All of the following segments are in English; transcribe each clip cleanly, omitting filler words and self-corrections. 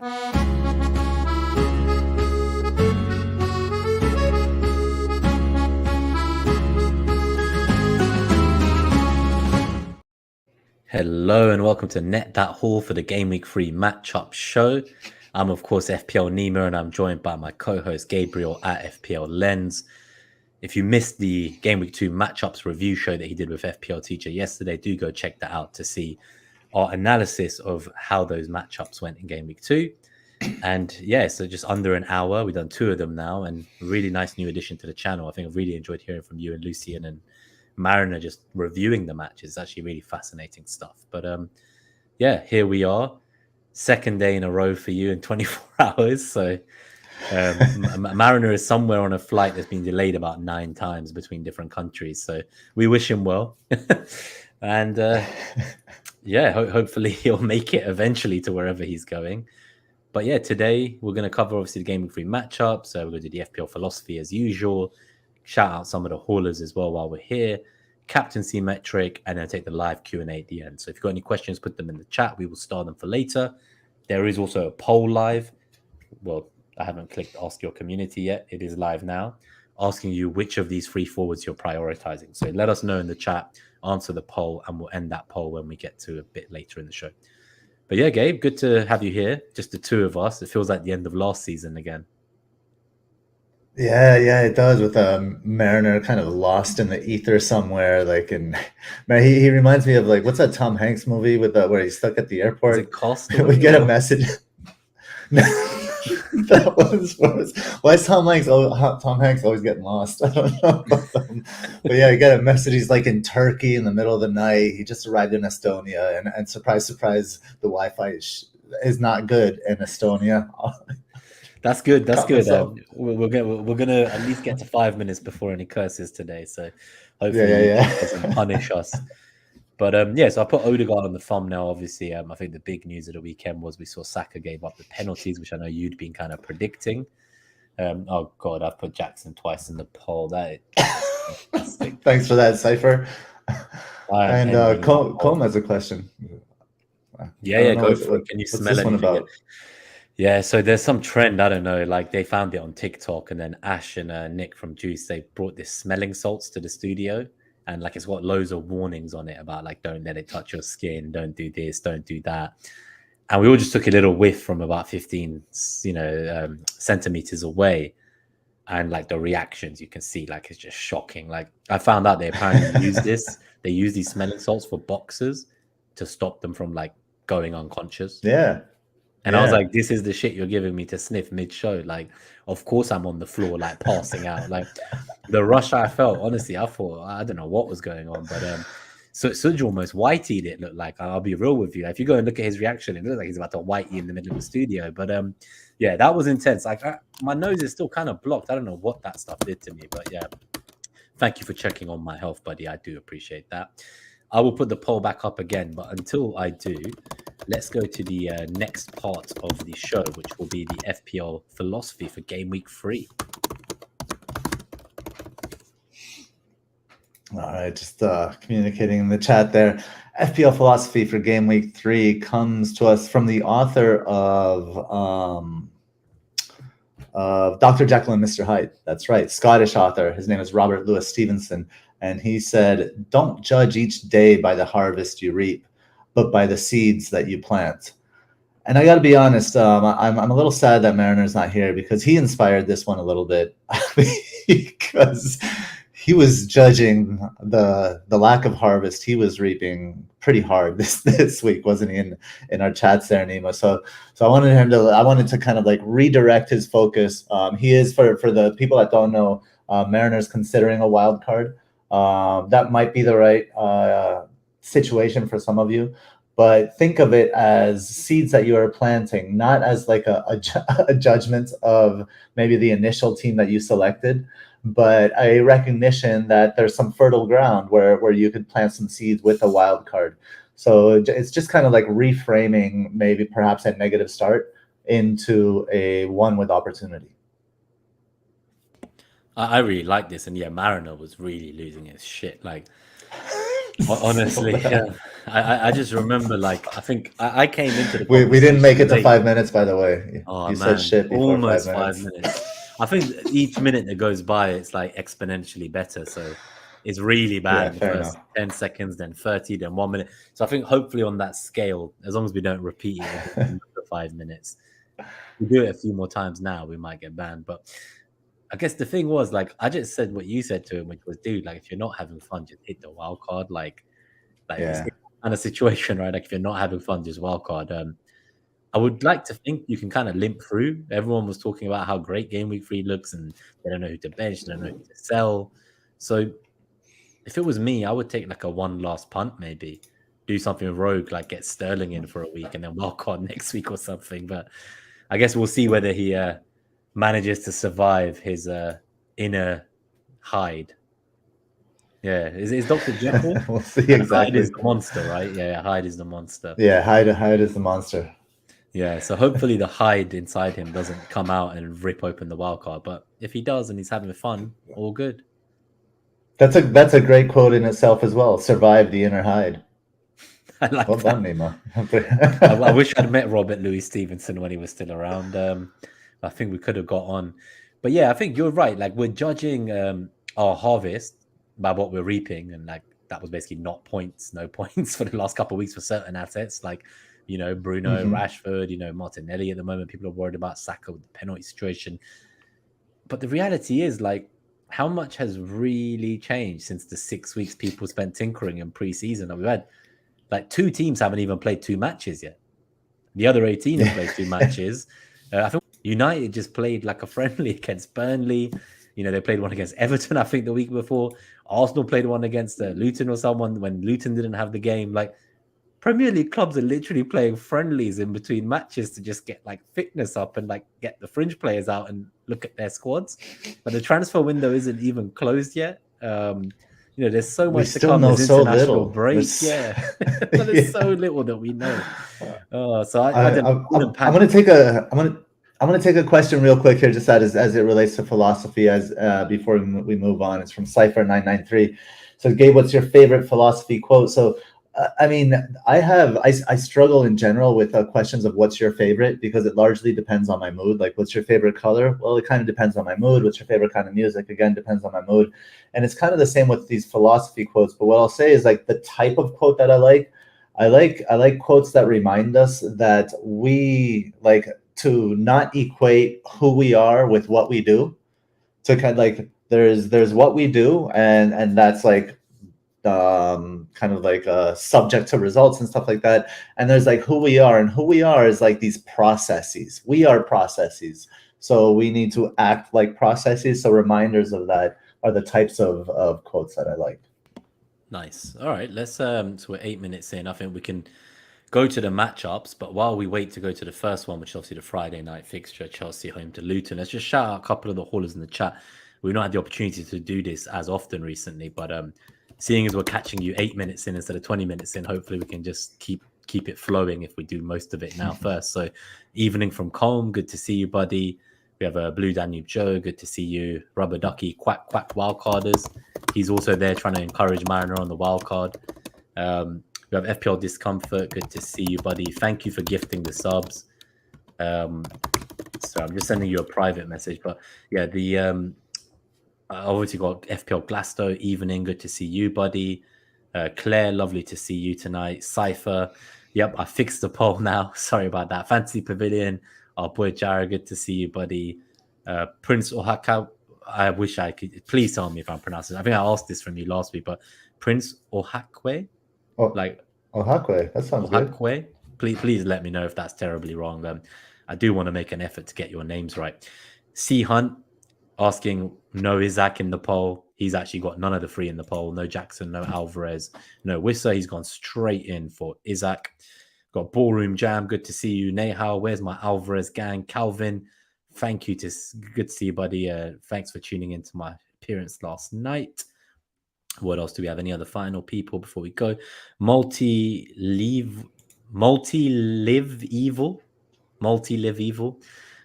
Hello and welcome to Net That Haul for the Gameweek 3 Matchups show. I'm of course FPL Nemo and I'm joined by my co-host Gabriel at FPLens. If you missed the Gameweek 2 Matchups review show that he did with FPL Teacher yesterday, do go check that out to see our analysis of how those matchups went in Gameweek 2. And yeah, so just under an hour, we've done 2 of them now, and really nice new addition to the channel. I think I've really enjoyed hearing from you and Lucian and Mariner just reviewing the matches. It's actually really fascinating stuff. But yeah, here we are, second day in a row for you in 24 hours. So Mariner is somewhere on a flight that's been delayed about 9 times between different countries. So we wish him well. And yeah, hopefully he'll make it eventually to wherever he's going. But yeah, today we're going to cover obviously the Gameweek 3 matchups. So we're going to do the FPL philosophy as usual. Shout out some of the haulers as well while we're here. Captaincy metric, and then take the live Q&A at the end. So if you've got any questions, put them in the chat. We will start them for later. There is also a poll live. Well, I haven't clicked Ask Your Community yet. It is live now, asking you which of these 3 forwards you're prioritizing. So let us know in the chat, answer the poll, and we'll end that poll when we get to a bit later in the show. But yeah, Gabe, good to have you here. Just the 2 of us. It feels like the end of last season again. Yeah, it does, with Mariner kind of lost in the ether somewhere. Like, and man, he reminds me of, like, what's that Tom Hanks movie with where he's stuck at the airport? Is it Cost? We get a message. That was why is Tom Hanks always getting lost? I don't know. But yeah, you get a message. He's like in Turkey in the middle of the night. He just arrived in Estonia, and surprise, surprise, the Wi-Fi is not good in Estonia. That's good. That's good. We're gonna at least get to 5 minutes before any curses today. So hopefully he doesn't punish us. But yeah, so I put Odegaard on the thumbnail. Obviously, I think the big news of the weekend was we saw Saka gave up the penalties, which I know you'd been kind of predicting. Oh God, I've put Jackson twice in the poll. That is Thanks for that, Cypher. And Colm has a question. Yeah, go for it. Can you smell it? About? Yeah, so there's some trend, I don't know, like they found it on TikTok, and then Ash and Nick from Juice, they brought this smelling salts to the studio, and like it's got loads of warnings on it about like, don't let it touch your skin, don't do this, don't do that. And we all just took a little whiff from about 15 centimeters away, and like the reactions you can see, like it's just shocking. Like I found out they apparently use these smelling salts for boxers to stop them from like going unconscious. And I was like, this is the shit you're giving me to sniff mid-show. Like, of course I'm on the floor, like, passing out. Like, the rush I felt, honestly, I thought, I don't know what was going on. But so Suj almost whiteyed it, looked like. I'll be real with you. If you go and look at his reaction, it looks like he's about to whitey in the middle of the studio. But yeah, that was intense. Like, my nose is still kind of blocked. I don't know what that stuff did to me. But yeah, thank you for checking on my health, buddy. I do appreciate that. I will put the poll back up again, but until I do, let's go to the next part of the show, which will be the FPL philosophy for Gameweek 3. All right, just communicating in the chat there. FPL philosophy for Gameweek 3 comes to us from the author of Dr. Jekyll and Mr. Hyde. That's right, Scottish author. His name is Robert Louis Stevenson. And he said, don't judge each day by the harvest you reap, but by the seeds that you plant. And I got to be honest, I'm a little sad that Mariner's not here, because he inspired this one a little bit. Because he was judging the lack of harvest he was reaping pretty hard this week, wasn't he, in our chats there, Nemo? So I wanted to kind of like redirect his focus. He is, for the people that don't know, Mariner's considering a wild card. That might be the right situation for some of you, but think of it as seeds that you are planting, not as like a judgment of maybe the initial team that you selected, but a recognition that there's some fertile ground where you could plant some seeds with a wild card. So it's just kind of like reframing maybe perhaps a negative start into a one with opportunity. I really like this, and yeah, Mariner was really losing his shit. Like, honestly, I just remember, like, I think I came into the We didn't make conversation it to late. 5 minutes, by the way. Oh You said man, shit before five almost five minutes. minutes. I think each minute that goes by, it's like exponentially better. So it's really bad Yeah, in the fair enough. first 10 seconds, then 30, then 1 minute. So I think hopefully on that scale, as long as we don't repeat it again in another 5 minutes, we do it a few more times now, we might get banned. But I guess the thing was, like, I just said what you said to him, which was, dude, like, if you're not having fun, just hit the wild card. Like it's Yeah. that kind of situation, right? Like if you're not having fun, just wild card. I would like to think you can kind of limp through. Everyone was talking about how great Game Week 3 looks, and they don't know who to bench, they don't know who to sell. So if it was me, I would take like a one last punt, maybe do something rogue, like get Sterling in for a week and then wildcard next week or something. But I guess we'll see whether he manages to survive his inner Hyde. Yeah, is Dr. Jekyll We'll see and Hyde is exactly. the monster, right? Yeah, Hyde is the monster. Yeah, Hyde is the monster. Yeah, so hopefully the Hyde inside him doesn't come out and rip open the wild card. But if he does and he's having fun, all good. That's a great quote in itself as well. Survive the inner Hyde. I like Well that. done, Nemo. I wish I'd met Robert Louis Stevenson when he was still around. I think we could have got on. But yeah, I think you're right. Like we're judging our harvest by what we're reaping, and like that was basically not points, no points for the last couple of weeks for certain assets, like Bruno, Mhm. Rashford, Martinelli. At the moment, people are worried about Saka with the penalty situation. But the reality is, like, how much has really changed since the 6 weeks people spent tinkering in preseason? And we've had like two teams haven't even played two matches yet. The other 18 have played two matches. I think United just played like a friendly against Burnley. They played one against Everton, I think, the week before. Arsenal played one against Luton or someone when Luton didn't have the game. Like, Premier League clubs are literally playing friendlies in between matches to just get like fitness up and like get the fringe players out and look at their squads. But the transfer window isn't even closed yet. There's so We much to still come. know There's so international little. break, yeah. So there's so Yeah. little that we know. So I I, don't know. I'm, I wouldn't I'm panic. gonna take a I'm gonna take a question real quick here, just as it relates to philosophy. As before we move on, it's from Cipher993. So, Gabe, what's your favorite philosophy quote? So, I mean, I struggle in general with questions of what's your favorite, because it largely depends on my mood. Like, what's your favorite color? Well, it kind of depends on my mood. What's your favorite kind of music? Again, depends on my mood. And it's kind of the same with these philosophy quotes. But what I'll say is, like, the type of quote that I like. I like quotes that remind us that we like to not equate who we are with what we do. To kind of like there's what we do, and that's like kind of like subject to results and stuff like that. And there's like who we are, and who we are is like these processes. We are processes, so we need to act like processes. So reminders of that are the types of quotes that I like. Nice. All right. Let's so we're 8 minutes in. I think we can go to the matchups, but while we wait to go to the first one, which is obviously the Friday night fixture, Chelsea home to Luton, let's just shout out a couple of the haulers in the chat. We've not had the opportunity to do this as often recently, but seeing as we're catching you 8 minutes in instead of 20 minutes in, hopefully we can just keep it flowing if we do most of it now first. So evening from Colm, good to see you, buddy. We have a Blue Danube Joe, good to see you. Rubber Ducky, Quack Quack Wildcarders. He's also there trying to encourage Mariner on the wildcard. We have FPL Discomfort. Good to see you, buddy. Thank you for gifting the subs. So I'm just sending you a private message. But yeah, I obviously got FPL Glasto. Evening. Good to see you, buddy. Claire, lovely to see you tonight. Cypher. Yep, I fixed the poll now. Sorry about that. Fantasy Pavilion. Our boy Jara, good to see you, buddy. Prince Ohaka. I wish I could. Please tell me if I'm pronouncing it. I think I asked this from you last week, but Prince Ohakwe? Oh, Like Hakwe, that sounds good. Ohakwe. Please let me know if that's terribly wrong. I do want to make an effort to get your names right. C Hunt asking no Isaac in the poll. He's actually got none of the three in the poll. No Jackson, no Alvarez, no Wissa. He's gone straight in for Isaac. Got Ballroom Jam. Good to see you. Nehal, where's my Alvarez gang? Calvin, thank you. Good to see you, buddy. Thanks for tuning into my appearance last night. What else do we have? Any other final people before we go? Multi live evil.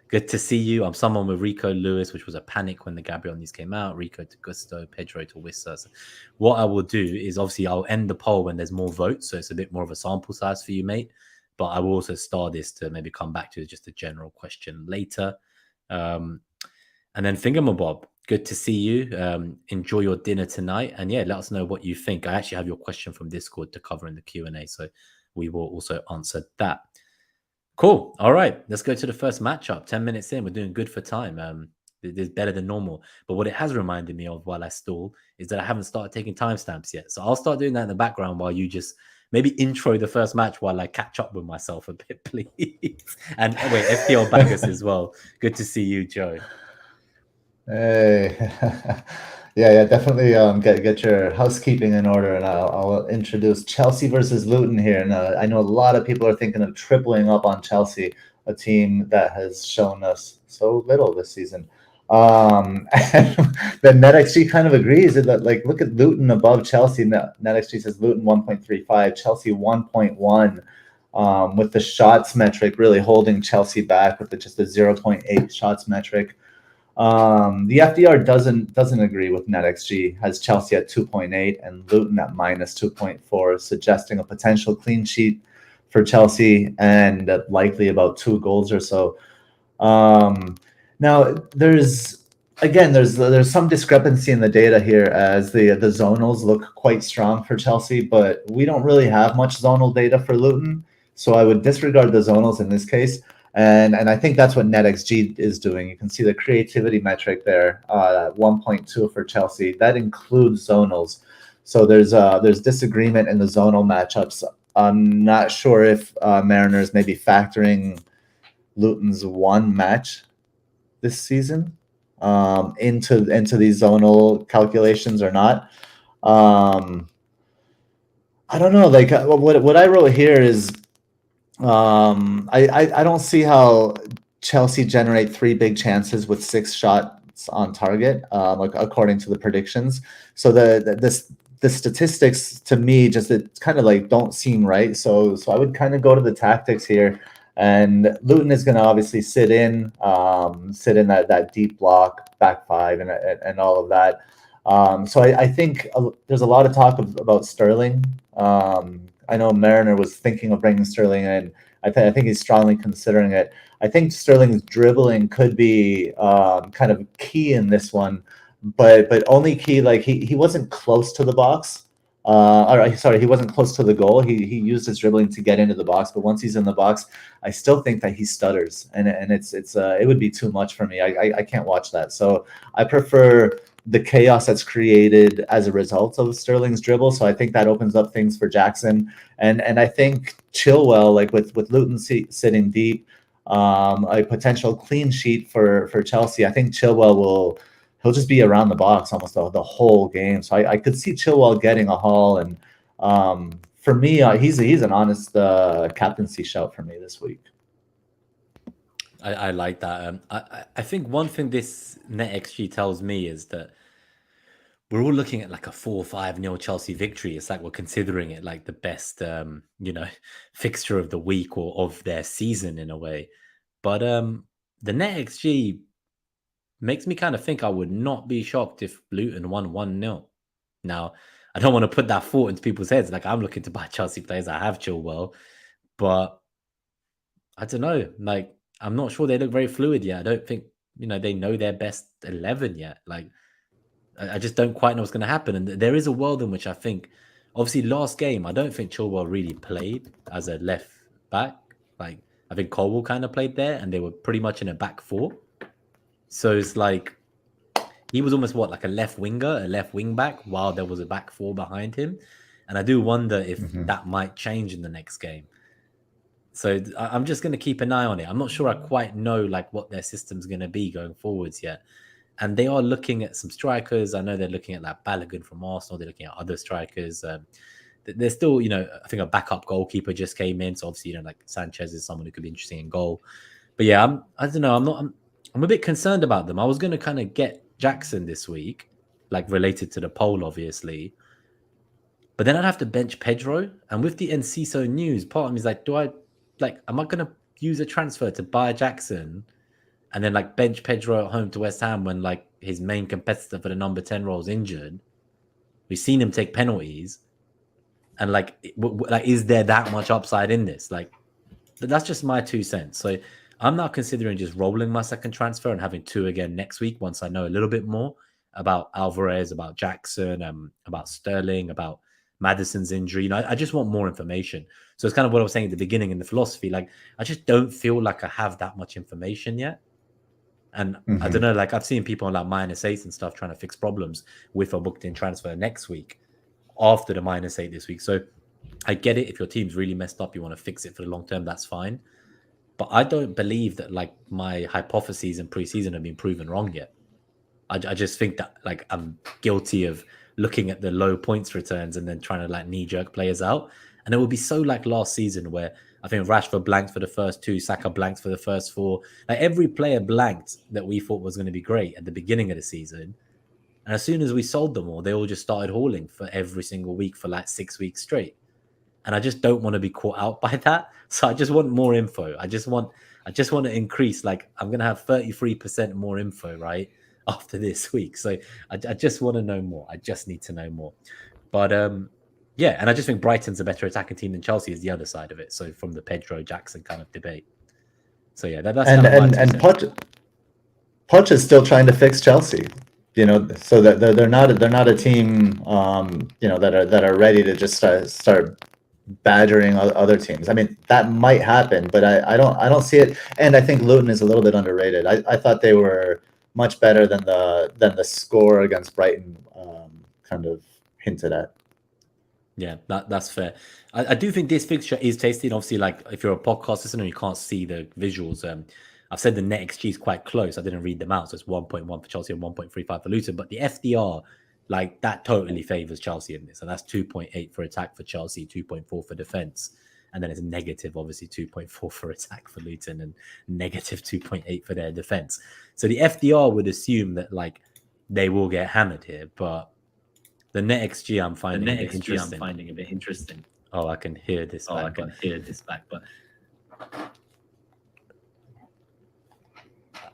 Good to see you. I'm someone with Rico Lewis, which was a panic when the Gabriel news came out. Rico to Gusto, Pedro to Wissa. So what I will do is obviously I'll end the poll when there's more votes, so it's a bit more of a sample size for you, mate. But I will also start this to maybe come back to just a general question later. And then Thingamabob, good to see you. Enjoy your dinner tonight, and yeah, let us know what you think. I actually have your question from Discord to cover in the Q&A, so we will also answer that. Cool. All right. Let's go to the first matchup. 10 minutes in. We're doing good for time. It's better than normal. But what it has reminded me of while I stall is that I haven't started taking timestamps yet. So I'll start doing that in the background while you just maybe intro the first match while I catch up with myself a bit, please. And wait, FPL Baggers as well. Good to see you, Joe. Hey, yeah, definitely. Get your housekeeping in order, and I'll introduce Chelsea versus Luton here. And I know a lot of people are thinking of tripling up on Chelsea, a team that has shown us so little this season. And then NetxG kind of agrees that, like, look at Luton above Chelsea. NetxG says Luton 1.35, Chelsea 1.1. With the shots metric really holding Chelsea back with just a 0.8 shots metric. The FDR doesn't agree with NetxG, has Chelsea at 2.8 and Luton at minus 2.4, suggesting a potential clean sheet for Chelsea and likely about 2 goals or so. Now there's some discrepancy in the data here, as the zonals look quite strong for Chelsea, but we don't really have much zonal data for Luton, so I would disregard the zonals in this case. And I think that's what NetxG is doing. You can see the creativity metric there, 1.2 for Chelsea. That includes zonals. So there's disagreement in the zonal matchups. I'm not sure if Mariners may be factoring Luton's one match this season into these zonal calculations or not. I don't know. Like what I wrote here is I don't see how Chelsea generate 3 big chances with 6 shots on target, like according to the predictions. So the statistics to me just it kind of like don't seem right. So I would kind of go to the tactics here. And Luton is going to obviously sit in that deep block, back 5, and all of that. So I think there's a lot of talk about Sterling. I know Mariner was thinking of bringing Sterling in. I think he's strongly considering it. I think Sterling's dribbling could be kind of key in this one, but only key, like he wasn't close to the box. He wasn't close to the goal. He used his dribbling to get into the box, but once he's in the box, I still think that he stutters, and it would be too much for me. I can't watch that. So I prefer the chaos that's created as a result of Sterling's dribble. So I think that opens up things for Jackson, and I think Chilwell, like with Luton sitting deep, a potential clean sheet for Chelsea. I think he'll just be around the box almost the whole game. So I could see Chilwell getting a haul, and for me, he's an honest captaincy shout for me this week. I like that. I think one thing this NetxG tells me is that we're all looking at like a 4-5-0 Chelsea victory. It's like we're considering it like the best, fixture of the week or of their season in a way. But the NetxG makes me kind of think I would not be shocked if Luton won 1-0. Now, I don't want to put that thought into people's heads. Like, I'm looking to buy Chelsea players. I have Chilwell, but I don't know. Like, I'm not sure they look very fluid yet. I don't think, they know their best 11 yet. Like, I just don't quite know what's going to happen. And there is a world in which I think, obviously, last game, I don't think Chilwell really played as a left back. Like, I think Colwell kind of played there, and they were pretty much in a back 4. So it's like he was almost like a left winger, a left wing back, while there was a back 4 behind him. And I do wonder if that might change in the next game. So I'm just going to keep an eye on it. I'm not sure I quite know like what their system's going to be going forwards yet. And they are looking at some strikers. I know they're looking at like Balogun from Arsenal. They're looking at other strikers. They're still, I think a backup goalkeeper just came in. So obviously, like Sanchez is someone who could be interesting in goal. But yeah, I don't know. I'm a bit concerned about them. I was going to kind of get Jackson this week, like related to the poll, obviously. But then I'd have to bench Pedro. And with the Enciso news, part of me is like, am I going to use a transfer to buy Jackson and then like bench Pedro at home to West Ham when like his main competitor for the number 10 role is injured. We've seen him take penalties, and like is there that much upside in this? Like, that's just my 2 cents. So I'm not considering just rolling my second transfer and having 2 again next week once I know a little bit more about Alvarez, about Jackson, about Sterling, about Maddison's injury. You know, I just want more information. So it's kind of what I was saying at the beginning in the philosophy. Like, I just don't feel like I have that much information yet. And I don't know, like I've seen people on like -8 and stuff trying to fix problems with a booked in transfer next week after the -8 this week. So I get it. If your team's really messed up, you want to fix it for the long term, that's fine. But I don't believe that like my hypotheses in preseason have been proven wrong yet. I just think that like I'm guilty of looking at the low points returns and then trying to like knee jerk players out. And it would be so like last season where I think Rashford blanked for the first 2, Saka blanked for the first 4. Like every player blanked that we thought was going to be great at the beginning of the season. And as soon as we sold them all, they all just started hauling for every single week for like 6 weeks straight. And I just don't want to be caught out by that. So I just want more info. I just want to increase, like I'm going to have 33% more info, right, after this week. So I just want to know more. I just need to know more. But yeah, and I just think Brighton's a better attacking team than Chelsea is the other side of it. So from the Pedro Jackson kind of debate. So yeah, that's kind of my Poch is still trying to fix Chelsea. You know, so that they're not a team, you know, that are ready to just start badgering other teams. I mean, that might happen, but I don't see it. And I think Luton is a little bit underrated. I thought they were much better than the score against Brighton kind of hinted at. Yeah, that's fair. I do think this fixture is tasty. And obviously, like if you're a podcast listener, you can't see the visuals. I've said the NetxG is quite close. I didn't read them out, so it's 1.1 for Chelsea and 1.35 for Luton. But the FDR, like that, totally favors Chelsea in this, and that's 2.8 for attack for Chelsea, 2.4 for defense, and then it's negative, obviously 2.4 for attack for Luton and negative 2.8 for their defense. So the FDR would assume that like they will get hammered here, but the NetxG I'm finding a bit interesting. Oh, I can hear this. But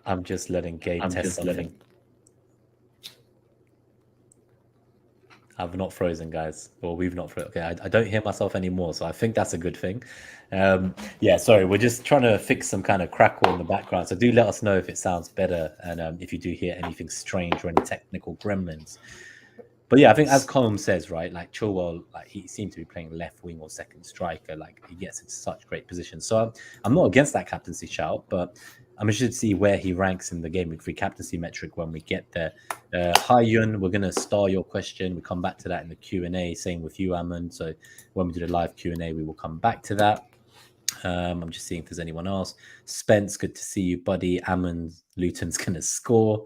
I'm just letting Gabe test something. I've not frozen, guys. Well, we've not frozen. Okay, I don't hear myself anymore, so I think that's a good thing. Yeah, sorry, we're just trying to fix some kind of crackle in the background. So do let us know if it sounds better and if you do hear anything strange or any technical gremlins. But yeah, I think as Colm says, right, like Chilwell, like he seemed to be playing left wing or second striker. Like he gets into such great positions. So I'm not against that captaincy shout, but I'm interested to see where he ranks in the Gameweek 3 Captaincy Metric when we get there. Hi Yun, we're going to star your question. We come back to that in the Q&A. Same with you, Amon. So when we do the live Q&A, we will come back to that. I'm just seeing if there's anyone else. Spence, good to see you, buddy. Amon, Luton's going to score.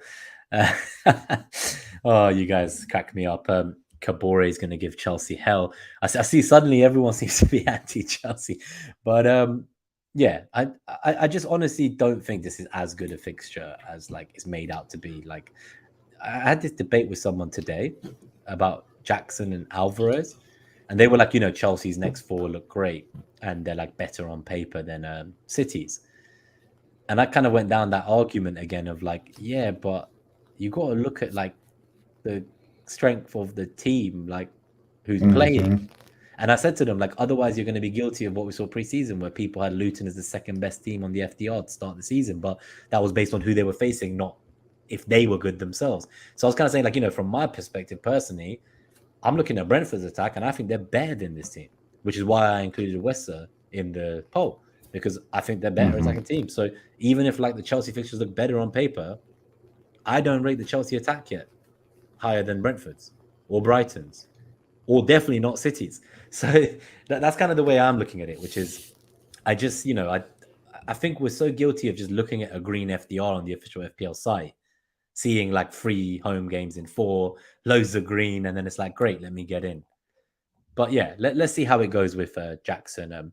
Oh, you guys crack me up. Kabore is going to give Chelsea hell. I see suddenly everyone seems to be anti-Chelsea. But yeah, I just honestly don't think this is as good a fixture as like it's made out to be. Like I had this debate with someone today about Jackson and Alvarez, and they were like, you know, Chelsea's next 4 look great and they're like better on paper than City's. And I kind of went down that argument again of like, yeah, but you got to look at like the strength of the team, like who's playing. And I said to them, like, otherwise you're going to be guilty of what we saw preseason, where people had Luton as the second best team on the FDR to start the season, but that was based on who they were facing, not if they were good themselves. So I was kind of saying, like, you know, from my perspective personally, I'm looking at Brentford's attack, and I think they're better than this team, which is why I included Wester in the poll, because I think they're better attacking team. So even if like the Chelsea fixtures look better on paper, I don't rate the Chelsea attack yet higher than Brentford's or Brighton's, or definitely not City's. So that's kind of the way I'm looking at it, which is I just, you know, I think we're so guilty of just looking at a green FDR on the official FPL site, seeing like 3 home games in 4, loads of green, and then it's like, great, let me get in. But yeah, let's see how it goes with Jackson.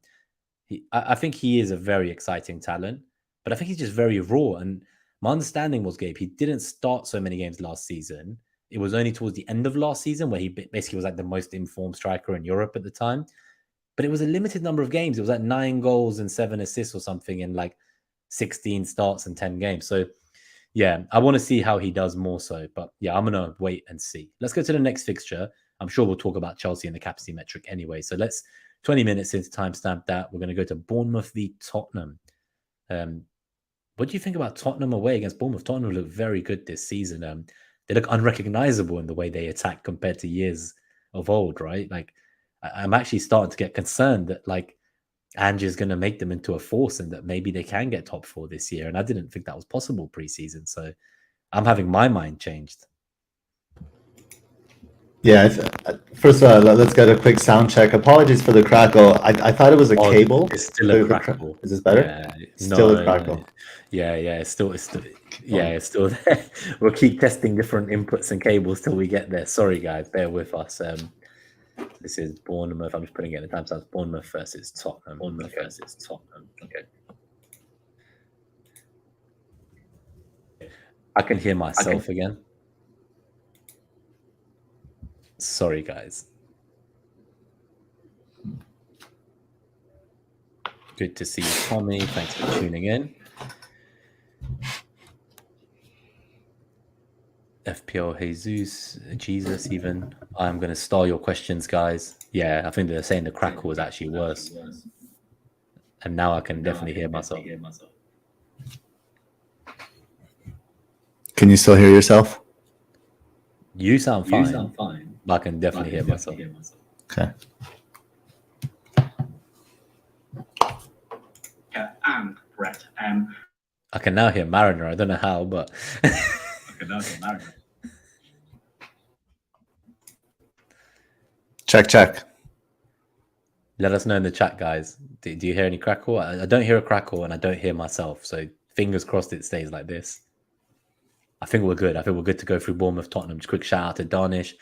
I think he is a very exciting talent, but I think he's just very raw. And my understanding was, Gabe, he didn't start so many games last season. It was only towards the end of last season where he basically was like the most informed striker in Europe at the time. But it was a limited number of games. It was like 9 goals and 7 assists or something in like 16 starts and 10 games. So yeah, I want to see how he does more so. But yeah, I'm going to wait and see. Let's go to the next fixture. I'm sure we'll talk about Chelsea and the captaincy metric anyway. So let's 20 minutes into timestamp that. We're going to go to Bournemouth v Tottenham. What do you think about Tottenham away against Bournemouth? Tottenham look very good this season. They look unrecognizable in the way they attack compared to years of old, right? Like, I'm actually starting to get concerned that like Ange is going to make them into a force and that maybe they can get top 4 this year. And I didn't think that was possible preseason. So I'm having my mind changed. Yeah, first of all, let's get a quick sound check. Apologies for the crackle. I thought it was a cable. It's still a crackle. Is this better? Yeah, still a crackle. No. Yeah, it's still there. We'll keep testing different inputs and cables till we get there. Sorry, guys, bear with us. This is Bournemouth. I'm just putting it in the timestamps. Bournemouth versus Tottenham. Okay. I can hear myself again. Sorry, guys. Good to see you, Tommy. Thanks for tuning in. FPL Jesus, even. I'm going to stall your questions, guys. Yeah, I think they're saying the crackle was actually worse. And now I can definitely hear myself. Can you still hear yourself? You sound fine. But I can definitely hear myself. Okay. And Brett. I can now hear Mariner. I don't know how, but I can now hear Mariner. Check. Let us know in the chat, guys. Do you hear any crackle? I don't hear a crackle and I don't hear myself. So fingers crossed it stays like this. I think we're good. I think we're good to go through Bournemouth, Tottenham. Just quick shout out to Darnish.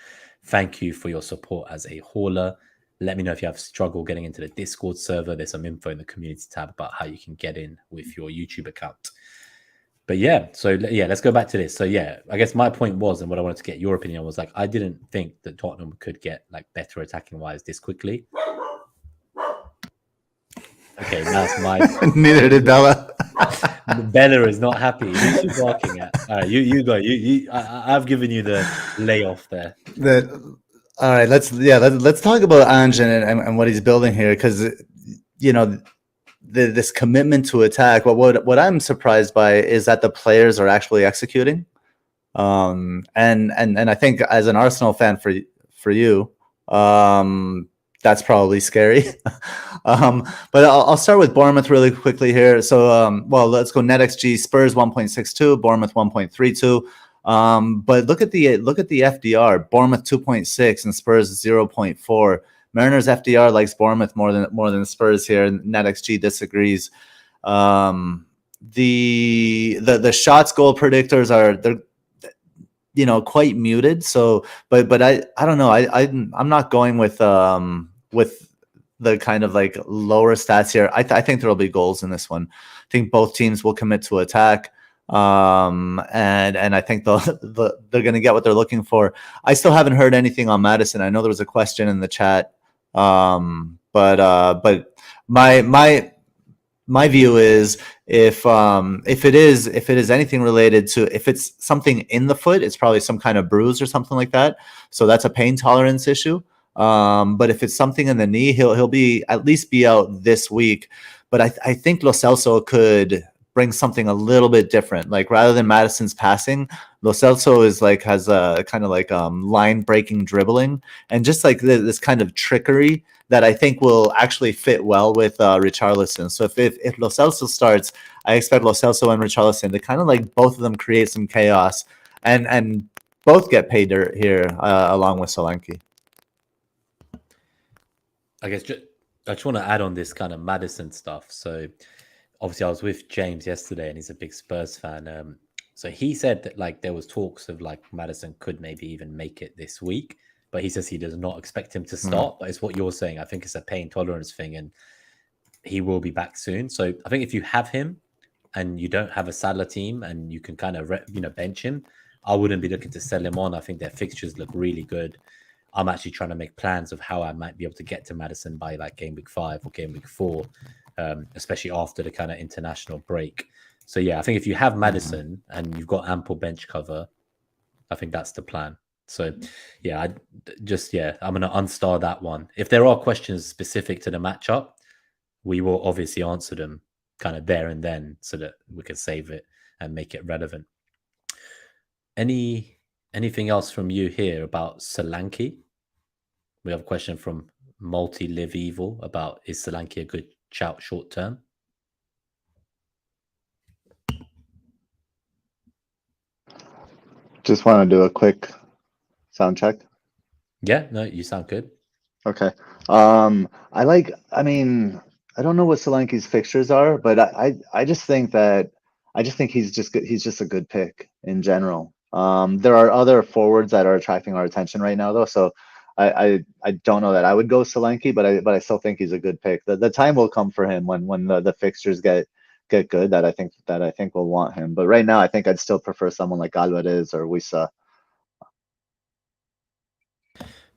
Thank you for your support as a hauler. Let me know if you have struggle getting into the Discord server. There's some info in the community tab about how you can get in with your YouTube account. But yeah, so yeah, let's go back to this. So yeah, I guess my point was, and what I wanted to get your opinion on was like, I didn't think that Tottenham could get like better attacking wise this quickly. Okay, that's my Neither did Bella. Bella is not happy. Who's she barking at? All right, you go. I've given you the layoff there. All right, let's talk about Ange and what he's building here, because this commitment to attack. What I'm surprised by is that the players are actually executing. And I think as an Arsenal fan for you, that's probably scary. But I'll start with Bournemouth really quickly here. So, let's go NetxG. Spurs 1.62, Bournemouth 1.32. But look at the FDR. Bournemouth 2.6 and Spurs 0.4. Mariners FDR likes Bournemouth more than Spurs here. NetxG disagrees. The shots goal predictors they're quite muted. So, but I don't know. I'm not going with the kind of like lower stats here. I think there will be goals in this one. I think both teams will commit to attack. And I think they're going to get what they're looking for. I still haven't heard anything on Maddison. I know there was a question in the chat. But my view is if it is anything related to, if it's something in the foot, it's probably some kind of bruise or something like that. So that's a pain tolerance issue. But if it's something in the knee, he'll be at least be out this week. But I think Lo Celso could bring something a little bit different. Like rather than Maddison's passing, Lo Celso has a kind of like line breaking dribbling and just like this kind of trickery that I think will actually fit well with Richarlison. So if Lo Celso starts, I expect Lo Celso and Richarlison to kind of like both of them create some chaos and both get paid here along with Solanke. I guess I just want to add on this kind of Maddison stuff. So obviously I was with James yesterday and he's a big Spurs fan. So he said that like there was talks of like Maddison could maybe even make it this week, but he says he does not expect him to start. But it's what you're saying. I think it's a pain tolerance thing and he will be back soon. So I think if you have him and you don't have a Salah team and you can kind of bench him, I wouldn't be looking to sell him on. I think their fixtures look really good. I'm actually trying to make plans of how I might be able to get to Madison by like game week 5 or game week 4, especially after the kind of international break. So yeah, I think if you have Madison and you've got ample bench cover, I think that's the plan. So yeah, I'm going to unstar that one. If there are questions specific to the matchup, we will obviously answer them kind of there and then so that we can save it and make it relevant. Anything else from you here about Solanke? We have a question from Multi-Live Evil about, is Solanke a good shout short term? Just want to do a quick sound check. Yeah, no, you sound good. Okay. I mean, I don't know what Solanke's fixtures are, but I just think he's just good. He's just a good pick in general. There are other forwards that are attracting our attention right now, though. So I don't know that I would go Solanke, but I still think he's a good pick. The time will come for him when the fixtures get good that I think will want him. But right now, I think I'd still prefer someone like Alvarez or Wissa.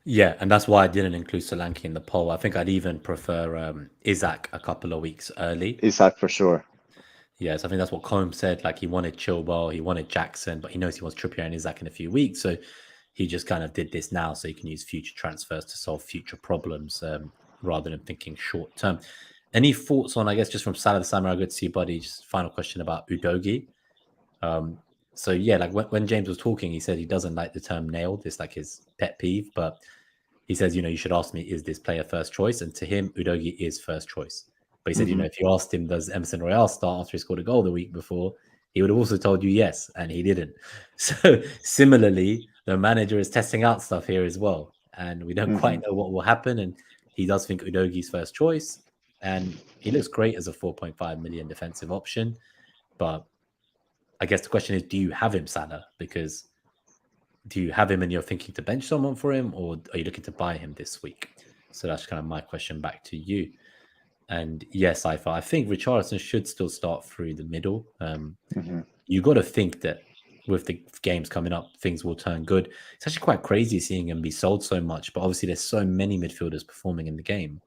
Yeah, and that's why I didn't include Solanke in the poll. I think I'd even prefer Isaac a couple of weeks early. Isaac for sure. Yes, I think that's what Combs said. Like he wanted Chilwell, he wanted Jackson, but he knows he wants Trippier and Isaac in a few weeks. So he just kind of did this now so he can use future transfers to solve future problems rather than thinking short term. Any thoughts on, I guess, just from Salah the Samurai, good to see you, buddy. Just final question about Udogi. So yeah, like when James was talking, he said he doesn't like the term nailed. It's like his pet peeve, but he says, you should ask me, is this player first choice? And to him, Udogi is first choice. But he said, if you asked him, does Emerson Royale start after he scored a goal the week before, he would have also told you yes, and he didn't. So similarly, the manager is testing out stuff here as well. And we don't quite know what will happen. And he does think Udogi's first choice. And he looks great as a 4.5 million defensive option. But I guess the question is, do you have him, Salah? Because do you have him and you're thinking to bench someone for him, or are you looking to buy him this week? So that's kind of my question back to you. And yes, I think Richarlison should still start through the middle. You got to think that with the games coming up, things will turn good. It's actually quite crazy seeing him be sold so much, but obviously there's so many midfielders performing in the game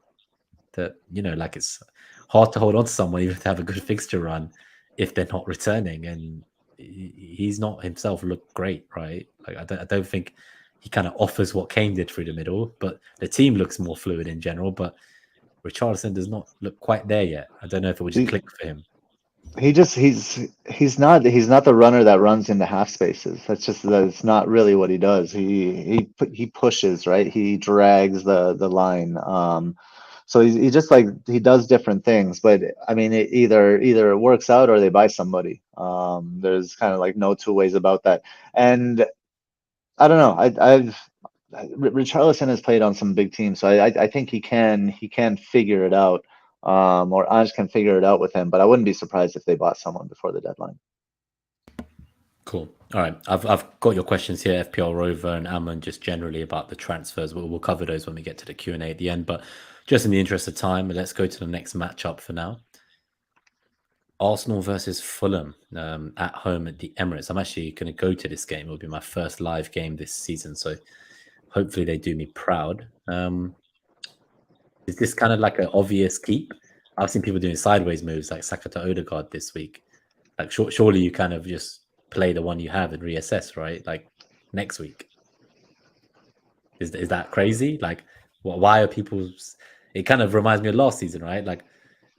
that, like it's hard to hold on to someone even to have a good fixture run if they're not returning. And he's not himself look great, right? Like I don't think he kind of offers what Kane did through the middle, but the team looks more fluid in general. But Richarlison does not look quite there yet. I don't know if it would just click for him. He's not the runner that runs into half spaces. That's not really what he does. He pushes, right? He drags the line. So he just like he does different things, but I mean, it either it works out or they buy somebody. There's kind of like no two ways about that. And I don't know. Richarlison has played on some big teams, so I think he can figure it out, or Ange can figure it out with him. But I wouldn't be surprised if they bought someone before the deadline. Cool. All right, I've got your questions here, FPL Rover and Amon, just generally about the transfers. We'll cover those when we get to the Q&A at the end. But just in the interest of time, let's go to the next matchup for now. Arsenal versus Fulham at home at the Emirates. I'm actually going to go to this game. It will be my first live game this season, so hopefully they do me proud. Is this kind of like an obvious keep? I've seen people doing sideways moves like Saka to Odegaard this week. Like surely you kind of just play the one you have and reassess, right? Like next week. Is that crazy? Like why are people? It kind of reminds me of last season, right? Like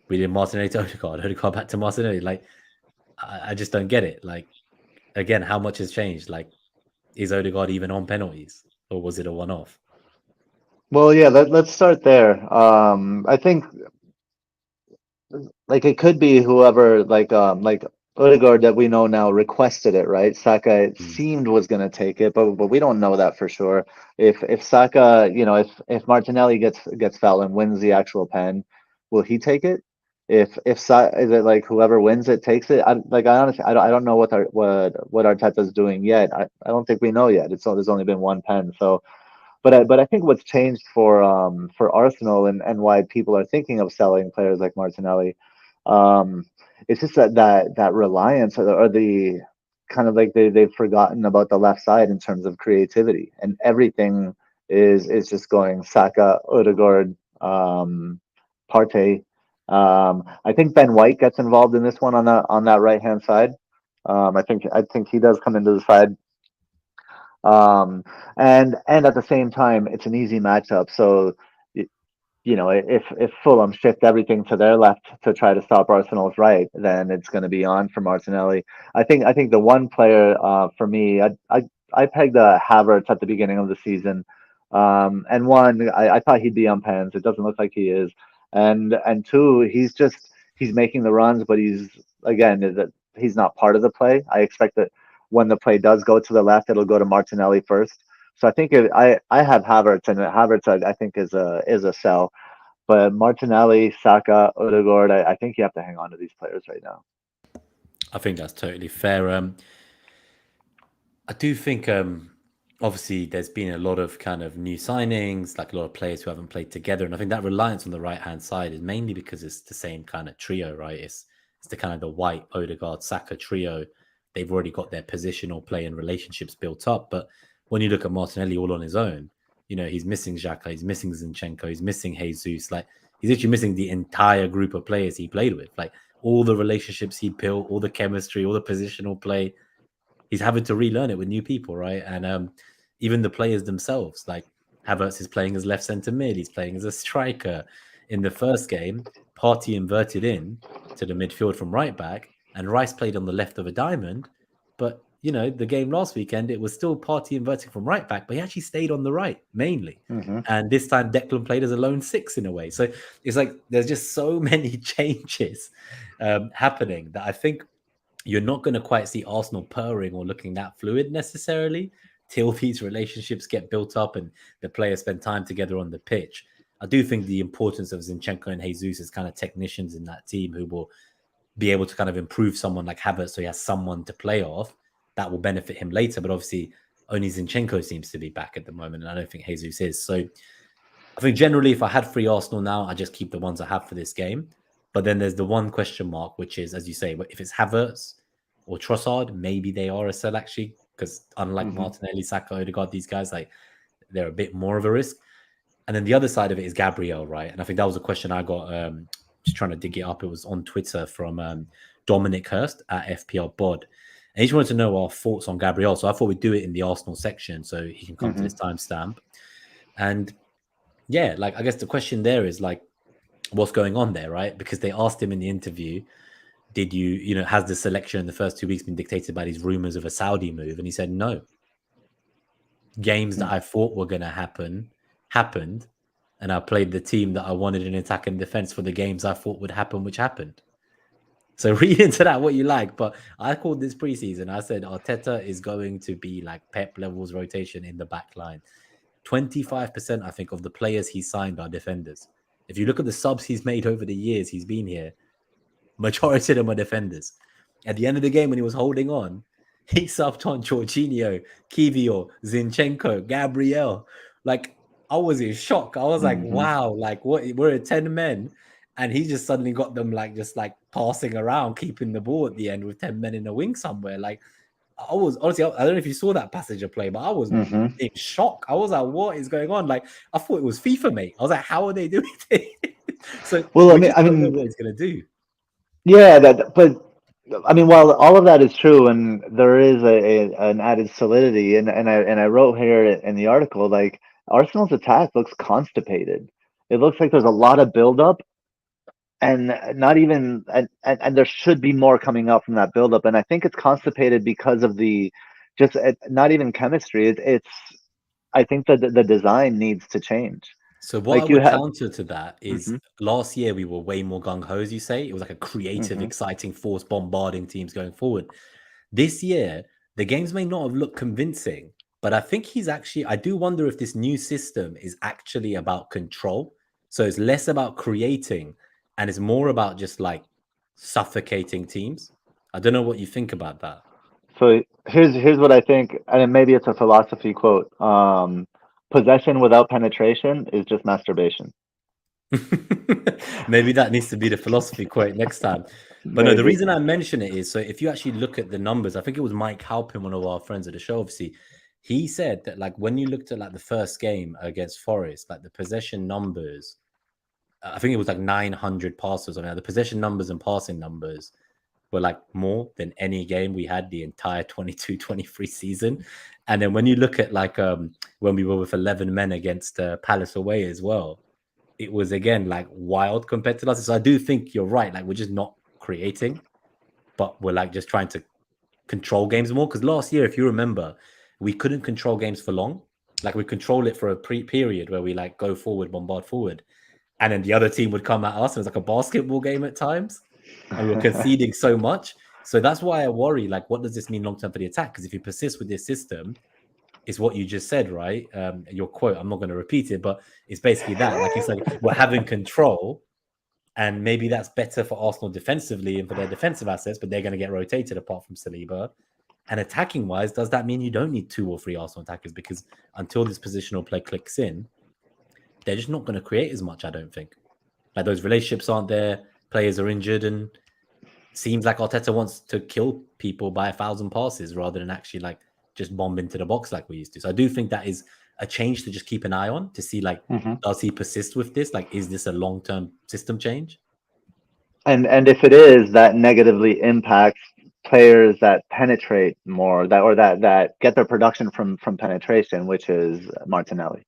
we did Martinelli to Odegaard back to Martinelli. Like I just don't get it. Like again, how much has changed? Like is Odegaard even on penalties, or was it a one-off? Well, yeah, let's start there. I think like it could be whoever like Odegaard that we know now requested it, right? Saka it seemed was going to take it, but we don't know that for sure. If Saka, if Martinelli gets fouled and wins the actual pen, will he take it? Is it like whoever wins it takes it? I honestly I don't know what Arteta's doing yet. I don't think we know yet. There's only been one pen, so. But I think what's changed for Arsenal and why people are thinking of selling players like Martinelli, it's just that reliance or the kind of like they've forgotten about the left side in terms of creativity, and everything is just going Saka, Odegaard, Partey. I think Ben White gets involved in this one on that right hand side. I think he does come into the side. And at the same time, it's an easy matchup. So if Fulham shift everything to their left to try to stop Arsenal's right, then it's going to be on for Martinelli. I think the one player for me, I pegged Havertz at the beginning of the season, and one, I thought he'd be on pens. It doesn't look like he is, and two, he's making the runs, but he's not part of the play. I expect that when the play does go to the left, it'll go to Martinelli first. So I think I have Havertz, and Havertz I think is a sell. But Martinelli, Saka, Odegaard, I think you have to hang on to these players right now. I think that's totally fair. I do think obviously there's been a lot of kind of new signings, like a lot of players who haven't played together, and I think that reliance on the right hand side is mainly because it's the same kind of trio, right? It's the kind of the White, Odegaard, Saka trio. They've already got their positional play and relationships built up, but when you look at Martinelli all on his own, he's missing Xhaka, he's missing Zinchenko, he's missing Jesus. Like, he's actually missing the entire group of players he played with. Like, all the relationships he built, all the chemistry, all the positional play, he's having to relearn it with new people, right? And even the players themselves, like Havertz is playing as left centre mid, he's playing as a striker. In the first game, Partey inverted in to the midfield from right back, and Rice played on the left of a diamond, but the game last weekend, it was still Partey inverting from right back, but he actually stayed on the right mainly. Mm-hmm. And this time Declan played as a lone six in a way. So it's like there's just so many changes happening that I think you're not going to quite see Arsenal purring or looking that fluid necessarily till these relationships get built up and the players spend time together on the pitch. I do think the importance of Zinchenko and Jesus as kind of technicians in that team who will be able to kind of improve someone like Havertz so he has someone to play off that will benefit him later. But obviously only Zinchenko seems to be back at the moment, and I don't think Jesus is. So I think generally if I had free Arsenal now, I just keep the ones I have for this game. But then there's the one question mark, which is, as you say, if it's Havertz or Trossard, maybe they are a sell actually, because unlike Martinelli, Saka, Odegaard, these guys, like they're a bit more of a risk. And then the other side of it is Gabriel, right? And I think that was a question I got, just trying to dig it up. It was on Twitter from Dominic Hurst at FPL Bod. And he just wanted to know our thoughts on Gabriel. So I thought we'd do it in the Arsenal section so he can come to this timestamp. And yeah, like I guess the question there is like, what's going on there, right? Because they asked him in the interview, did has the selection in the first 2 weeks been dictated by these rumors of a Saudi move? And he said, no. Games that I thought were going to happen, happened. And I played the team that I wanted in attack and defense for the games I thought would happen, which happened. So read into that what you like. But I called this preseason. I said Arteta is going to be like Pep levels rotation in the back line. 25%, I think, of the players he signed are defenders. If you look at the subs he's made over the years he's been here, majority of them are defenders. At the end of the game, when he was holding on, he subbed on Jorginho, Kivior, Zinchenko, Gabriel. Like, I was in shock. I was like, wow, like what? We're at 10 men. And he just suddenly got them just passing around, keeping the ball at the end with 10 men in a wing somewhere. Like, I was honestly, I don't know if you saw that passage of play, but I was in shock. I was like, what is going on? Like, I thought it was FIFA, mate. I was like, how are they doing it? So, well, I don't know what he's going to do. Yeah, but I mean, while all of that is true, and there is an added solidity, and I wrote here in the article, like Arsenal's attack looks constipated. It looks like there's a lot of buildup, and not even and there should be more coming out from that buildup. And I think it's constipated because of the just not even chemistry. It's I think that the design needs to change. So what I would counter to that is last year we were way more gung-ho, as you say. It was like a creative, exciting force bombarding teams going forward. This year, the games may not have looked convincing, but I think I do wonder if this new system is actually about control. So it's less about creating and it's more about just like suffocating teams. I don't know what you think about that. So here's what I think, and maybe it's a philosophy quote. Possession without penetration is just masturbation. Maybe that needs to be the philosophy quote next time. But no, the reason I mention it is, so if you actually look at the numbers, I think it was Mike Halpin, one of our friends at the show, obviously, he said that like when you looked at like the first game against Forest, like the possession numbers, I think it was like 900 passes. I mean, the possession numbers and passing numbers were like more than any game we had the entire 22-23 season. And then when you look at like when we were with 11 men against Palace away as well, it was again like wild compared to last. So I do think you're right. Like we're just not creating, but we're like just trying to control games more. Because last year, if you remember, we couldn't control games for long. Like we control it for a period where we like go forward, bombard forward, and then the other team would come at us. And it was like a basketball game at times, and we were conceding so much. So that's why I worry. Like, what does this mean long term for the attack? Because if you persist with this system, it's what you just said, right? Your quote. I'm not going to repeat it, but it's basically that. Like it's like we're having control. And maybe that's better for Arsenal defensively and for their defensive assets, but they're going to get rotated apart from Saliba. And attacking wise, does that mean you don't need 2 or 3 Arsenal attackers? Because until this positional play clicks in, they're just not going to create as much, I don't think. Like those relationships aren't there, players are injured, and seems like Arteta wants to kill people by 1,000 passes rather than actually like just bomb into the box like we used to. So I do think that is a change to just keep an eye on to see like, does he persist with this? Like, is this a long-term system change? And if it is, that negatively impacts players that penetrate more, that get their production from penetration, which is Martinelli.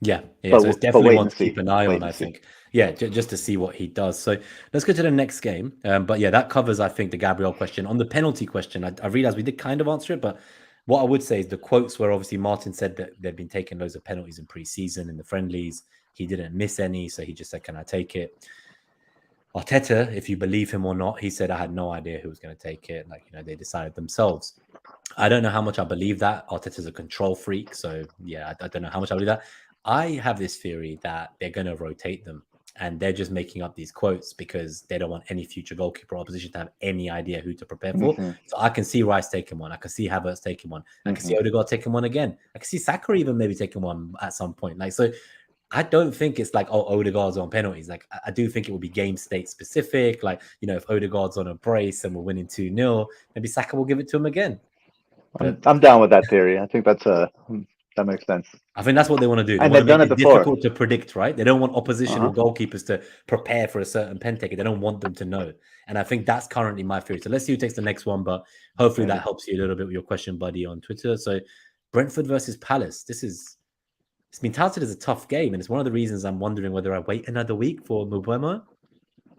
Yeah. So it's definitely one to keep an eye on, I think. Yeah, just to see what he does. So let's go to the next game. But yeah, that covers, I think, the Gabriel question. On the penalty question, I realized we did kind of answer it, but what I would say is the quotes where obviously Martin said that they've been taking loads of penalties in pre-season in the friendlies. He didn't miss any, so he just said, can I take it? Arteta, if you believe him or not, he said, I had no idea who was going to take it. Like, they decided themselves. I don't know how much I believe that. Arteta's a control freak. So yeah, I don't know how much I believe that. I have this theory that they're going to rotate them and they're just making up these quotes because they don't want any future goalkeeper opposition to have any idea who to prepare for. So I can see Rice taking one. I can see Havertz taking one. I can see Odegaard taking one again. I can see Saka even maybe taking one at some point. Like, so I don't think it's like, oh, Odegaard's on penalties. Like, I do think it will be game state specific. Like, if Odegaard's on a brace and we're winning 2-0, maybe Saka will give it to him again. I'm down with that theory. I think that makes sense. I think that's what they want to do. They and want they've to make done it it before. difficult to predict, right? They don't want oppositional goalkeepers to prepare for a certain pen taker. They don't want them to know. And I think that's currently my theory. So let's see who takes the next one. But hopefully that helps you a little bit with your question, buddy, on Twitter. So Brentford versus Palace. It's been touted as a tough game. And it's one of the reasons I'm wondering whether I wait another week for Mbeumo.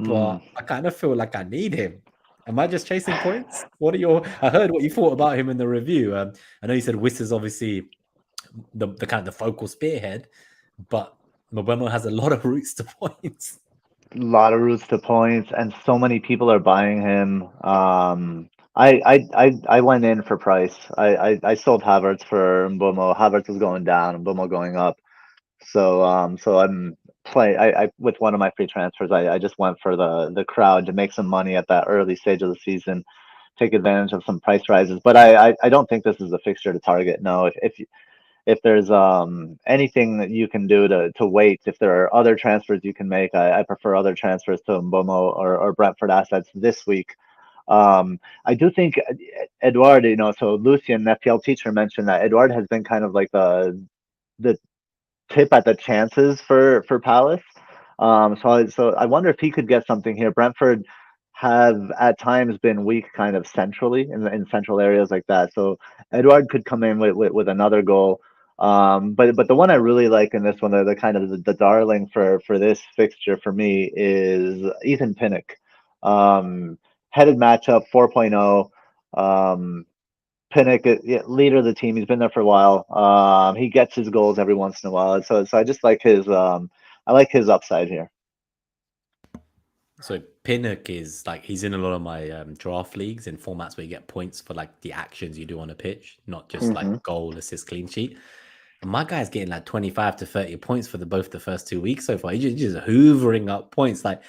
But I kind of feel like I need him. Am I just chasing points? I heard what you thought about him in the review. I know you said Wiss is obviously the kind of the focal spearhead, but Mbeumo has a lot of routes to points. A lot of routes to points, and so many people are buying him. I went in for price. I sold Havertz for Mbeumo. Havertz was going down, Mbeumo going up. So I'm with one of my free transfers. I just went for the crowd to make some money at that early stage of the season, take advantage of some price rises. But I don't think this is a fixture to target. No, if there's anything that you can do to wait, if there are other transfers you can make, I prefer other transfers to Mbeumo or Brentford assets this week. I do think Edouard, so Lucien, FPL teacher, mentioned that Edouard has been kind of like the tip at the chances for Palace. So I wonder if he could get something here. Brentford have at times been weak kind of centrally in central areas like that. So Edouard could come in with another goal. But the one I really like in this one, the kind of the darling for this fixture for me is Ethan Pinnock. Headed matchup 4.0. Pinnock, leader of the team. He's been there for a while. He gets his goals every once in a while. So I just like his upside here. So Pinnock is like, he's in a lot of my draft leagues in formats where you get points for like the actions you do on a pitch, not just like goal, assist, clean sheet. And my guy's getting like 25 to 30 points for both the first 2 weeks so far. He's just hoovering up points. Like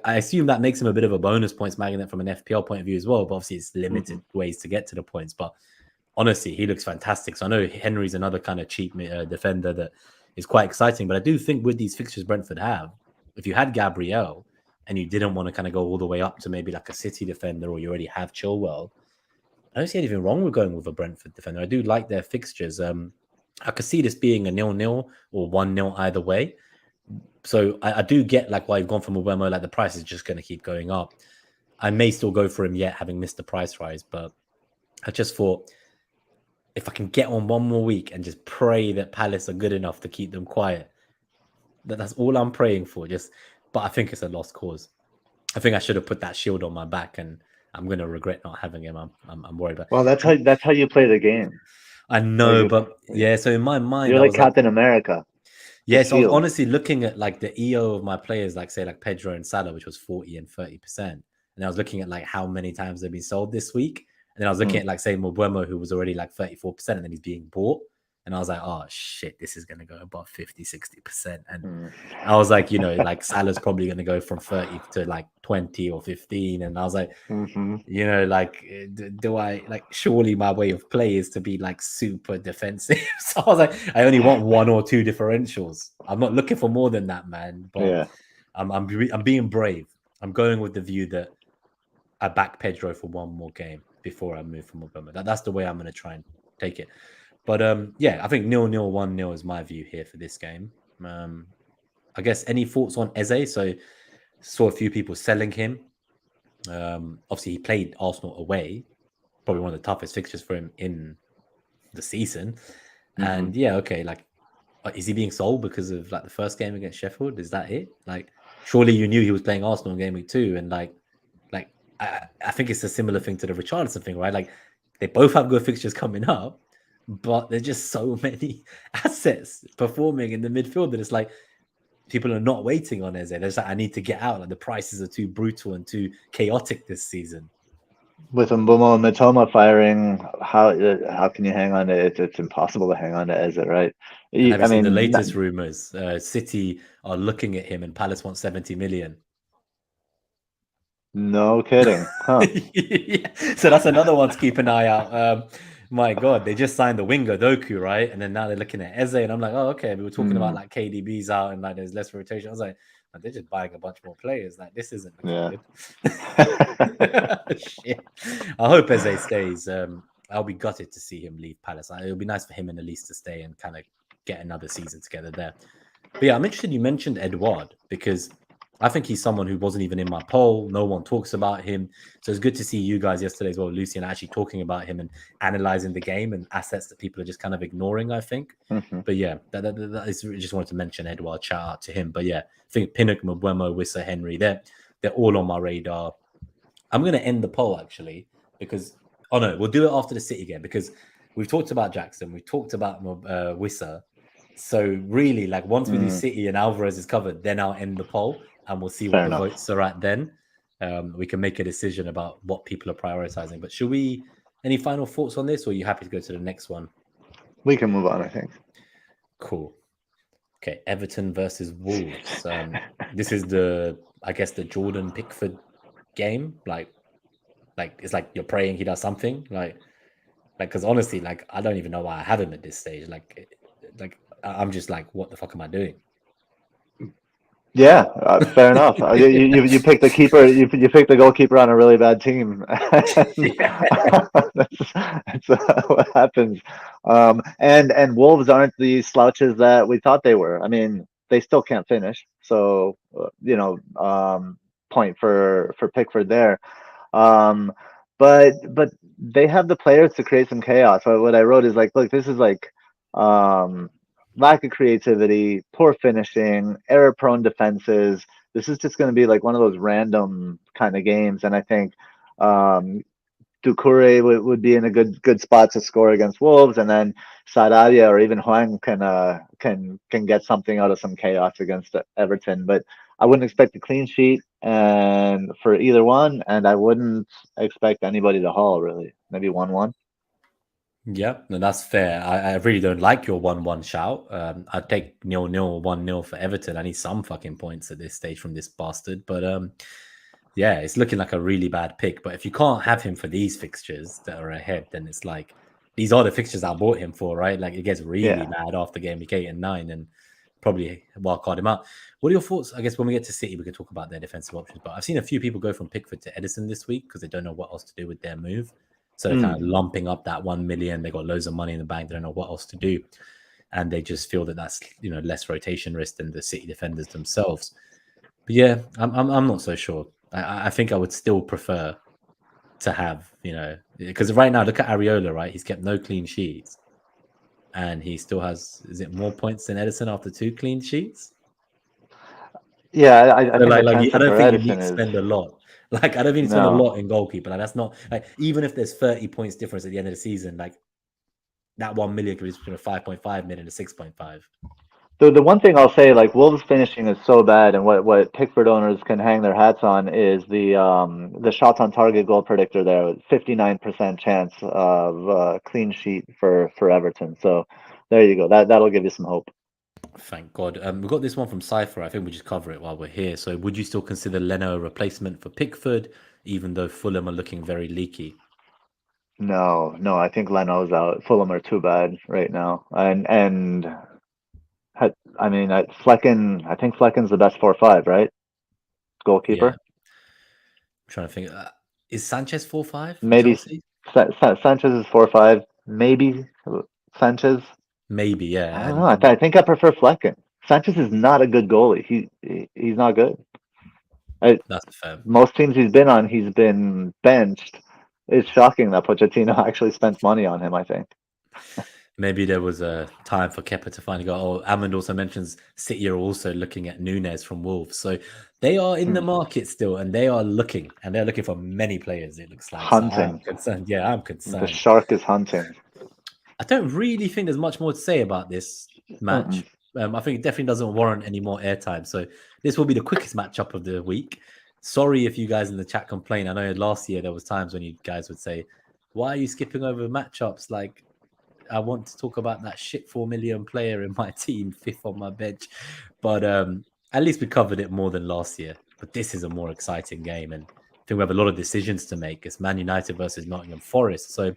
I assume that makes him a bit of a bonus points magnet from an FPL point of view as well. But obviously it's limited ways to get to the points. But honestly, he looks fantastic. So I know Henry's another kind of cheap defender that is quite exciting. But I do think with these fixtures Brentford have, if you had Gabriel and you didn't want to kind of go all the way up to maybe like a City defender, or you already have Chilwell, I don't see anything wrong with going with a Brentford defender. I do like their fixtures. I could see this being a 0-0 or 1-0 either way. So I do get like why you've gone for Mbeumo. Like the price is just going to keep going up. I may still go for him yet, having missed the price rise, but I just thought if I can get on one more week and just pray that Palace are good enough to keep them quiet, that's all I'm praying for. But I think it's a lost cause. I think I should have put that shield on my back, and I'm going to regret not having him. I'm worried about. Well, that's how you play the game. I know, but yeah. So in my mind, you're like Captain America. Yeah, so I was honestly looking at like the EO of my players, like say like Pedro and Salah, which was 40 and 30%. And I was looking at like how many times they've been sold this week. And then I was looking at like say Mbeumo, who was already like 34%, and then he's being bought. And I was like, oh shit, this is going to go above 50, 60%. And I was like, you know, like Salah's probably going to go from 30 to like 20 or 15. And I was like, you know, like, do I like, surely my way of play is to be like super defensive. So I was like, I only want 1 or 2 differentials. I'm not looking for more than that, man. But yeah. I'm being brave. I'm going with the view that I back Pedro for 1 more game before I move from Mbeumo. That's the way I'm going to try and take it. But yeah, I think 0-0, 1-0 is my view here for this game. I guess any thoughts on Eze? So saw a few people selling him. Obviously, he played Arsenal away, probably one of the toughest fixtures for him in the season. And yeah, okay, like, is he being sold because of like the first game against Sheffield? Is that it? Like, surely you knew he was playing Arsenal in game week 2, and like I think it's a similar thing to the Richarlison thing, right? Like, they both have good fixtures coming up, but there's just so many assets performing in the midfield that it's like people are not waiting on Eze. There's like, I need to get out. Like the prices are too brutal and too chaotic this season. With Mbeumo and Mitoma firing, how can you hang on to it? It's impossible to hang on to Eze, right? And have you seen the latest rumors? City are looking at him and Palace wants 70 million. No kidding. Huh. Yeah. So that's another one to keep an eye out. My God, they just signed the winger Doku, right? And then now they're looking at Eze, and I'm like, oh, okay. We were talking about like KDB's out and like there's less rotation. I was like, they're just buying a bunch more players. Like this isn't looking good. Shit. I hope Eze stays. I'll be gutted to see him leave Palace. It'll be nice for him and Elise to stay and kind of get another season together there. But yeah, I'm interested. You mentioned Edouard because I think he's someone who wasn't even in my poll. No one talks about him. So it's good to see you guys yesterday as well, Lucian, actually talking about him and analyzing the game and assets that people are just kind of ignoring, I think. But yeah, that is, just wanted to mention Edouard, shout out to him. But yeah, I think Pinnock, Mbeumo, Wissa, Henry, they're all on my radar. I'm going to end the poll actually because, oh no, we'll do it after the City game because we've talked about Jackson, we've talked about Wissa. So really, like once we do City and Alvarez is covered, then I'll end the poll. And we'll see what the votes are at then. We can make a decision about what people are prioritizing. But should we, any final thoughts on this, or are you happy to go to the next one? We can move on, I think. Cool. Okay, Everton versus Wolves. This is the Jordan Pickford game. Like it's like you're praying he does something. Like because honestly, like I don't even know why I have him at this stage. Like I'm just like, what the fuck am I doing? Yeah, fair enough. You picked the keeper. You picked the goalkeeper on a really bad team. That's what happens. And Wolves aren't the slouches that we thought they were. I mean, they still can't finish. So point for Pickford there. But they have the players to create some chaos. So what I wrote is like, look, this is like lack of creativity, poor finishing, error-prone defenses. This is just going to be like one of those random kind of games, and I think Doucouré would be in a good spot to score against Wolves, and then Sarabia or even Huang can get something out of some chaos against Everton. But I wouldn't expect a clean sheet and for either one, and I wouldn't expect anybody to haul really. Maybe 1-1. Yeah, no, that's fair. I really don't like your 1-1 shout. I'd take 0-0 or 1-0 for Everton. I need some fucking points at this stage from this bastard. But yeah, it's looking like a really bad pick. But if you can't have him for these fixtures that are ahead, then it's like these are the fixtures I bought him for, right? Like it gets really bad after game week 8 and 9 and probably wildcard him out. What are your thoughts? I guess when we get to City, we can talk about their defensive options. But I've seen a few people go from Pickford to Edison this week because they don't know what else to do with their move. So they're kind of lumping up that 1 million. They got loads of money in the bank. They don't know what else to do. And they just feel that that's, less rotation risk than the City defenders themselves. But yeah, I'm not so sure. I think I would still prefer to have, because right now, look at Areola, right? He's kept no clean sheets. And he still has, is it more points than Edison after 2 clean sheets? Yeah, I think I the don't think you need to Edison spend a lot. Like, I don't think you spend a lot in goalkeeper. Like, that's not like, even if there's 30 points difference at the end of the season, like that 1 million could be between a 5.5 million and a 6.5. The one thing I'll say, like Wolves finishing is so bad, and what Pickford owners can hang their hats on is the shots on target goal predictor there, with 59% chance of clean sheet for Everton. So there you go. That'll give you some hope. Thank God. We've got this one from Cypher. I think we just cover it while we're here. So would you still consider Leno a replacement for Pickford, even though Fulham are looking very leaky? No, I think Leno's out. Fulham are too bad right now, and I mean, Flecken. I think Flecken's the best 4-5, right? Goalkeeper. Yeah. I'm trying to think. Is Sanchez 4-5 for Maybe Chelsea? Sanchez is 4-5. Maybe Sanchez. Maybe, yeah. I don't know. I think I prefer Flecken. Sanchez is not a good goalie. He's not good. That's fair. Most teams he's been on, he's been benched. It's shocking that Pochettino actually spent money on him, I think. Maybe there was a time for Kepa to finally go. Oh, Amund also mentions City are also looking at Nunes from Wolves. So they are in the market still, and they are looking, and they're looking for many players, it looks like. Hunting. So I'm concerned. Yeah, I'm concerned. The shark is hunting. I don't really think there's much more to say about this match. I think it definitely doesn't warrant any more airtime. So this will be the quickest matchup of the week. Sorry if you guys in the chat complain. I know last year there was times when you guys would say, why are you skipping over matchups? Like, I want to talk about that shit 4 million player in my team, 5th on my bench. But at least we covered it more than last year. But this is a more exciting game. And I think we have a lot of decisions to make. It's Man United versus Nottingham Forest. So,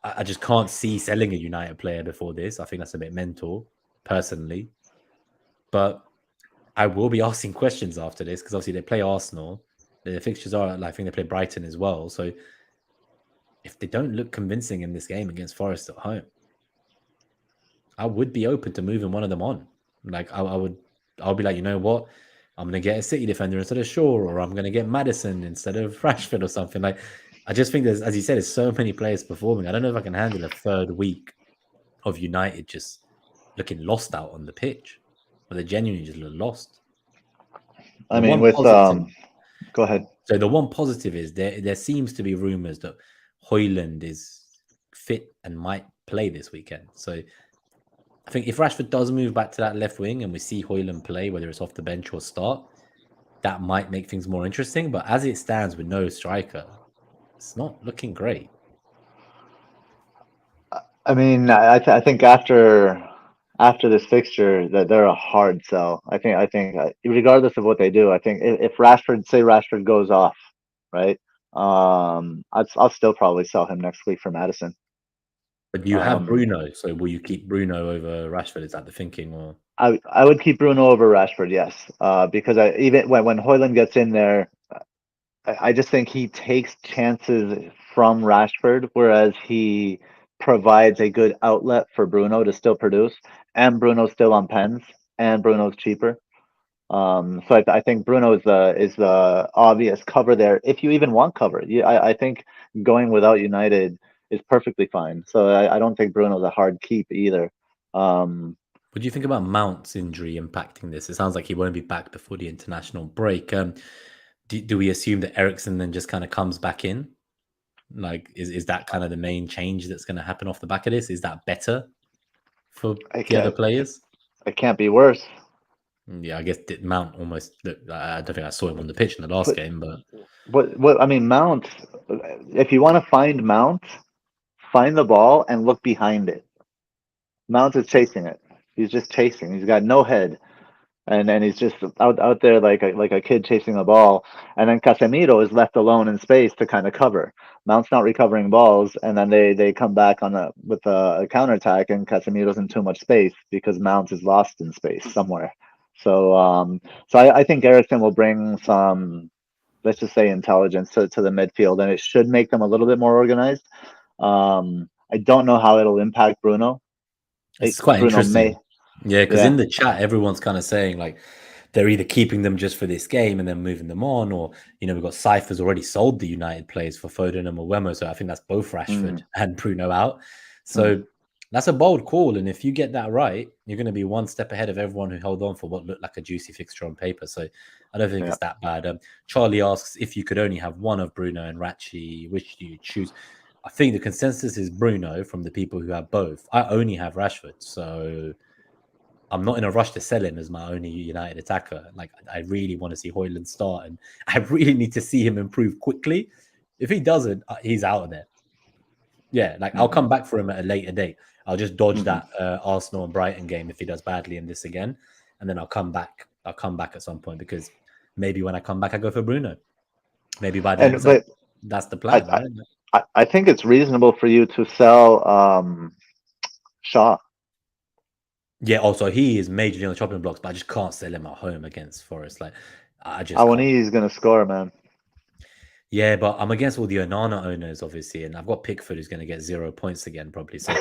I just can't see selling a United player before this. I think that's a bit mental, personally. But I will be asking questions after this because obviously they play Arsenal. The fixtures are, I think they play Brighton as well. So if they don't look convincing in this game against Forest at home, I would be open to moving one of them on. Like I'll be like, you know what? I'm going to get a City defender instead of Shaw, or I'm going to get Maddison instead of Rashford or something. Like, I just think there's, as you said, there's so many players performing. I don't know if I can handle a third week of United just looking lost out on the pitch, but they genuinely just look lost. I mean, with go ahead. So the one positive is there seems to be rumors that Højlund is fit and might play this weekend. So I think if Rashford does move back to that left wing and we see Højlund play, whether it's off the bench or start, that might make things more interesting. But as it stands with no striker, it's not looking great. I mean, I think after this fixture that they're a hard sell. I think regardless of what they do, I think if Rashford goes off, right? I'll still probably sell him next week for Maddison. But you have Bruno, so will you keep Bruno over Rashford? Is that the thinking, or? I would keep Bruno over Rashford, yes, because even when Højlund gets in there, I just think he takes chances from Rashford, whereas he provides a good outlet for Bruno to still produce, and Bruno's still on pens, and Bruno's cheaper. So I think Bruno is the obvious cover there. If you even want cover, I think going without United is perfectly fine. So I don't think Bruno's a hard keep either. What do you think about Mount's injury impacting this? It sounds like he won't be back before the international break. Do we assume that Eriksen then just kind of comes back in? Like, is that kind of the main change that's going to happen off the back of this? Is that better for the other players? It can't be worse. Yeah, I guess Mount almost. I don't think I saw him on the pitch in the last game, but what I mean, Mount. If you want to find Mount, find the ball and look behind it. Mount is chasing it. He's just chasing. He's got no head, and then he's just out there like a kid chasing a ball. And then Casemiro is left alone in space to kind of cover. Mount's not recovering balls, and then they come back with a counterattack, and Casemiro's in too much space because Mount is lost in space somewhere. So I think Eriksen will bring some let's just say intelligence to the midfield, and it should make them a little bit more organized. I don't know how it'll impact Bruno. It's quite Bruno interesting. Yeah, because Yeah. in the chat, everyone's kind of saying like they're either keeping them just for this game and then moving them on, or we've got Cypher's already sold the United players for Foden and Mbeumo, so I think that's both Rashford and Bruno out. So that's a bold call, and if you get that right, you're going to be one step ahead of everyone who held on for what looked like a juicy fixture on paper. So I don't think it's that bad. Charlie asks if you could only have one of Bruno and Rachi, which do you choose? I think the consensus is Bruno from the people who have both. I only have Rashford, so I'm not in a rush to sell him as my only United attacker. Like, I really want to see Højlund start, and I really need to see him improve quickly. If he doesn't, he's out of there. Yeah, like I'll come back for him at a later date. I'll just dodge that Arsenal and Brighton game if he does badly in this again, and then I'll come back. I'll come back at some point, because maybe when I come back, I go for Bruno. Maybe by then, that's the plan, right? I think it's reasonable for you to sell Shaw. Yeah, also he is majorly on the chopping blocks, but I just can't sell him at home against Forest. Like, I just Awoniyi is going to score, man. Yeah, but I'm against all the Onana owners, obviously, and I've got Pickford who's going to get 0 points again, probably. So,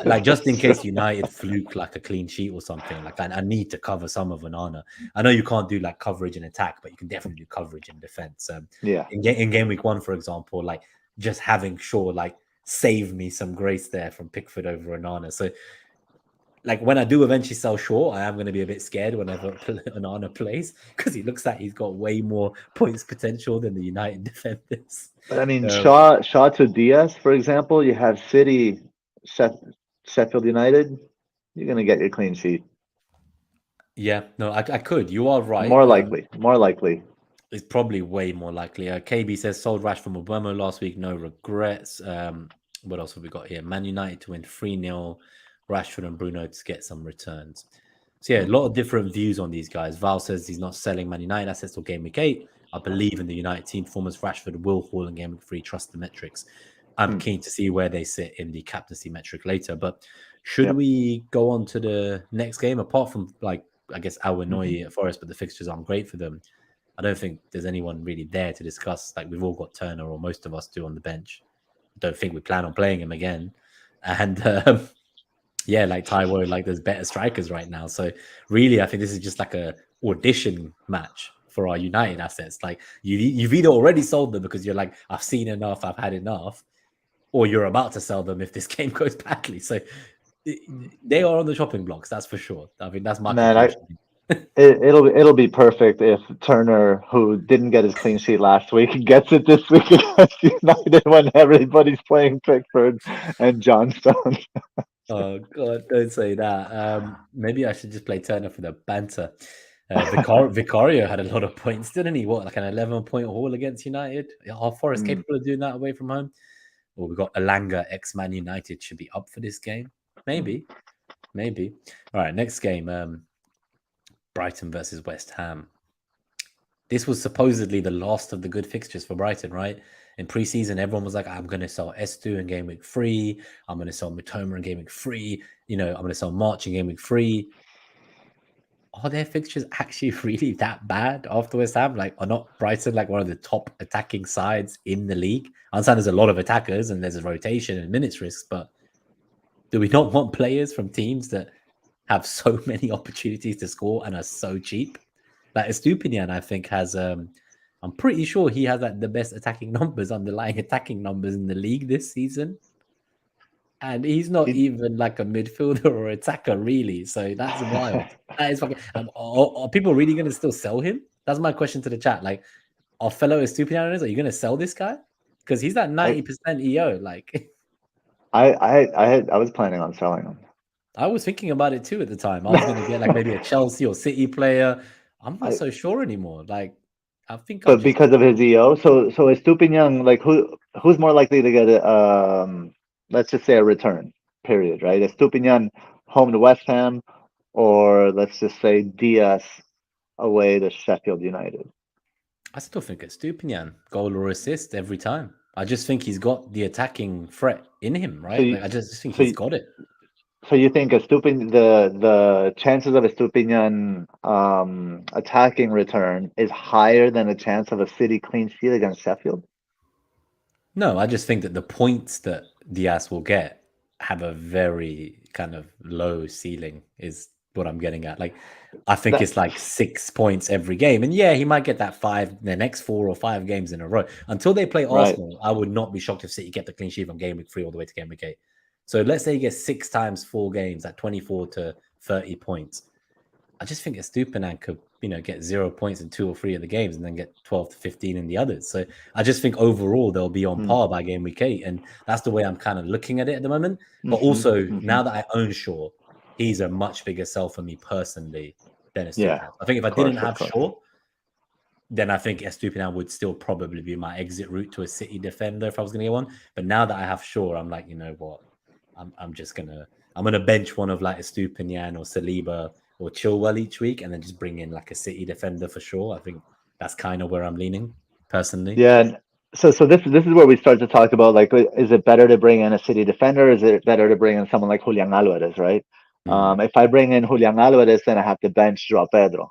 like, just in case United fluke like a clean sheet or something, like I need to cover some of Onana. I know you can't do like coverage and attack, but you can definitely do coverage and defense. In game week 1, for example, like just having Shaw like save me some grace there from Pickford over Onana. So, like, when I do eventually sell Shaw, I am going to be a bit scared whenever Onana plays, because he looks like he's got way more points potential than the United defenders. But I mean, Shaw to Diaz, for example, you have City, Sheffield United, you're going to get your clean sheet. Yeah, no, I could. You are right. More likely. It's probably way more likely. KB says sold Rashford and Mbeumo last week, no regrets. What else have we got here? Man United to win 3-0. Rashford and Bruno to get some returns. So yeah, a lot of different views on these guys. Val says he's not selling Man United assets till game week 8. I believe in the United team performance. Rashford will haul in game week 3. Trust the metrics. I'm keen to see where they sit in the captaincy metric later. But should we go on to the next game? Apart from, like, I guess Awoniyi at Forest, but the fixtures aren't great for them. I don't think there's anyone really there to discuss. Like, we've all got Turner, or most of us do, on the bench. I don't think we plan on playing him again. And yeah, like Taiwo, like there's better strikers right now. So really, I think this is just like a audition match for our United assets. Like, you've either already sold them because you're like, I've seen enough, I've had enough, or you're about to sell them if this game goes badly. So they are on the chopping blocks, that's for sure. I mean, that's my conclusion. It'll be perfect if Turner, who didn't get his clean sheet last week, gets it this week against United when everybody's playing Pickford and Johnstone. Oh God, don't say that. Maybe I should just play Turner for the banter. Vicario had a lot of points, didn't he? What, like an 11-point haul against United? Are Forest capable of doing that away from home? Well, we've got Elanga, ex-Man United, should be up for this game. Maybe. All right, next game. Brighton versus West Ham. This was supposedly the last of the good fixtures for Brighton, right? In preseason, everyone was like, I'm going to sell S2 in game week 3. I'm going to sell Mitoma in game week 3. I'm going to sell March in game week 3. Are their fixtures actually really that bad after West Ham? Like, are not Brighton like one of the top attacking sides in the league? I understand there's a lot of attackers and there's a rotation and minutes risks, but do we not want players from teams that have so many opportunities to score and are so cheap? Like Estupinian, I think, has I'm pretty sure he has like the best attacking numbers, underlying attacking numbers in the league this season. And he's not even like a midfielder or attacker, really. So that's wild. That is fucking. Are people really going to still sell him? That's my question to the chat. Like, our fellow Estupinian owners, are you going to sell this guy? Because he's at 90% EO. Like, I was planning on selling him. I was thinking about it too at the time. I was going to get like maybe a Chelsea or City player. I'm not so sure anymore. Like, I think, but because of his EO, so Estupinian, like who's more likely to get a let's just say a return period, right? Estupinian home to West Ham, or let's just say Diaz away to Sheffield United. I still think it's Estupinian, goal or assist every time. I just think he's got the attacking threat in him, right? I just think he's got it. So you think the chances of a Estupinian attacking return is higher than the chance of a City clean sheet against Sheffield? No, I just think that the points that Diaz will get have a very kind of low ceiling, is what I'm getting at. Like, I think it's like 6 points every game. And yeah, he might get that 5 the next 4 or 5 games in a row. Until they play Right. Arsenal, I would not be shocked if City kept the clean sheet from game week 3 all the way to game week 8. So let's say he gets 6 times 4 games at 24 to 30 points. I just think Estupinan could, get 0 points in 2 or 3 of the games and then get 12 to 15 in the others. So I just think overall they'll be on par by game week 8. And that's the way I'm kind of looking at it at the moment. But also, now that I own Shaw, he's a much bigger sell for me personally than Estupinan. Yeah, I think if I didn't have course. Shaw, then I think Estupinan would still probably be my exit route to a City defender if I was going to get one. But now that I have Shaw, I'm like, you know what? I'm gonna bench one of like Estupinan or Saliba or Chilwell each week, and then just bring in like a City defender for sure. I think that's kind of where I'm leaning personally. Yeah. So this is where we start to talk about, like, is it better to bring in a City defender? Or is it better to bring in someone like Julian Alvarez, right? If I bring in Julian Alvarez, then I have to bench Joao Pedro.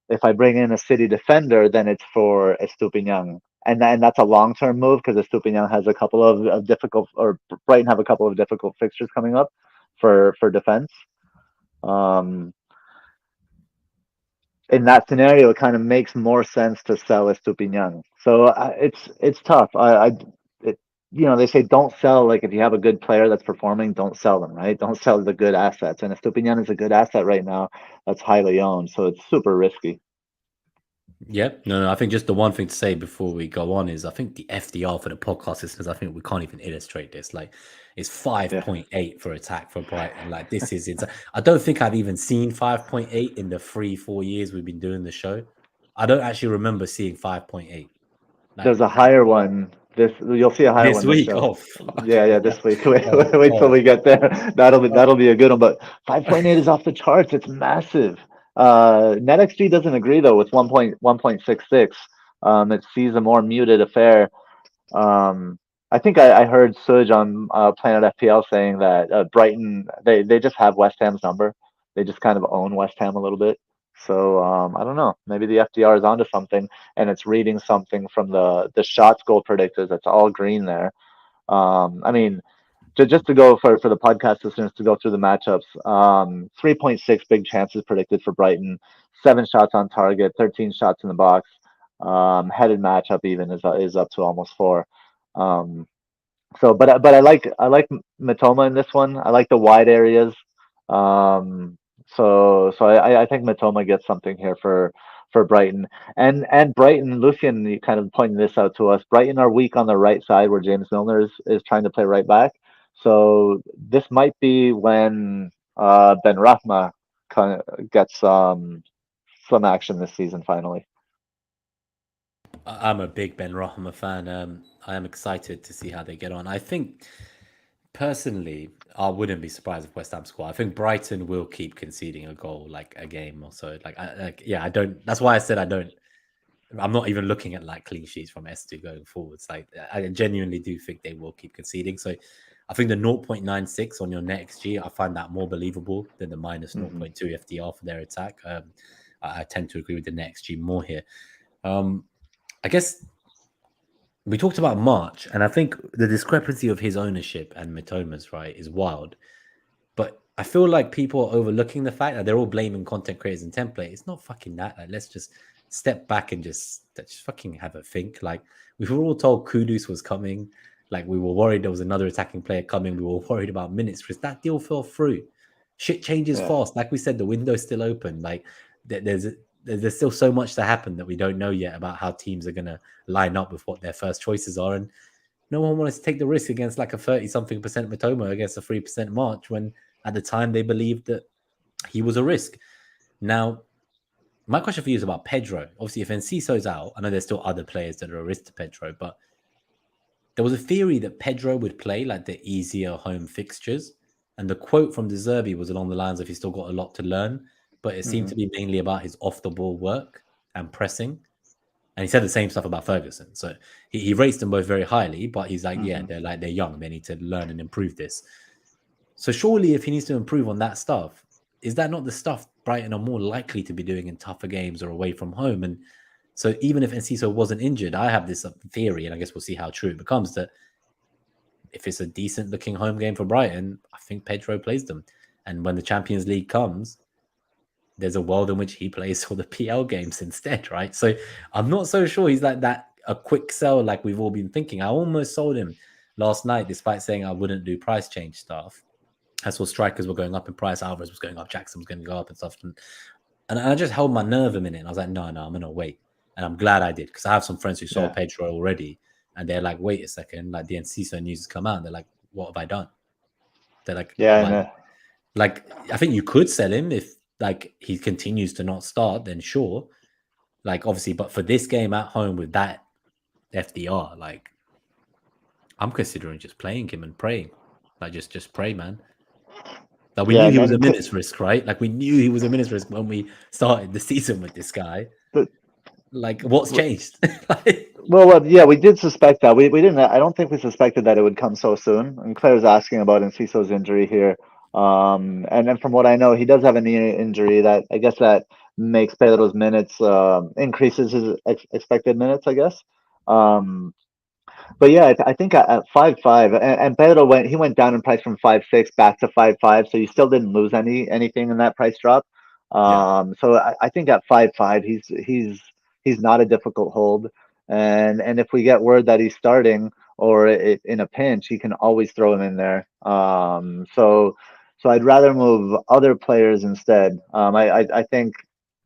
If I bring in a City defender, then it's for Estupinan. And that's a long-term move because Estupinan has a couple of difficult, or Brighton have a couple of difficult fixtures coming up for defense. In that scenario, it kind of makes more sense to sell Estupinan. So it's tough. They say don't sell, like, if you have a good player that's performing, don't sell them, right? Don't sell the good assets. And Estupinan is a good asset right now that's highly owned, so it's super risky. Yep. No, I think just the one thing to say before we go on is I think the FDR for the podcast listeners, I think we can't even illustrate this. Like, it's 5.8 for attack for Brighton. Like, this is insane. I don't think I've even seen 5.8 in the 3-4 years we've been doing the show. I don't actually remember seeing 5.8. Like, there's a higher one. You'll see a higher this one week. this show. Oh, fuck. Yeah, this week. Wait till we get there. That'll be a good one. But 5.8 is off the charts. It's massive. NetxG doesn't agree though with 1.66. It sees a more muted affair. I think I heard Suj on Planet FPL saying that Brighton, they just have West Ham's number. They just kind of own West Ham a little bit. So I don't know. Maybe the FDR is onto something, and it's reading something from the shots goal predictors. It's all green there. I mean, just to go for the podcast listeners to go through the matchups. 3.6 big chances predicted for Brighton. 7 shots on target. 13 shots in the box. Headed matchup even is up to almost 4. But I like Matoma in this one. I like the wide areas. So I think Matoma gets something here for Brighton. And Brighton, Lucian, you kind of pointed this out to us. Brighton are weak on the right side where James Milner is trying to play right back. So this might be when Ben Rahma kind of gets some action this season finally. I'm a big Ben Rahma fan. I am excited to see how they get on. I think personally, I wouldn't be surprised if West Ham score. I think Brighton will keep conceding a goal, like a game or so. I don't. That's why I said I don't. I'm not even looking at like clean sheets from S2 going forwards. Like, I genuinely do think they will keep conceding. So I think the 0.96 on your NetxG, I find that more believable than the minus 0.2 FDR for their attack. I tend to agree with the NetxG more here. I guess we talked about March, and I think the discrepancy of his ownership and Mitoma's, right, is wild. But I feel like people are overlooking the fact that they're all blaming content creators and template. It's not fucking that. Like, let's just step back and just fucking have a think. Like, we were all told Kudus was coming. Like, we were worried there was another attacking player coming. We were worried about minutes because that deal fell through. Shit changes fast. Like we said, the window's still open. Like, there's still so much to happen that we don't know yet about how teams are going to line up with what their first choices are. And no one wanted to take the risk against like a 30-something% Matoma against a 3% March when at the time they believed that he was a risk. Now, my question for you is about Pedro. Obviously, if Enciso's out, I know there's still other players that are a risk to Pedro, but there was a theory that Pedro would play like the easier home fixtures. And the quote from De Zerbi was along the lines of he's still got a lot to learn, but it seemed to be mainly about his off-the-ball work and pressing. And he said the same stuff about Ferguson. So he rates them both very highly, but he's like, they're young. They need to learn and improve this. So surely if he needs to improve on that stuff, is that not the stuff Brighton are more likely to be doing in tougher games or away from home? And so even if Enciso wasn't injured, I have this theory, and I guess we'll see how true it becomes, that if it's a decent looking home game for Brighton, I think Pedro plays them. And when the Champions League comes, there's a world in which he plays all the PL games instead, right? So I'm not so sure he's like that, a quick sell like we've all been thinking. I almost sold him last night, despite saying I wouldn't do price change stuff. I saw strikers were going up in price, Alvarez was going up, Jackson was going to go up and stuff. And I just held my nerve a minute. And I was like, no, I'm going to wait. And I'm glad I did, because I have some friends who sold Pedro already. And they're like, wait a second, like the Enciso news has come out. And they're like, what have I done? They're like, like, I think you could sell him if like he continues to not start, then sure. Like, obviously, but for this game at home with that FDR, like, I'm considering just playing him and praying. Like, just pray, man. Like, we knew he was a minute's risk, right? Like, we knew he was a minute's risk when we started the season with this guy. But like, what's changed? Well, yeah, we did suspect that. We didn't. I don't think we suspected that it would come so soon. And Claire's asking about Enciso's injury here. And then from what I know, he does have a knee injury that I guess that makes Pedro's minutes increases his expected minutes, I guess. But yeah, I think at 5.5, and Pedro went down in price from 5.6 back to 5.5, so you still didn't lose anything in that price drop. So I think at 5.5, he's not a difficult hold, and if we get word that he's starting or in a pinch, he can always throw him in there. So I'd rather move other players instead. I think,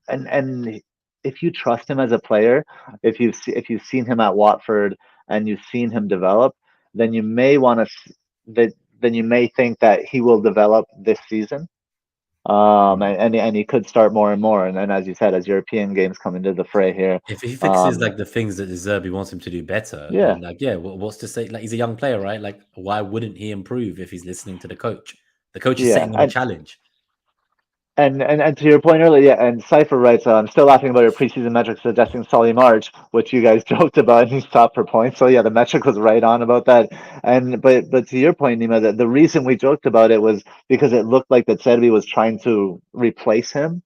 and if you trust him as a player, if you've seen him at Watford and you've seen him develop, then you may then you may think that he will develop this season. And he could start more and more. And then, as you said, as European games come into the fray here, if he fixes like the things that Zerbi wants him to do better, then like, what's to say? Like, he's a young player, right? Like, why wouldn't he improve if he's listening to the coach? The coach is setting him a challenge. And to your point earlier, and Cypher writes, I'm still laughing about your preseason metric suggesting Solly March, which you guys joked about, and he stopped for points. So yeah, the metric was right on about that. And but to your point, Nima, that the reason we joked about it was because it looked like that Serbi was trying to replace him,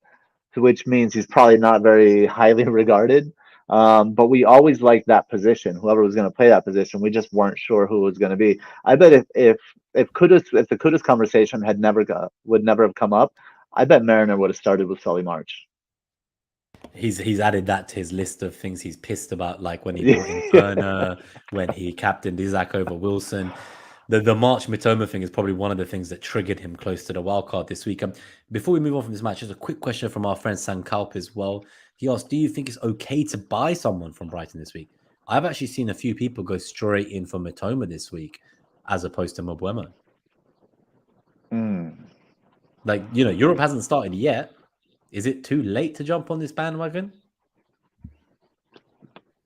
which means he's probably not very highly regarded. But we always liked that position, whoever was going to play that position. We just weren't sure who it was going to be. I bet if the Kudus conversation would never have come up, I bet Mariner would have started with Solly March. He's added that to his list of things he's pissed about, like when he brought in Turner, when he captained Isaac over Wilson. The March Mitoma thing is probably one of the things that triggered him close to the wildcard this week. Before we move on from this match, just a quick question from our friend Sankalp as well. He asked, do you think it's okay to buy someone from Brighton this week? I've actually seen a few people go straight in for Mitoma this week as opposed to Mbeumo. Like, Europe hasn't started yet. Is it too late to jump on this bandwagon?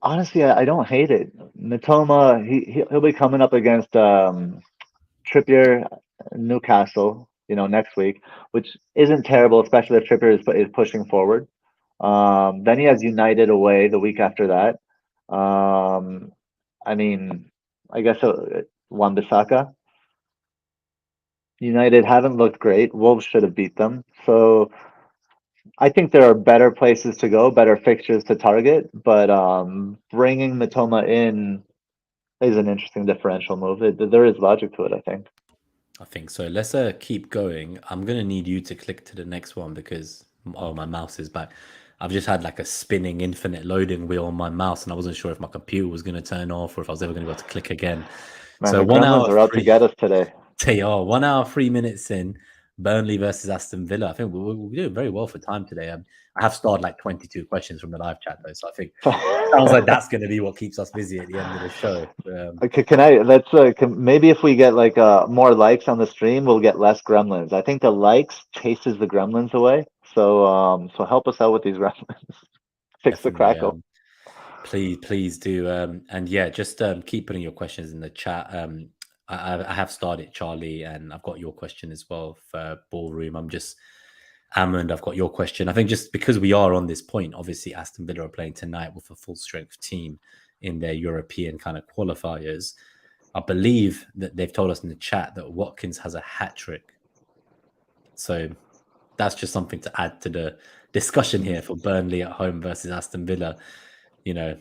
Honestly, I don't hate it. Mitoma, he'll be coming up against Trippier, Newcastle, next week, which isn't terrible, especially if Trippier is pushing forward. Then he has United away the week after that. I mean, I guess Wan-Bissaka. United haven't looked great. Wolves should have beat them. So I think there are better places to go, better fixtures to target, but bringing Mitoma in is an interesting differential move. There is logic to it, I think. I think so. Let's keep going. I'm going to need you to click to the next one because, my mouse is back. I've just had like a spinning infinite loading wheel on my mouse and I wasn't sure if my computer was going to turn off or if I was ever going to be able to click again. Man, so 1 hour are out to get us today. They are 1 hour, 3 minutes in. Burnley versus Aston Villa. I think we're doing very well for time today. I have started like 22 questions from the live chat though, so I think sounds like that's going to be what keeps us busy at the end of the show. Okay, maybe if we get like more likes on the stream, we'll get less gremlins. I think the likes chases the gremlins away. So help us out with these gremlins. Fix the crackle. Please do. And yeah, just keep putting your questions in the chat. I have started, Charlie, and I've got your question as well for Ballroom. Amund, I've got your question. I think just because we are on this point, obviously Aston Villa are playing tonight with a full strength team in their European kind of qualifiers. I believe that they've told us in the chat that Watkins has a hat trick. So that's just something to add to the discussion here for Burnley at home versus Aston Villa. You know,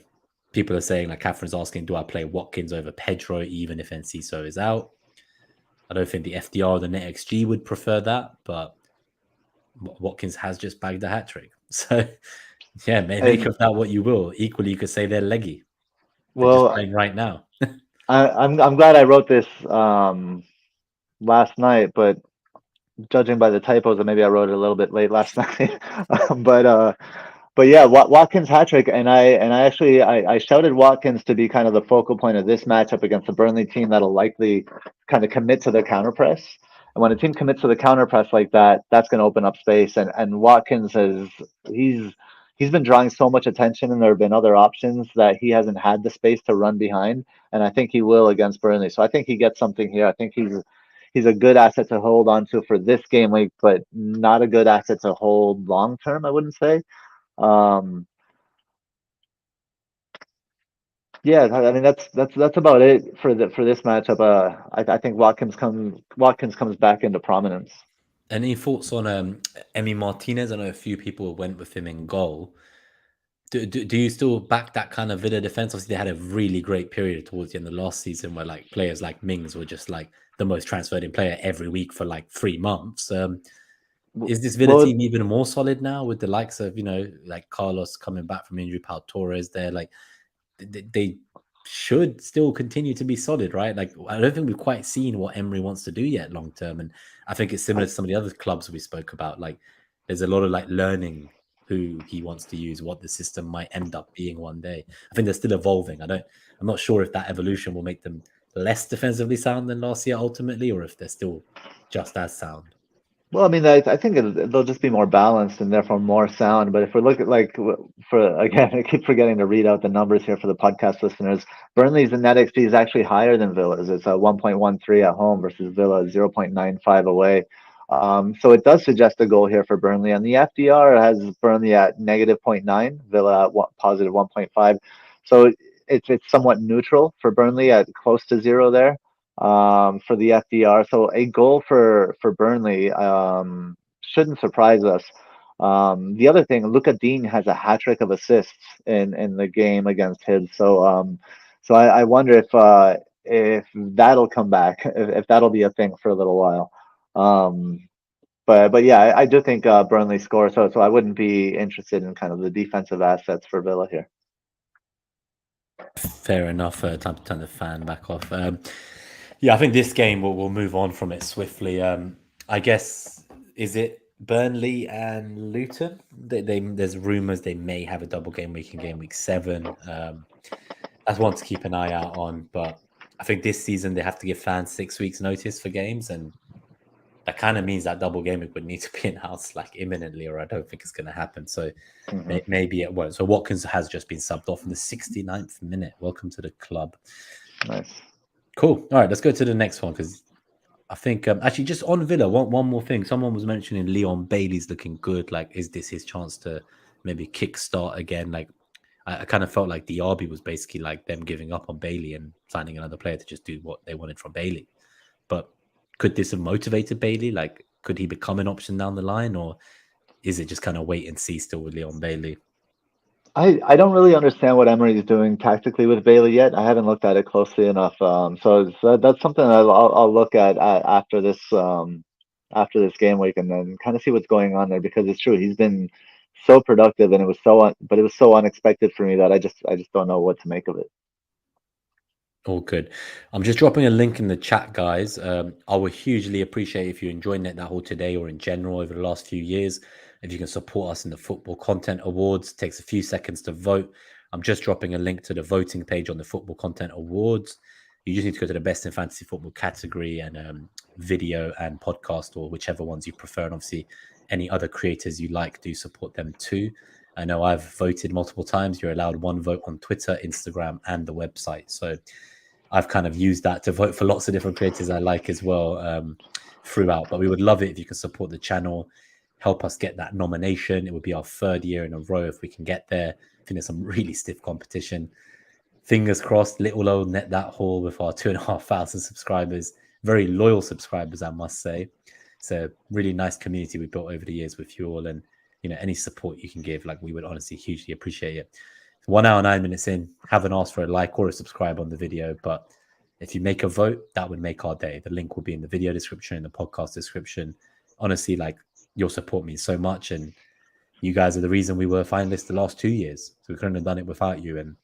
people are saying, like Catherine's asking, do I play Watkins over Pedro even if Enciso is out? I don't think the FDR or the NetxG would prefer that, but Watkins has just bagged a hat trick. So yeah, make of that what you will. Equally, you could say they're leggy. They're just playing right now. I'm glad I wrote this last night, but judging by the typos, and maybe I wrote it a little bit late last night. But yeah, Watkins hat trick, and I shouted Watkins to be kind of the focal point of this matchup against the Burnley team that'll likely kind of commit to the counter press. And when a team commits to the counter press like that, that's going to open up space. And Watkins he's been drawing so much attention, and there have been other options that he hasn't had the space to run behind. And I think he will against Burnley. So I think he gets something here. I think he's a good asset to hold on to for this game week, but not a good asset to hold long term, I wouldn't say. Yeah, I mean that's about it for this matchup. I think Watkins comes back into prominence. Any thoughts on Emi Martinez? I know a few people went with him in goal. Do you still back that kind of Villa defense? Obviously, they had a really great period towards the end of last season where like players like Mings were just like the most transferred in player every week for like 3 months. Is this Villa team even more solid now with the likes of, like Carlos coming back from injury, Pau Torres there? Like they should still continue to be solid, right? Like I don't think we've quite seen what Emery wants to do yet long term. And I think it's similar to some of the other clubs we spoke about. Like there's a lot of like learning who he wants to use, what the system might end up being one day. I think they're still evolving. I'm not sure if that evolution will make them less defensively sound than last year ultimately, or if they're still just as sound. Well, I mean, I think they'll just be more balanced and therefore more sound. But if we look at again, I keep forgetting to read out the numbers here for the podcast listeners. Burnley's NetxG is actually higher than Villa's. It's a 1.13 at home versus Villa 0.95 away. So it does suggest a goal here for Burnley, and the FDR has Burnley at -0.9, Villa at positive 1.5. So it's somewhat neutral for Burnley at close to zero there. For the FDR. So a goal for Burnley shouldn't surprise us. The other thing, Luka Dean has a hat trick of assists in the game against Hibs. So I wonder if that'll come back, if that'll be a thing for a little while. But yeah, I do think Burnley scores. So I wouldn't be interested in kind of the defensive assets for Villa here. Fair enough. Time to turn the fan back off. Yeah, I think this game we'll move on from it swiftly. I guess, is it Burnley and Luton? There's rumours they may have a double game week in game week 7. That's one to keep an eye out on. But I think this season they have to give fans 6 weeks notice for games, and that kind of means that double game week would need to be announced like imminently, or I don't think it's going to happen. So maybe it won't. So Watkins has just been subbed off in the 69th minute. Welcome to the club. Nice. Cool. All right, let's go to the next one because I think actually just on Villa, one more thing. Someone was mentioning Leon Bailey's looking good. Like, is this his chance to maybe kickstart again? Like, I kind of felt like the RB was basically like them giving up on Bailey and signing another player to just do what they wanted from Bailey. But could this have motivated Bailey? Like, could he become an option down the line, or is it just kind of wait and see still with Leon Bailey? I don't really understand what Emery is doing tactically with Bailey yet. I haven't looked at it closely enough. So that's something I'll look at after this game week, and then kind of see what's going on there, because it's true he's been so productive, and it was so unexpected for me that I just don't know what to make of it. All good. I'm just dropping a link in the chat, guys. I would hugely appreciate if you enjoyed Net That Haul today or in general over the last few years. If you can support us in the Football Content Awards, it takes a few seconds to vote. I'm just dropping a link to the voting page on the Football Content Awards. You just need to go to the Best in Fantasy Football category and video and podcast, or whichever ones you prefer. And obviously, any other creators you like, do support them too. I know I've voted multiple times. You're allowed 1 vote on Twitter, Instagram, and the website. So I've kind of used that to vote for lots of different creators I like as well throughout. But we would love it if you can support the channel, help us get that nomination. It would be our 3rd year in a row if we can get there. I think there's some really stiff competition. fingers crossed, little old Net That Haul with our 2,500 subscribers, very loyal subscribers, I must say. It's a really nice community we built over the years with you all, and any support you can give, like, we would honestly hugely appreciate it. 1 hour 9 minutes in, haven't asked for a like or a subscribe on the video, but if you make a vote, that would make our day. The link will be in the video description, in the podcast description. Honestly, like, your support means so much, and you guys are the reason we were finalists the last 2 years. So we couldn't have done it without you. And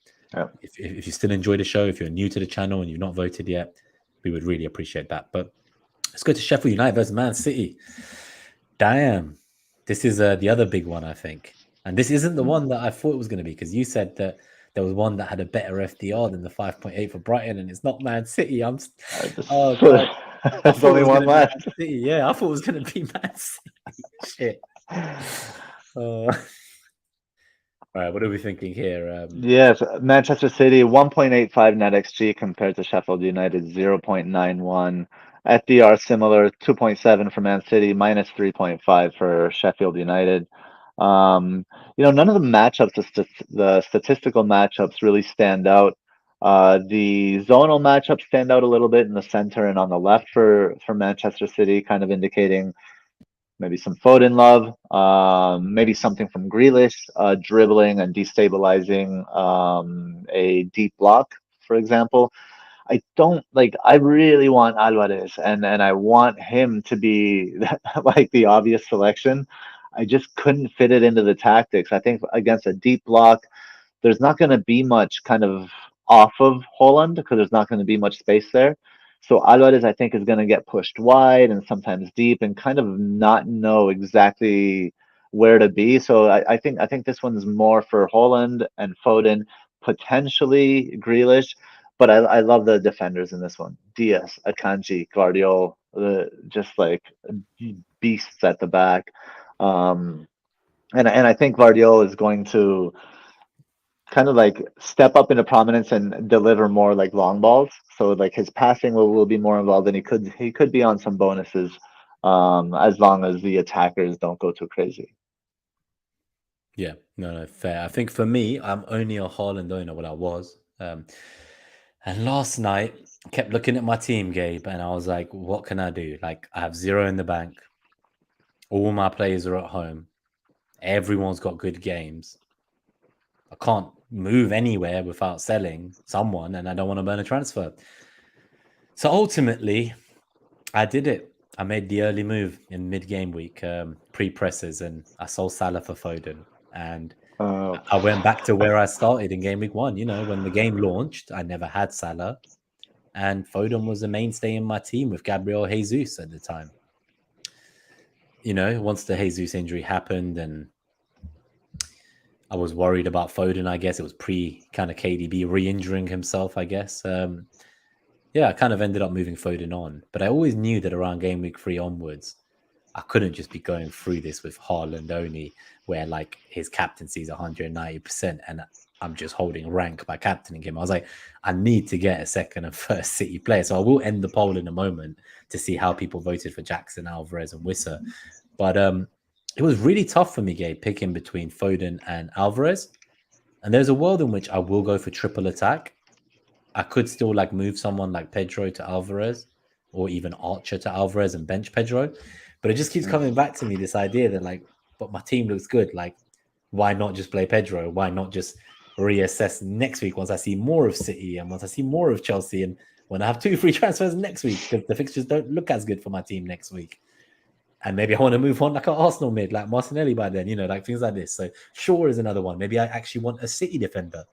if you still enjoy the show, if you're new to the channel and you've not voted yet, we would really appreciate that. But let's go to Sheffield United versus Man City. Damn. This is the other big one, I think. And this isn't the one that I thought it was going to be, because you said that there was one that had a better FDR than the 5.8 for Brighton, and it's not Man City. Oh, God. There's only one left. Yeah, I thought it was going to be Man City. Shit. All right, what are we thinking here? Yes, Manchester City 1.85 NetxG compared to Sheffield United 0.91. FDR similar, 2.7 for Man City, minus 3.5 for Sheffield United. None of the matchups, the statistical matchups really stand out. The zonal matchups stand out a little bit in the center and on the left for Manchester City, kind of indicating maybe some Foden love, maybe something from Grealish, dribbling and destabilizing a deep block, for example. I really want Alvarez, and I want him to be like the obvious selection. I just couldn't fit it into the tactics. I think against a deep block, there's not going to be much kind of off of Holland, because there's not going to be much space there. So Alvarez, I think, is going to get pushed wide and sometimes deep and kind of not know exactly where to be. So I think this one's more for Holland and Foden, potentially Grealish. But I love the defenders in this one. Diaz, Akanji, Guardiola, just like beasts at the back. And I think Guardiola is going to kind of like step up into prominence and deliver more like long balls. So like his passing will be more involved, and he could be on some bonuses as long as the attackers don't go too crazy. Yeah, no, fair. I think for me, I'm only a Haaland owner. What I was. And last night, I kept looking at my team, Gabe, and I was like, what can I do? Like, I have 0 in the bank. All my players are at home. Everyone's got good games. I can't move anywhere without selling someone, and I don't want to burn a transfer. So ultimately, I did it. I made the early move in mid-game week, pre-presses, and I sold Salah for Foden. And I went back to where I started in game week 1. When the game launched, I never had Salah, and Foden was a mainstay in my team with Gabriel Jesus at the time. Once the Jesus injury happened, and I was worried about Foden, I guess it was kind of KDB re-injuring himself, I guess. I kind of ended up moving Foden on, but I always knew that around game week 3 onwards, I couldn't just be going through this with Haaland only, where like his captaincy is 190% and I'm just holding rank by captaining him. I was like, I need to get a second and first City player. So I will end the poll in a moment to see how people voted for Jackson, Alvarez, and Wissa. But it was really tough for me, Gabe, picking between Foden and Alvarez. And there's a world in which I will go for triple attack. I could still like move someone like Pedro to Alvarez, or even Archer to Alvarez and bench Pedro. But it just keeps coming back to me, this idea that like, but my team looks good. Like, why not just play Pedro? Why not just reassess next week once I see more of City and once I see more of Chelsea, and when I have 2 free transfers next week, because the fixtures don't look as good for my team next week. And maybe I want to move on like an Arsenal mid, like Martinelli by then, like things like this. So Shaw is another one. Maybe I actually want a City defender.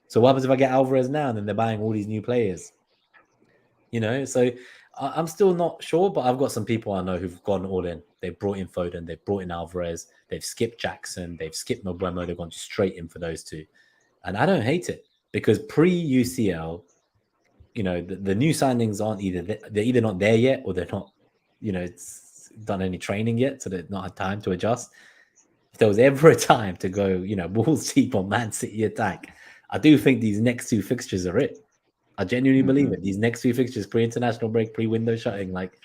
So what happens if I get Alvarez now and then they're buying all these new players? So I'm still not sure, but I've got some people I know who've gone all in. They've brought in Foden, they've brought in Alvarez, they've skipped Jackson, they've skipped Mbeumo, they've gone straight in for those two. And I don't hate it, because pre-UCL, the new signings aren't they're either not there yet, or they're not, it's done any training yet, so they've not had time to adjust. If there was ever a time to go, balls deep on Man City attack, I do think these next 2 fixtures are it. I genuinely believe it. These next 2 fixtures, pre-international break, pre-window shutting, like,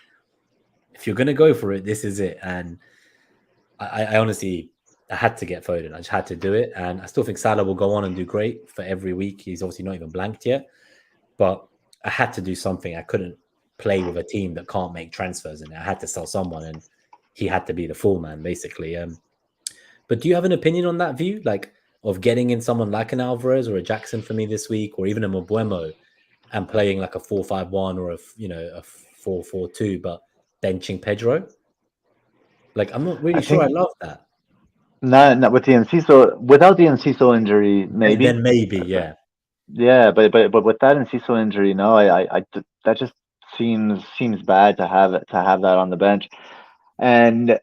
if you're going to go for it, this is it. And I honestly, I had to get Foden. I just had to do it. And I still think Salah will go on and do great for every week. He's obviously not even blanked yet. But I had to do something. I couldn't play with a team that can't make transfers in it. I had to sell someone, and he had to be the full man, basically. But do you have an opinion on that view? Like, of getting in someone like an Alvarez or a Jackson for me this week, or even a Mbuemo, and playing like a 4-5-1 or a 4-4-2, but benching Pedro? Like, I'm not really sure I love that. Not with the Enciso, without the Enciso injury, maybe. And then maybe, yeah. Yeah, but with that Enciso injury, no, that just seems bad to have that on the bench. And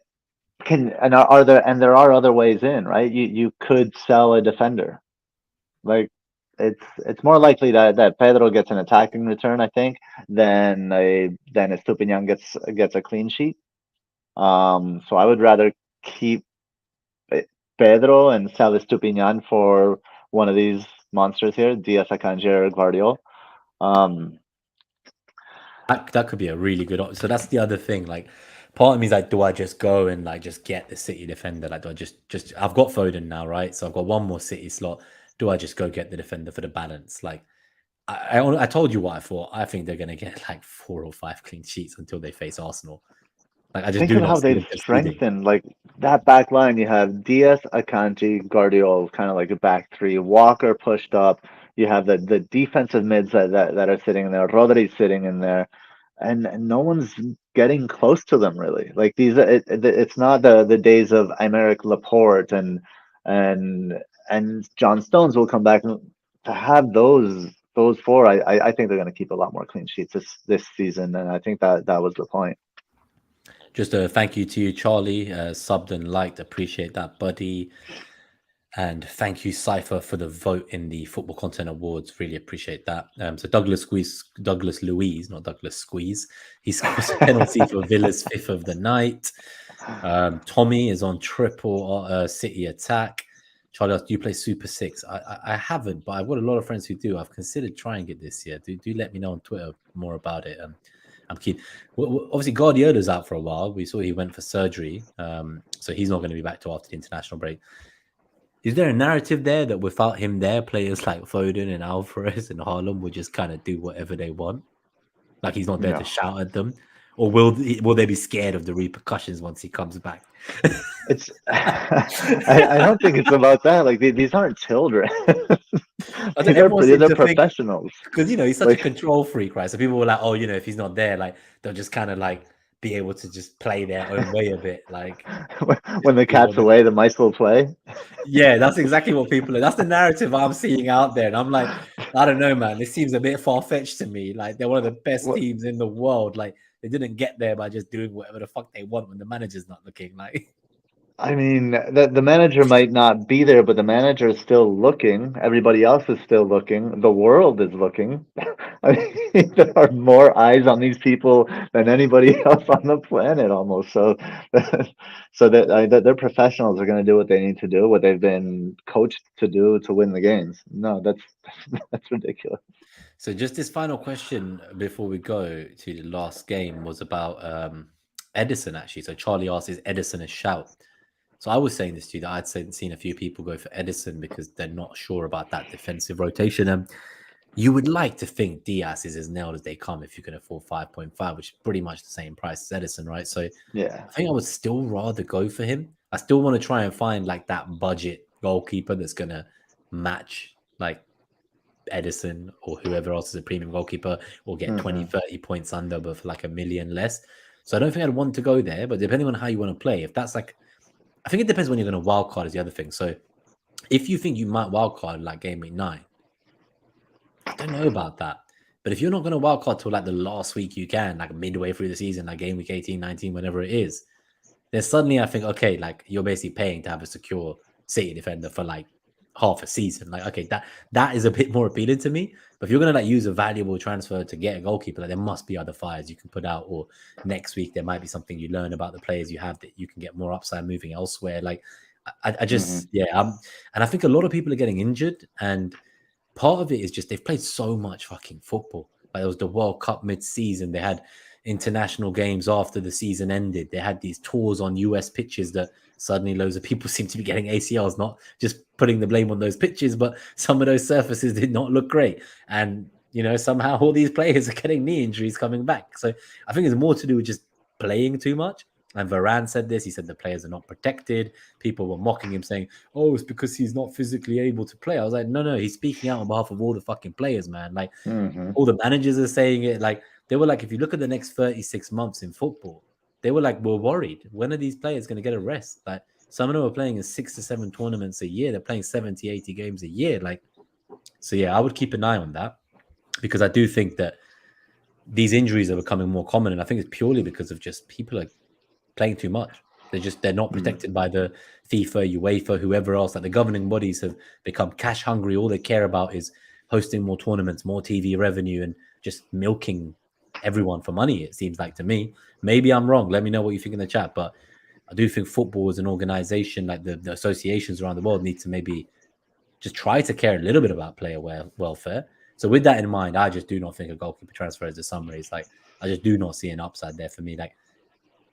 there are other ways in, right? You could sell a defender. Like, it's more likely that Pedro gets an attacking return, I think, than Estupiñán gets a clean sheet. So I would rather keep Pedro and sell Estupiñán for one of these monsters here, Diaz, Akanji, or Guardiola. That could be a really good option. So that's the other thing. Like, part of me is like, do I just go and like just get the City defender? Like, do I just I've got Foden now, right? So I've got one more City slot. Do I just go get the defender for the balance? Like, I told you what I thought. I think they're going to get like 4 or 5 clean sheets until they face Arsenal. Like, I just Think do of not how see they've them conceding. strengthened, like, that back line. You have Diaz, Akanji, Guardiola, kind of like a back three. Walker pushed up. You have the defensive mids that are sitting in there. Rodri's sitting in there, and no one's getting close to them really. Like, it's not the days of Aymeric Laporte and John Stones will come back. And to have those four, I think they're going to keep a lot more clean sheets this season, and I think that was the point. Just a thank you to you, Charlie. Subbed and liked. Appreciate that, buddy. And thank you, Cypher, for the vote in the Football Content Awards. Really appreciate that. So Douglas Louise, not Douglas Squeeze. He scores a penalty for Villa's 5th of the night. Tommy is on triple City attack. Charlie, do you play Super 6? I haven't, but I've got a lot of friends who do. I've considered trying it this year. Do let me know on Twitter more about it. I'm keen. Obviously, Guardiola's out for a while. We saw he went for surgery. So he's not going to be back till after the international break. Is there a narrative there that without him there, players like Foden and Alvarez and Haaland will just kind of do whatever they want? Like, he's not there to shout at them? Or will they be scared of the repercussions once he comes back? It's I don't think it's about that. Like, these aren't children. These are professionals. Because, he's such a control freak, right? So people were like, oh, if he's not there, like, they'll just kind of like be able to just play their own way a bit. Like, when the cat's away, the mice will play. Yeah, that's exactly what people are. That's the narrative I'm seeing out there. And I'm like, I don't know, man. This seems a bit far-fetched to me. Like, they're one of the best teams in the world. Like, they didn't get there by just doing whatever the fuck they want when the manager's not looking. Like, I mean, the manager might not be there, but the manager is still looking. Everybody else is still looking. The world is looking. I mean, there are more eyes on these people than anybody else on the planet, almost. So that they're professionals. Are going to do what they need to do, what they've been coached to do to win the games. No, that's ridiculous. So just this final question before we go to the last game was about Edison, actually. So Charlie asked, is Edison a shout? So I was saying this to you, that I'd seen a few people go for Edison because they're not sure about that defensive rotation. You would like to think Diaz is as nailed as they come if you can afford 5.5, which is pretty much the same price as Edison, right? So yeah, I think I would still rather go for him. I still want to try and find like that budget goalkeeper that's going to match like Edison or whoever else is a premium goalkeeper, or get 20, 30 points under, but for like $1 million less. So I don't think I'd want to go there, but depending on how you want to play, if that's like, I think it depends when you're going to wildcard is the other thing. So if you think you might wildcard like game week 9, I don't know about that. But if you're not going to wildcard till like the last week you can, like midway through the season, like game week 18, 19, whenever it is, then suddenly I think, okay, like you're basically paying to have a secure City defender for like half a season. Like, okay, that is a bit more appealing to me. But if you're going to like use a valuable transfer to get a goalkeeper, like, there must be other fires you can put out, or next week there might be something you learn about the players you have that you can get more upside moving elsewhere. Like, I just, and I think a lot of people are getting injured, and part of it is just they've played so much fucking football. Like, it was the World Cup mid-season. They had, international games after the season ended. They had these tours on US pitches that suddenly loads of people seem to be getting ACLs, not just putting the blame on those pitches, but some of those surfaces did not look great. And, somehow all these players are getting knee injuries coming back. So I think it's more to do with just playing too much. And Varane said this. He said the players are not protected. People were mocking him saying, oh, it's because he's not physically able to play. I was like, no, he's speaking out on behalf of all the fucking players, man. Like, all the managers are saying it. Like, they were like, if you look at the next 36 months in football, they were like, we're worried. When are these players going to get a rest? Like, some of them are playing in 6 to 7 tournaments a year. They're playing 70, 80 games a year. Like, so yeah, I would keep an eye on that, because I do think that these injuries are becoming more common. And I think it's purely because of just people are playing too much. They're not protected by the FIFA, UEFA, whoever else. Like, the governing bodies have become cash hungry. All they care about is hosting more tournaments, more TV revenue, and just milking everyone for money, it seems like to me. Maybe I'm wrong. Let me know what you think in the chat. But I do think football as an organization, like the associations around the world, need to maybe just try to care a little bit about player welfare. So with that in mind, I just do not think a goalkeeper transfer is a summary. It's like, I just do not see an upside there for me. Like,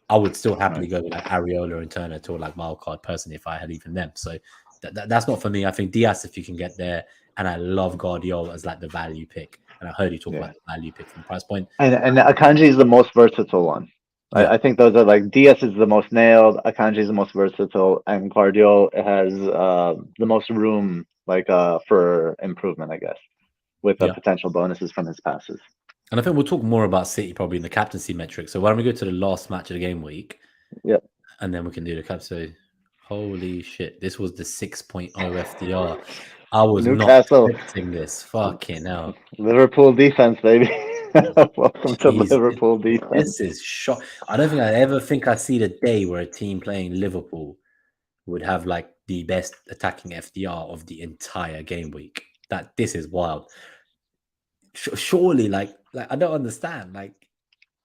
I would still happily go with like Areola and Turner to like Wildcard personally if I had even them. So that's not for me. I think Diaz, if you can get there, and I love Guardiola as like the value pick. And I heard you talk about the value pick from price point. And Akanji is the most versatile one. Yeah. I think those are like, Diaz is the most nailed, Akanji is the most versatile, and Guardiola has the most room for improvement, I guess, with the potential bonuses from his passes. And I think we'll talk more about City probably in the captaincy metric. So why don't we go to the last match of the game week? Yep. And then we can do the cap. So holy shit, this was the 6.0 FDR. I was Newcastle. not expecting this. Fucking hell. Liverpool defense, baby. Welcome to Liverpool defense. This is shock. I don't think I ever think I see the day where a team playing Liverpool would have like the best attacking FDR of the entire game week. This is wild. Surely, like I don't understand. Like,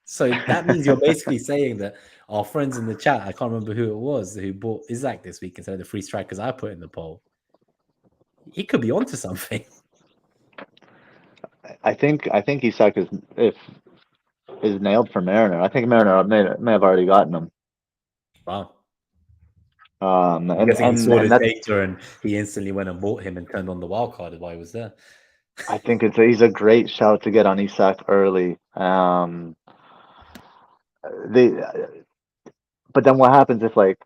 so that means you're basically saying that our friends in the chat, I can't remember who it was, who bought Isaac this week instead of the free strikers I put in the poll. He could be onto something. I think Isak is nailed for Mariner. I think Mariner may have already gotten him. Wow. And he saw the data and he instantly went and bought him and turned on the wild card while he was there. I think he's a great shout to get on Isak early. But then what happens if like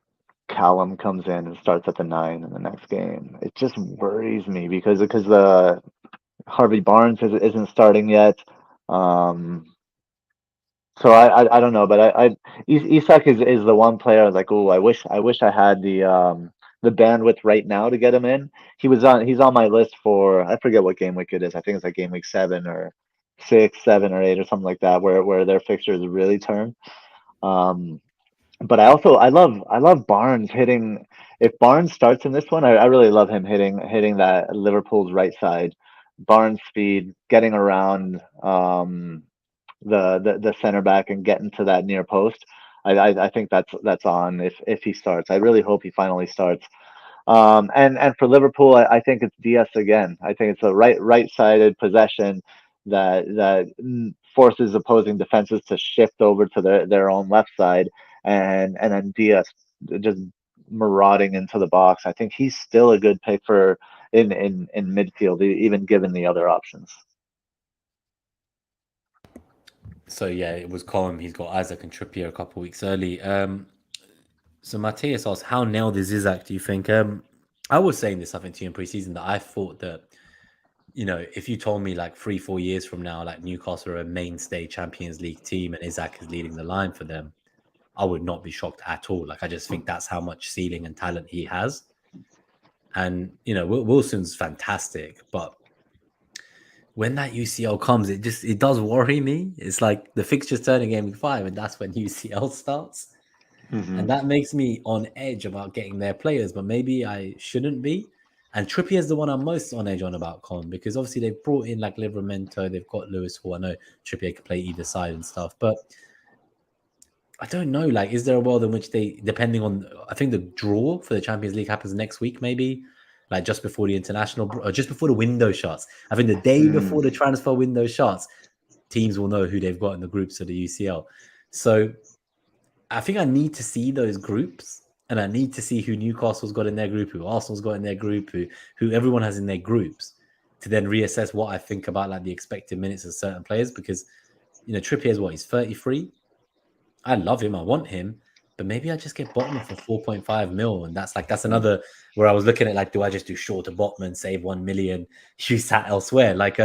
Callum comes in and starts at the 9 in the next game? It just worries me because the Harvey Barnes isn't starting yet. So I don't know, but Isak is the one player I was like, oh, I wish I had the bandwidth right now to get him in. He's on my list for, I forget what game week it is. I think it's like game week 7 or 6, 7 or 8 or something like that, where their fixtures really turn. But I love Barnes hitting. If Barnes starts in this one, I really love him hitting that Liverpool's right side. Barnes speed, getting around the center back and getting to that near post. I think that's on if he starts. I really hope he finally starts. And for Liverpool, I think it's Diaz again. I think it's a right-sided possession that forces opposing defenses to shift over to their own left side, and then Diaz just marauding into the box. I think he's still a good pick for in midfield, even given the other options. So yeah, it was Colm. He's got Isaac and Trippier a couple of weeks early. So Matthias asked, how nailed is Isaac, do you think? I was saying this, I think, to you in preseason, that I thought that, if you told me like 3-4 years from now, like Newcastle are a mainstay Champions League team and Isaac is leading the line for them, I would not be shocked at all. Like, I just think that's how much ceiling and talent he has. And, Wilson's fantastic, but when that UCL comes, it does worry me. It's like the fixture's turning game week 5, and that's when UCL starts. Mm-hmm. And that makes me on edge about getting their players, but maybe I shouldn't be. And Trippier is the one I'm most on edge on about, Con, because obviously they've brought in like Livramento, they've got Lewis Hall. I know Trippier can play either side and stuff, but I don't know. Like, is there a world in which they, depending on, I think the draw for the Champions League happens next week, maybe, like just before the international, or just before the window shuts. I think the day before the transfer window shuts, teams will know who they've got in the groups of the UCL. So I think I need to see those groups, and I need to see who Newcastle's got in their group, who Arsenal's got in their group, who everyone has in their groups, to then reassess what I think about like the expected minutes of certain players. Because Trippier's what, he's 33. I love him, I want him, but maybe I just get Botman for 4.5 mil, and that's another where I was looking at, like, do I just do shorter Botman, save 1 million, use that elsewhere? Like,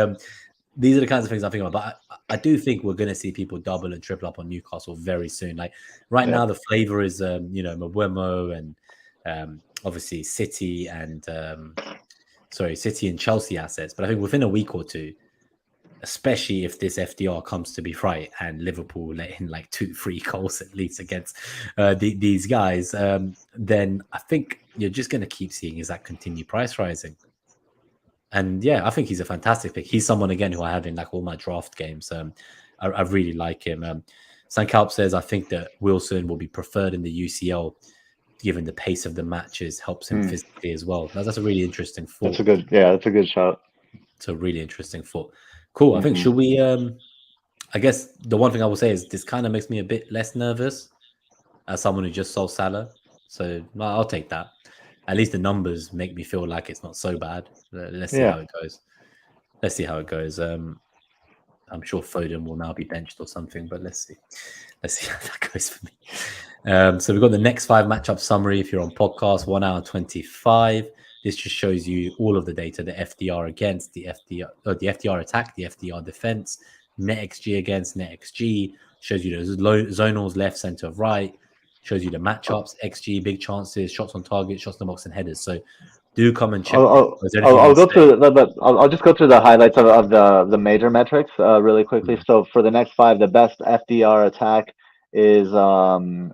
these are the kinds of things I'm thinking about. But I do think we're going to see people double and triple up on Newcastle very soon. Like right now, the flavor is Mbeumo and obviously City and City and Chelsea assets. But I think within a week or two, especially if this FDR comes to be right and Liverpool let in like 2-3 goals at least against these guys, then I think you're just going to keep seeing is that continued price rising. And yeah, I think he's a fantastic pick. He's someone, again, who I have in like all my draft games. I really like him. Sankalp says, I think that Wilson will be preferred in the UCL, given the pace of the matches helps him physically as well. That's a really interesting thought. That's a good shot. It's a really interesting thought. Cool. I think, should we, I guess the one thing I will say is this kind of makes me a bit less nervous as someone who just sold Salah. So I'll take that. At least the numbers make me feel like it's not so bad. Let's see how it goes. I'm sure Foden will now be benched or something, but let's see how that goes for me. So we've got the next 5 matchup summary. If you're on podcast, 1 hour 25. This just shows you all of the data: the FDR against, the FDR attack, the FDR defense, NetxG against, NetxG. Shows you the zonals left, center, right. Shows you the matchups, XG, big chances, shots on target, shots in the box, and headers. So do come and check. I'll just go through the highlights of the major metrics really quickly. So for the next 5, the best FDR attack is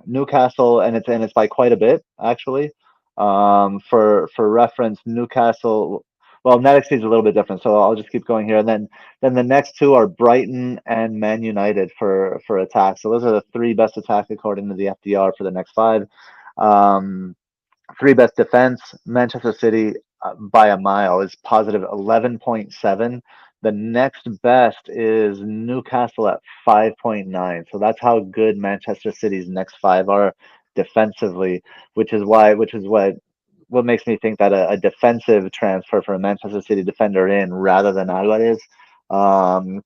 Newcastle, and it's by quite a bit actually. For reference, Newcastle. Well, NetxG is a little bit different, so I'll just keep going here. And then the next 2 are Brighton and Man United for attack. So those are the 3 best attack according to the FDR for the next 5. 3 best defense. Manchester City by a mile is positive 11.7. The next best is Newcastle at 5.9. So that's how good Manchester City's next 5 are defensively, which is what makes me think that a defensive transfer for a Manchester City defender in rather than Alvarez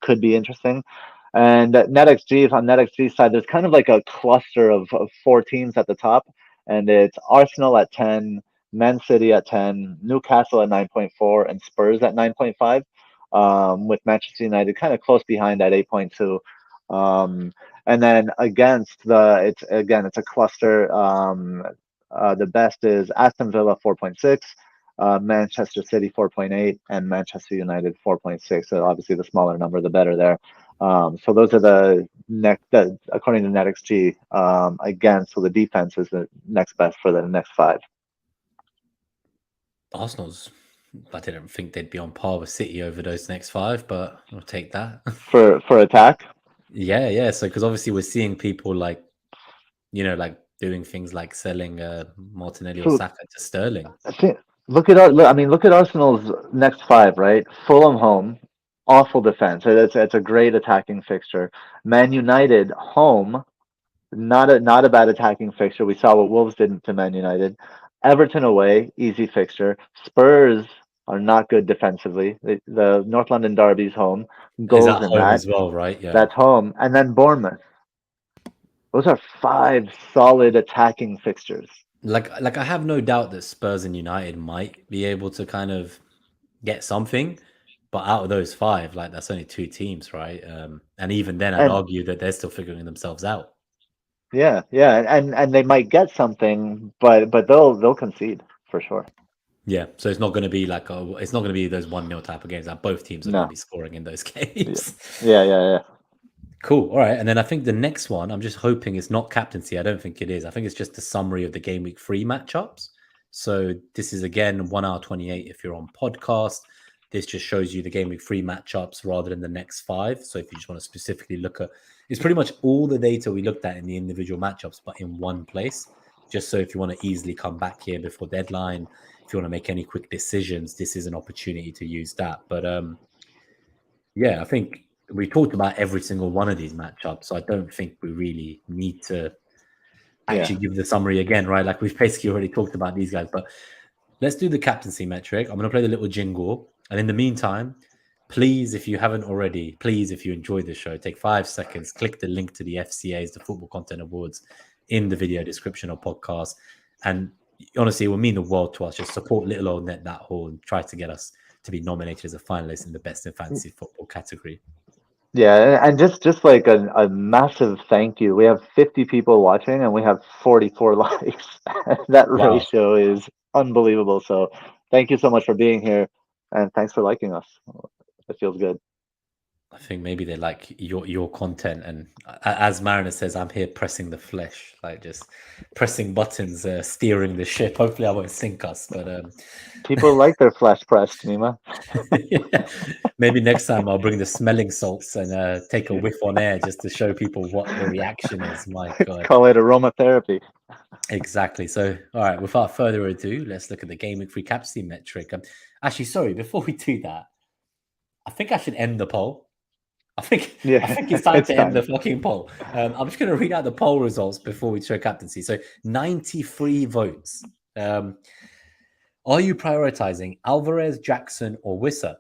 could be interesting. And NetxG, on NetxG's side, there's kind of like a cluster of 4 teams at the top, and it's Arsenal at 10, Man City at 10, Newcastle at 9.4, and Spurs at 9.5, with Manchester United kind of close behind at 8.2. And then against it's a cluster. The best is Aston Villa 4.6, Manchester City 4.8, and Manchester United 4.6. So obviously, the smaller number, the better there. So those are the next, according to NetxG, against. So the defense is the next best for the next 5. Arsenal's, I didn't think they'd be on par with City over those next 5, but I'll take that. For attack? Yeah. So because obviously we're seeing people like doing things like selling Martinelli or Saka to Sterling. I think look at Arsenal's next 5, right? Fulham home, awful defense. It's a great attacking fixture. Man United home, not a bad attacking fixture. We saw what Wolves did to Man United. Everton away, easy fixture. Spurs are not good defensively. The North London derby's home. Goals is that in home that as well, right? Yeah, that's home. And then Bournemouth. Those are 5 solid attacking fixtures. Like I have no doubt that Spurs and United might be able to kind of get something, but out of those 5, like that's only 2 teams, right? And even then, I'd argue that they're still figuring themselves out. Yeah, and they might get something, but they'll concede for sure. Yeah, so it's not going to be like it's not going to be those 1-0 type of games. Like both teams are going to be scoring in those games. Yeah. Cool. All right, and then I think the next one, I'm just hoping it's not captaincy. I don't think it is. I think it's just a summary of the Gameweek 3 matchups. So this is again 1 hour 28 if you're on podcast. This just shows you the Gameweek 3 matchups rather than the next 5. So if you just want to specifically look at, it's pretty much all the data we looked at in the individual matchups, but in one place. Just so if you want to easily come back here before deadline, if you want to make any quick decisions, this is an opportunity to use that. But yeah, I think we talked about every single one of these matchups, so I don't think we really need to actually give the summary again, right? Like we've basically already talked about these guys, but let's do the captaincy metric. I'm going to play the little jingle. And in the meantime, please, if you haven't already, please, if you enjoyed the show, take 5 seconds, click the link to the FCAs, the Football Content Awards, in the video description or podcast. And honestly, it will mean the world to us. Just support little old Net That Haul and try to get us to be nominated as a finalist in the best in fantasy football category. Yeah, and just like a massive thank you. We have 50 people watching and we have 44 likes. That Wow. ratio is unbelievable. So thank you so much for being here and thanks for liking us. It feels good. I think maybe they like your content, and as Mariner says, I'm here pressing the flesh, like just pressing buttons, steering the ship. Hopefully, I won't sink us, but People like their flesh pressed, Nima. yeah. Maybe next time I'll bring the smelling salts and take a whiff on air just to show people what the reaction is. My God, Call it aromatherapy. exactly. So, all right, without further ado, let's look at the Gameweek 3 Captaincy Metric. Actually, sorry, before we do that, I think I should end the poll. I think it's time to end the fucking poll. I'm just going to read out the poll results before we show captaincy. So 93 votes. Are you prioritizing Alvarez, Jackson, or Wissa?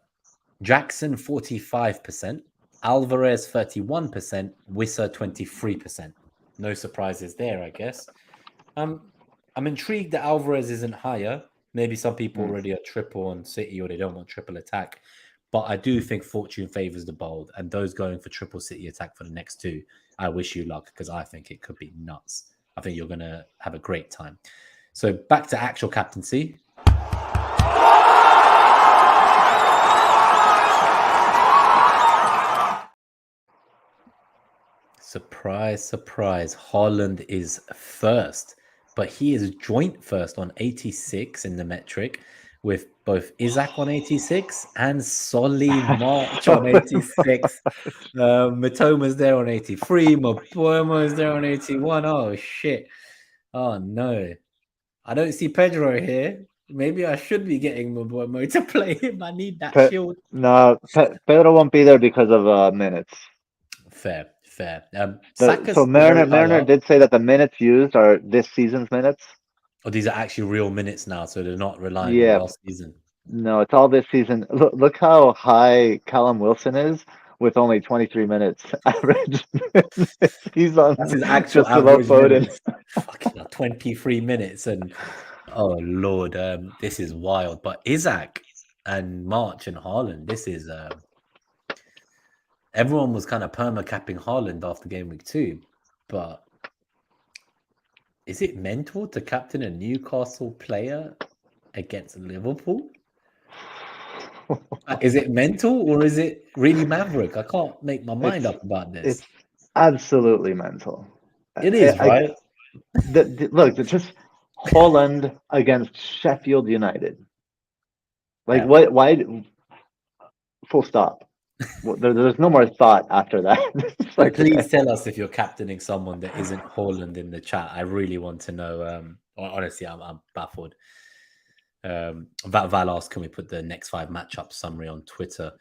Jackson 45%, Alvarez 31%, Wissa 23%. No surprises there, I guess. I'm intrigued that Alvarez isn't higher. Maybe some people already are triple on City or they don't want triple attack. But I do think fortune favors the bold, and those going for triple City attack for the next two, I wish you luck because I think it could be nuts. I think you're going to have a great time. So back to actual captaincy. Surprise, surprise. Haaland is first, but he is joint first on 86 in the metric, with both Isaac on 86 and Solly March on 86. Matoma's there on 83. Mabuemo is there on 81. Oh, shit. Oh, no. I don't see Pedro here. Maybe I should be getting Mabuemo to play him. I need that shield. No, Pedro won't be there because of minutes. Fair. So Mariner did say that the minutes used are this season's minutes. Oh, these are actually real minutes now, so they're not relying on last season. No, it's all this season. Look how high Callum Wilson is with only 23 minutes average. He's on. That's his actual average minutes. Fucking 23 minutes, and oh Lord, this is wild. But Isaac and March and Haaland, this is everyone was kind of perma-capping Haaland after game week 2, but is it mental to captain a Newcastle player against Liverpool? Is it mental or is it really maverick? I can't make my mind up about this. It's absolutely mental. It is, right? Look, just Haaland against Sheffield United. Like, what? Why? Full stop. There's no more thought after that. Like, please tell us if you're captaining someone that isn't Haaland in the chat. I really want to know. Honestly, I'm baffled. Val asked, can we put the next 5 matchup summary on Twitter?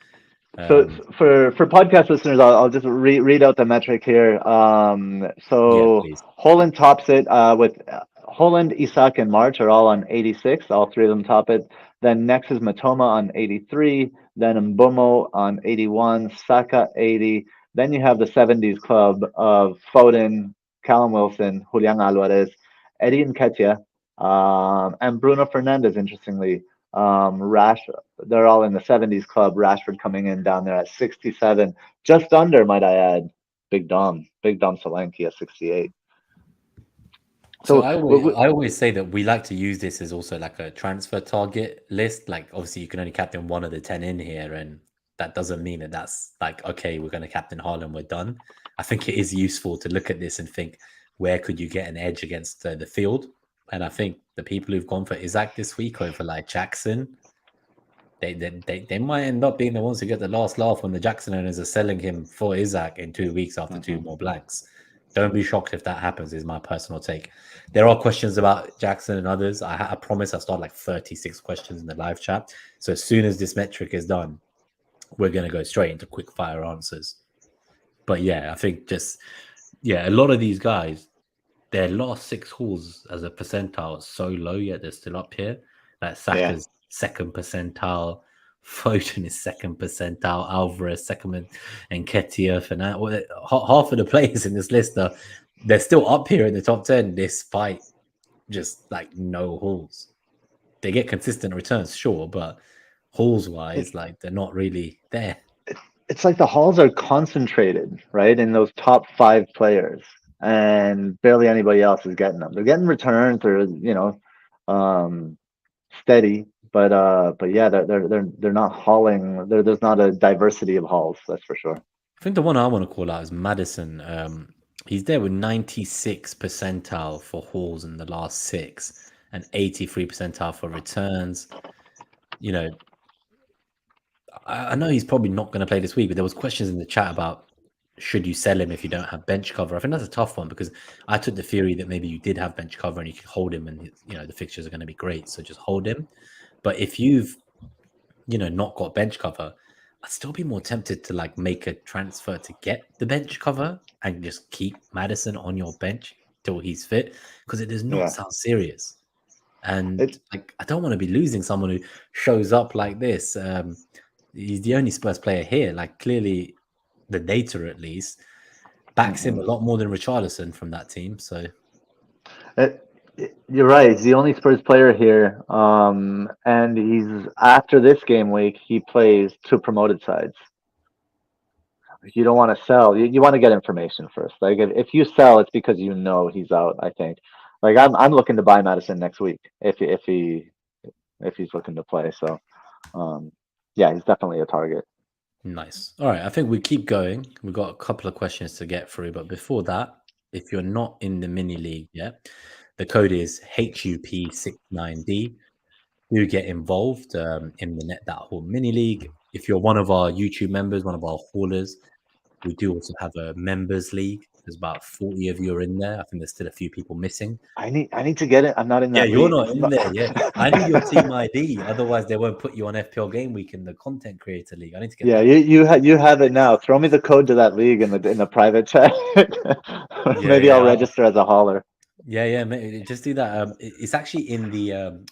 So for podcast listeners, I'll just read out the metric here. So Haaland tops it with Haaland, Isak, and March are all on 86. All 3 of them top it. Then next is Matoma on 83. Then Mbomo on 81. Saka 80. Then you have the 70s club of Foden, Callum Wilson, Julian Alvarez, Eddie Nketiah, and Bruno Fernandes, interestingly. They're all in the 70s club. Rashford coming in down there at 67. Just under, might I add, Big Dom Solanke at 68. So I always say that we like to use this as also like a transfer target list. Like, obviously, you can only captain 1 of the 10 in here, and that doesn't mean that that's like, okay, we're going to captain Haaland, we're done. I think it is useful to look at this and think, where could you get an edge against the field? And I think the people who've gone for Isaac this week over like Jackson, they might end up being the ones who get the last laugh when the Jackson owners are selling him for Isaac in 2 weeks after 2 more blanks. Don't be shocked if that happens, is my personal take. There are questions about Jackson and others. I promise I'll start like 36 questions in the live chat. So as soon as this metric is done, we're going to go straight into quick fire answers. But yeah, I think a lot of these guys, their last 6 hauls as a percentile is so low, yet they're still up here. Like Saka's second percentile, Foden is second percentile, Alvarez second, and Ketia, and half of the players in this list they're still up here in the top 10 despite just like no hauls. They get consistent returns, sure, but hauls wise, like they're not really there. It's like the hauls are concentrated, right, in those top 5 players, and barely anybody else is getting them. They're getting returns, or steady, but yeah, they're not hauling. There's not a diversity of hauls, that's for sure. I think the one I want to call out is Madison. He's there with 96 percentile for hauls in the last 6 and 83 percentile for returns. You know, I know he's probably not going to play this week, but there was questions in the chat about should you sell him if you don't have bench cover. I think that's a tough one because I took the theory that maybe you did have bench cover and you could hold him, and the fixtures are going to be great, so just hold him. But if you've not got bench cover, I'd still be more tempted to like make a transfer to get the bench cover and just keep Madison on your bench till he's fit, because it does not sound serious. And I don't want to be losing someone who shows up like this. He's the only Spurs player here. Like, clearly, the data at least backs him a lot more than Richarlison from that team. So you're right. He's the only Spurs player here, and he's after this game week. He plays 2 promoted sides. You don't want to sell. You want to get information first. Like if you sell, it's because he's out. I think. Like I'm looking to buy Madison next week if he's looking to play. So, yeah, he's definitely a target. Nice. All right, I think we keep going. We've got a couple of questions to get through, but before that, if you're not in the mini league yet, the code is HUP69D. Do get involved in the Net That Haul mini league. If you're one of our YouTube members, one of our haulers, we do also have a members league. There's about 40 of you are in there. I think there's still a few people missing. I need to get it. I'm not in that. Yeah, you're not in there. Yeah, I need your team ID. Otherwise, they won't put you on FPL Game Week in the Content Creator League. I need to get. Yeah, you have it now. Throw me the code to that league in the private chat. Maybe I'll register as a hauler. Yeah, just do that. It's actually in the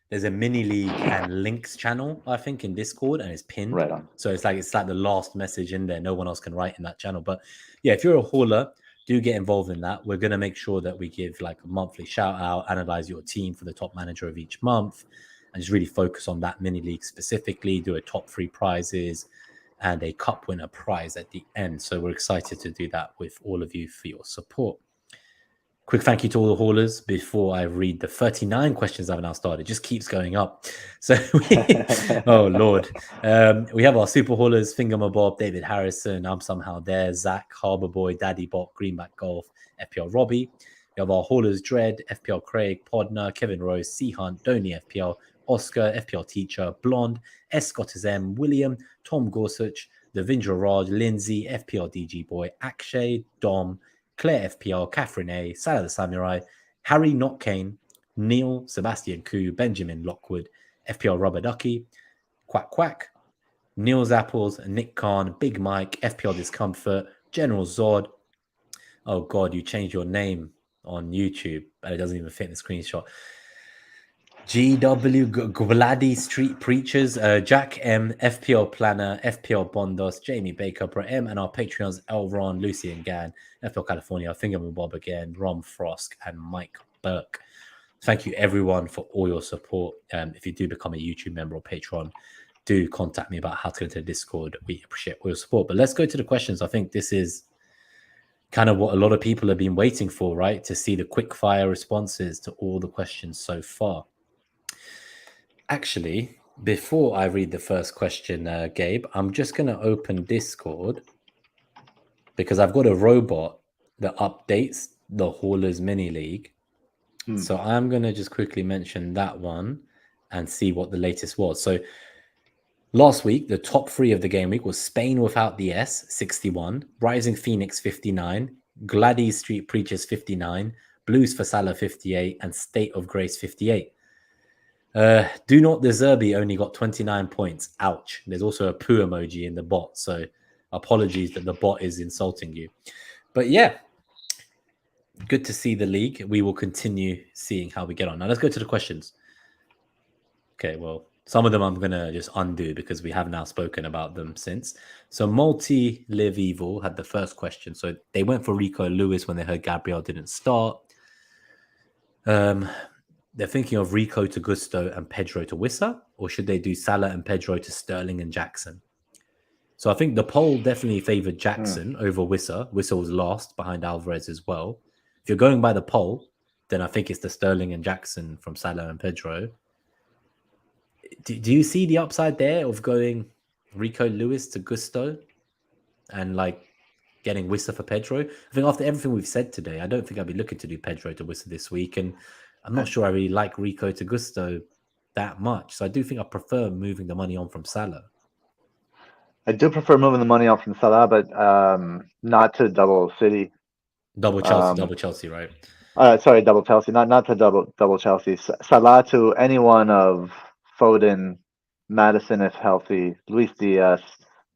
there's a mini league and links channel, I think, in Discord, and it's pinned. Right on. So it's like the last message in there. No one else can write in that channel. But yeah, if you're a hauler, do get involved in that. We're going to make sure that we give like a monthly shout out, analyze your team for the top manager of each month, and just really focus on that mini league specifically. Do a top 3 prizes and a cup winner prize at the end. So we're excited to do that with all of you for your support. Quick thank you to all the haulers before I read the 39 questions I've now started. It just keeps going up. So, oh, Lord. We have our super haulers, Fingermabob, David Harrison, I'm Somehow There, Zach, Harbour Boy, Daddy Bot, Greenback Golf, FPL Robbie. We have our haulers, Dread, FPL Craig, Podner, Kevin Rose, C Hunt, Donny FPL, Oscar, FPL Teacher, Blonde, S. Scott is M, William, Tom Gorsuch, The Vindra Raj, Lindsay, FPL DG Boy, Akshay, Dom, Claire FPL, Catherine A, Salah the Samurai, Harry Not Kane, Neil, Sebastian Koo, Benjamin Lockwood, FPL Rubber Ducky, Quack Quack, Neil's Apples, Nick Khan, Big Mike, FPL Discomfort, General Zod. Oh God, you changed your name on YouTube, but it doesn't even fit in the screenshot. GW Glady Street Preachers, Jack M, FPL Planner, FPL Bondos, Jamie Baker, Brett M, and our Patreons Elron, Lucy and Gan, FPL California, Fingerman Bob again, Rom Frost, and Mike Burke. Thank you everyone for all your support. If you do become a YouTube member or Patreon, do contact me about how to go to the Discord. We appreciate all your support. But let's go to the questions. I think this is kind of what a lot of people have been waiting for, right? To see the quick fire responses to all the questions so far. Actually, before I read the first question, Gabe, I'm just going to open Discord because I've got a robot that updates the Haulers Mini League. So I'm going to just quickly mention that one and see what the latest was. So last week, the top 3 of the game week was Spain Without the S, 61, Rising Phoenix, 59, Glady Street Preachers, 59, Blues for Salah, 58, and State of Grace, 58. Do Not Deserve only got 29 points. Ouch. There's also a poo emoji in the bot, so apologies that the bot is insulting you. But yeah, good to see the league. We will continue seeing how we get on. Now let's go to the questions. Okay, well, some of them I'm going to just undo because we have now spoken about them since. So Multi Live Evil had the first question. So they went for Rico Lewis when they heard Gabriel didn't start. They're thinking of Rico to Gusto and Pedro to Wissa, or should they do Salah and Pedro to Sterling and Jackson? So I think the poll definitely favored Jackson over Wissa. Wissa was last behind Alvarez as well. If you're going by the poll, then I think it's the Sterling and Jackson from Salah and Pedro. Do you see the upside there of going Rico Lewis to Gusto and like getting Wissa for Pedro? I think after everything we've said today, I don't think I'd be looking to do Pedro to Wissa this week. And I'm not sure I really like Rico to Gusto that much. So I do think I prefer moving the money on from Salah. I do prefer moving the money on from Salah, but not to double City. Double Chelsea, right? Sorry, double Chelsea. Not to double Chelsea. Salah to any one of Foden, Madison if healthy, Luis Diaz,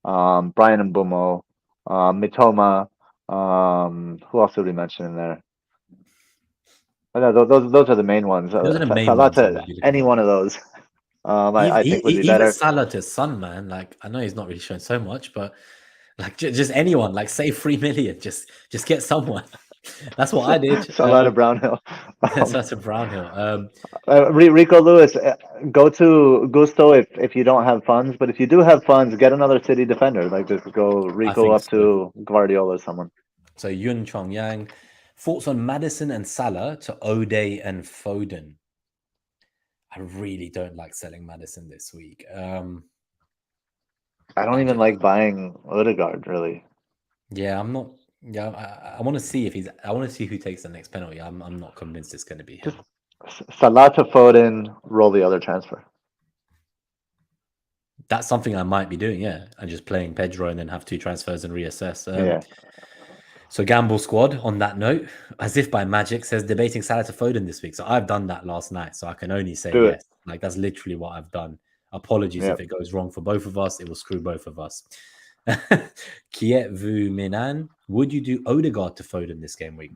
Brian Mbumo, Mitoma. Who else did we mention in there? Those are the main ones. Those are the main Salah ones to any one of those. I think would be better. Even Salah to Son, man. Like I know he's not really showing so much, but like just anyone, like save 3 million, just get someone. That's what I did. Salah to Brownhill. That's to Brownhill. Rico Lewis, go to Gusto if you don't have funds, but if you do have funds, get another City defender. Like just go Rico up to Guardiola or someone. So Yun Chong Yang, thoughts on Madison and Salah to O'Day and Foden? I really don't like selling Madison this week. I don't even like buying Odegaard, really. Yeah, I'm not. Yeah, I want to see if I want to see who takes the next penalty. I'm not convinced it's going to be him. Just Salah to Foden, roll the other transfer. That's something I might be doing, yeah. And just playing Pedro and then have 2 transfers and reassess. Yeah. So Gamble Squad, on that note, as if by magic, says debating Salah to Foden this week. So I've done that last night, so I can only say yes. Like that's literally what I've done. Apologies if it goes wrong for both of us. It will screw both of us. Kiet Vu Minan, would you do Odegaard to Foden this game week?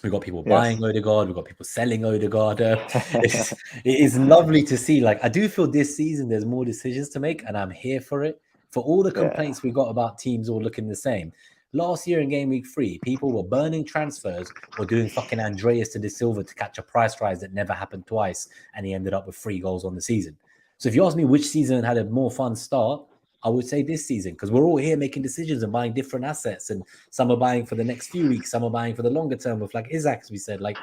We've got people buying Odegaard. We've got people selling Odegaard. It is lovely to see. Like I do feel this season there's more decisions to make, and I'm here for it. For all the complaints we got about teams all looking the same. Last year in Game Week 3, people were burning transfers or doing fucking Andreas to De Silva to catch a price rise that never happened twice, and he ended up with 3 goals on the season. So if you ask me which season had a more fun start, I would say this season, because we're all here making decisions and buying different assets, and some are buying for the next few weeks, some are buying for the longer term with like Isaac, as we said. Like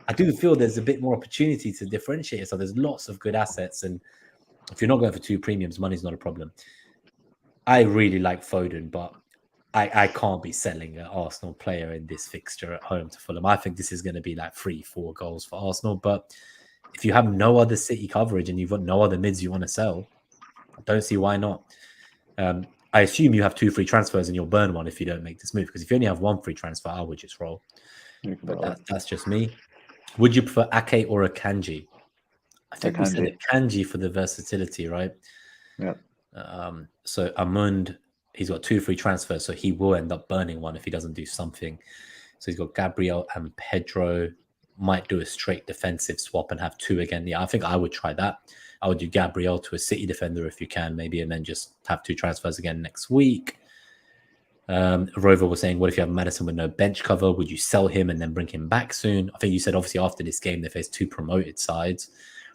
I do feel there's a bit more opportunity to differentiate. So there's lots of good assets, and if you're not going for 2 premiums, money's not a problem. I really like Foden, but I can't be selling an Arsenal player in this fixture at home to Fulham. I think this is going to be like 3-4 goals for Arsenal. But if you have no other City coverage and you've got no other mids you want to sell, I don't see why not. I assume you have 2 free transfers and you'll burn one if you don't make this move. Because if you only have 1 free transfer, I would just roll. But that's just me. Would you prefer Ake or Akanji? I think we said Akanji for the versatility, right? Yeah. So Amund, he's got 2 free transfers, so he will end up burning one if he doesn't do something. So he's got Gabriel and Pedro. Might do a straight defensive swap and have 2 again. Yeah, I think I would try that. I would do Gabriel to a City defender if you can, maybe, and then just have 2 transfers again next week. Rover was saying, what if you have Madison with no bench cover? Would you sell him and then bring him back soon? I think you said, obviously, after this game, they face 2 promoted sides.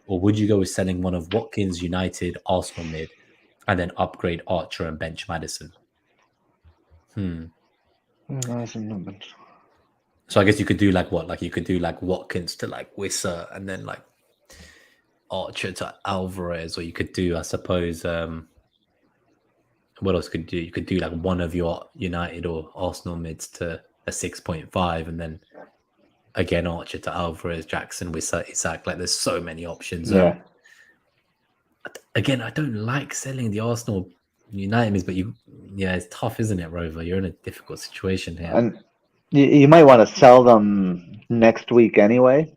Or would you go with selling one of Watkins, United, Arsenal mid, and then upgrade Archer and bench Madison? So I guess you could do like what? Like you could do like Watkins to like Wissa and then like Archer to Alvarez, or you could do, I suppose, what else could you do? You could do like one of your United or Arsenal mids to a 6.5 and then again Archer to Alvarez, Jackson, Wissa, Isaac. Like there's so many options. Yeah. Again, I don't like selling the Arsenal United mids, but it's tough, isn't it, Rover? You're in a difficult situation here. And you might want to sell them next week anyway.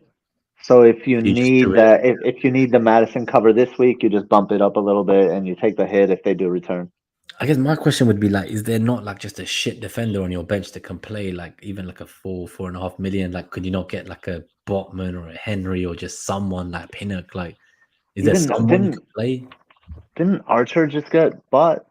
So if you You just need do it. that, if you need the Madison cover this week, you just bump it up a little bit and you take the hit if they do return. I guess my question would be like, is there not like just a shit defender on your bench that can play like even like a 4.5 million? Like, could you not get like a Botman or a Henry or just someone like Pinnock? Like, is there Even someone you could play? didn't Archer just get bought?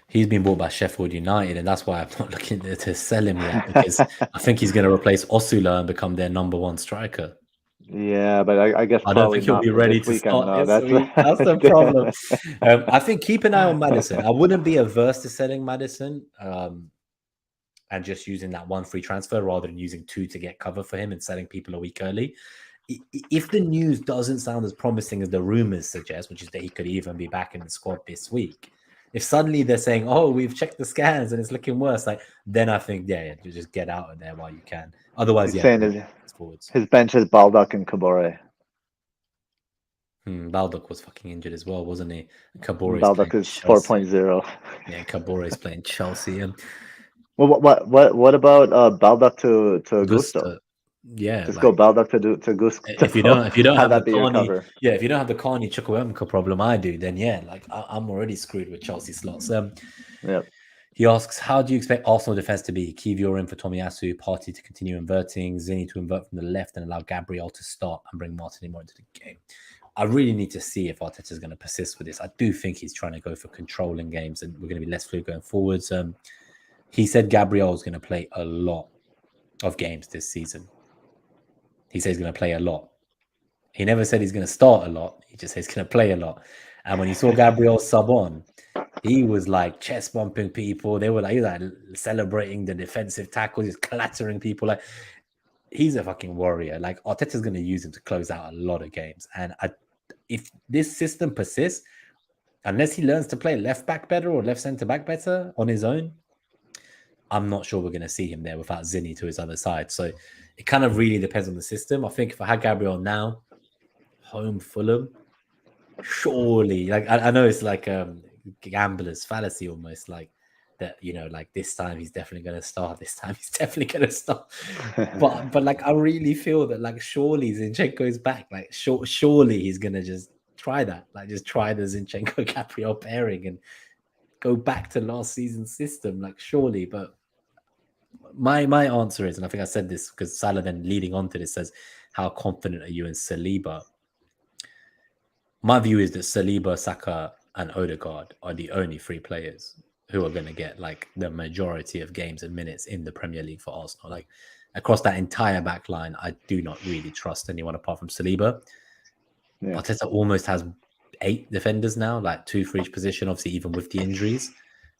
He's been bought by Sheffield United, and that's why I'm not looking to sell him yet, because I think he's going to replace Osula and become their number one striker. Yeah, but I guess I don't probably think he'll not be for ready this to weekend. start No, this week. That's the problem. I think keep an eye on Madison. I wouldn't be averse to selling Madison and just using that one free transfer rather than using 2 to get cover for him and selling people a week early. If the news doesn't sound as promising as the rumors suggest, which is that he could even be back in the squad this week, if suddenly they're saying, "Oh, we've checked the scans and it's looking worse," like then I think, yeah, you just get out of there while you can. Otherwise, He's yeah, saying forwards. his bench is Baldock and Kabore. Baldock was fucking injured as well, wasn't he? Baldock is 4.0. Yeah, Cabore's playing Chelsea. Well, what about Baldock to Gusto? Yeah, Just like, go Baldock to Gusto. if you don't have that the be your Carney, cover. yeah, if you don't have the Carney Chukwuemeka problem I do, then yeah, like I'm already screwed with Chelsea slots. Yep. He asks, how do you expect Arsenal defense to be? Kivior in for Tomiyasu, Partey to continue inverting, Zini to invert from the left and allow Gabriel to start and bring Martinelli more into the game. I really need to see if Arteta is going to persist with this. I do think he's trying to go for controlling games and we're going to be less fluid going forwards. He said Gabriel is going to play a lot of games this season. He says he's going to play a lot. He never said he's going to start a lot. He just says he's going to play a lot. And when you saw Gabriel sub on, he was like chest bumping people. They were like, he was like celebrating the defensive tackles, he's clattering people. Like, he's a fucking warrior. Like, Arteta's going to use him to close out a lot of games. And if this system persists, unless he learns to play left back better or left centre back better on his own, I'm not sure we're going to see him there without Zinni to his other side. So it kind of really depends on the system. I think if I had Gabriel now, home Fulham, surely, like I know it's like gambler's fallacy almost, like that, you know, like this time he's definitely going to start, this time he's definitely going to start. but like I really feel that like surely Zinchenko's back, like surely he's going to just try that, like just try the Zinchenko Gabriel pairing and go back to last season's system, like surely. But my answer is, and I think I said this because Salah then leading on to this says, how confident are you in Saliba? My view is that Saliba, Saka, and Odegaard are the only 3 players who are going to get like the majority of games and minutes in the Premier League for Arsenal. Like across that entire back line, I do not really trust anyone apart from Saliba. Yeah. Arteta almost has 8 defenders now, like 2 for each position, obviously even with the injuries.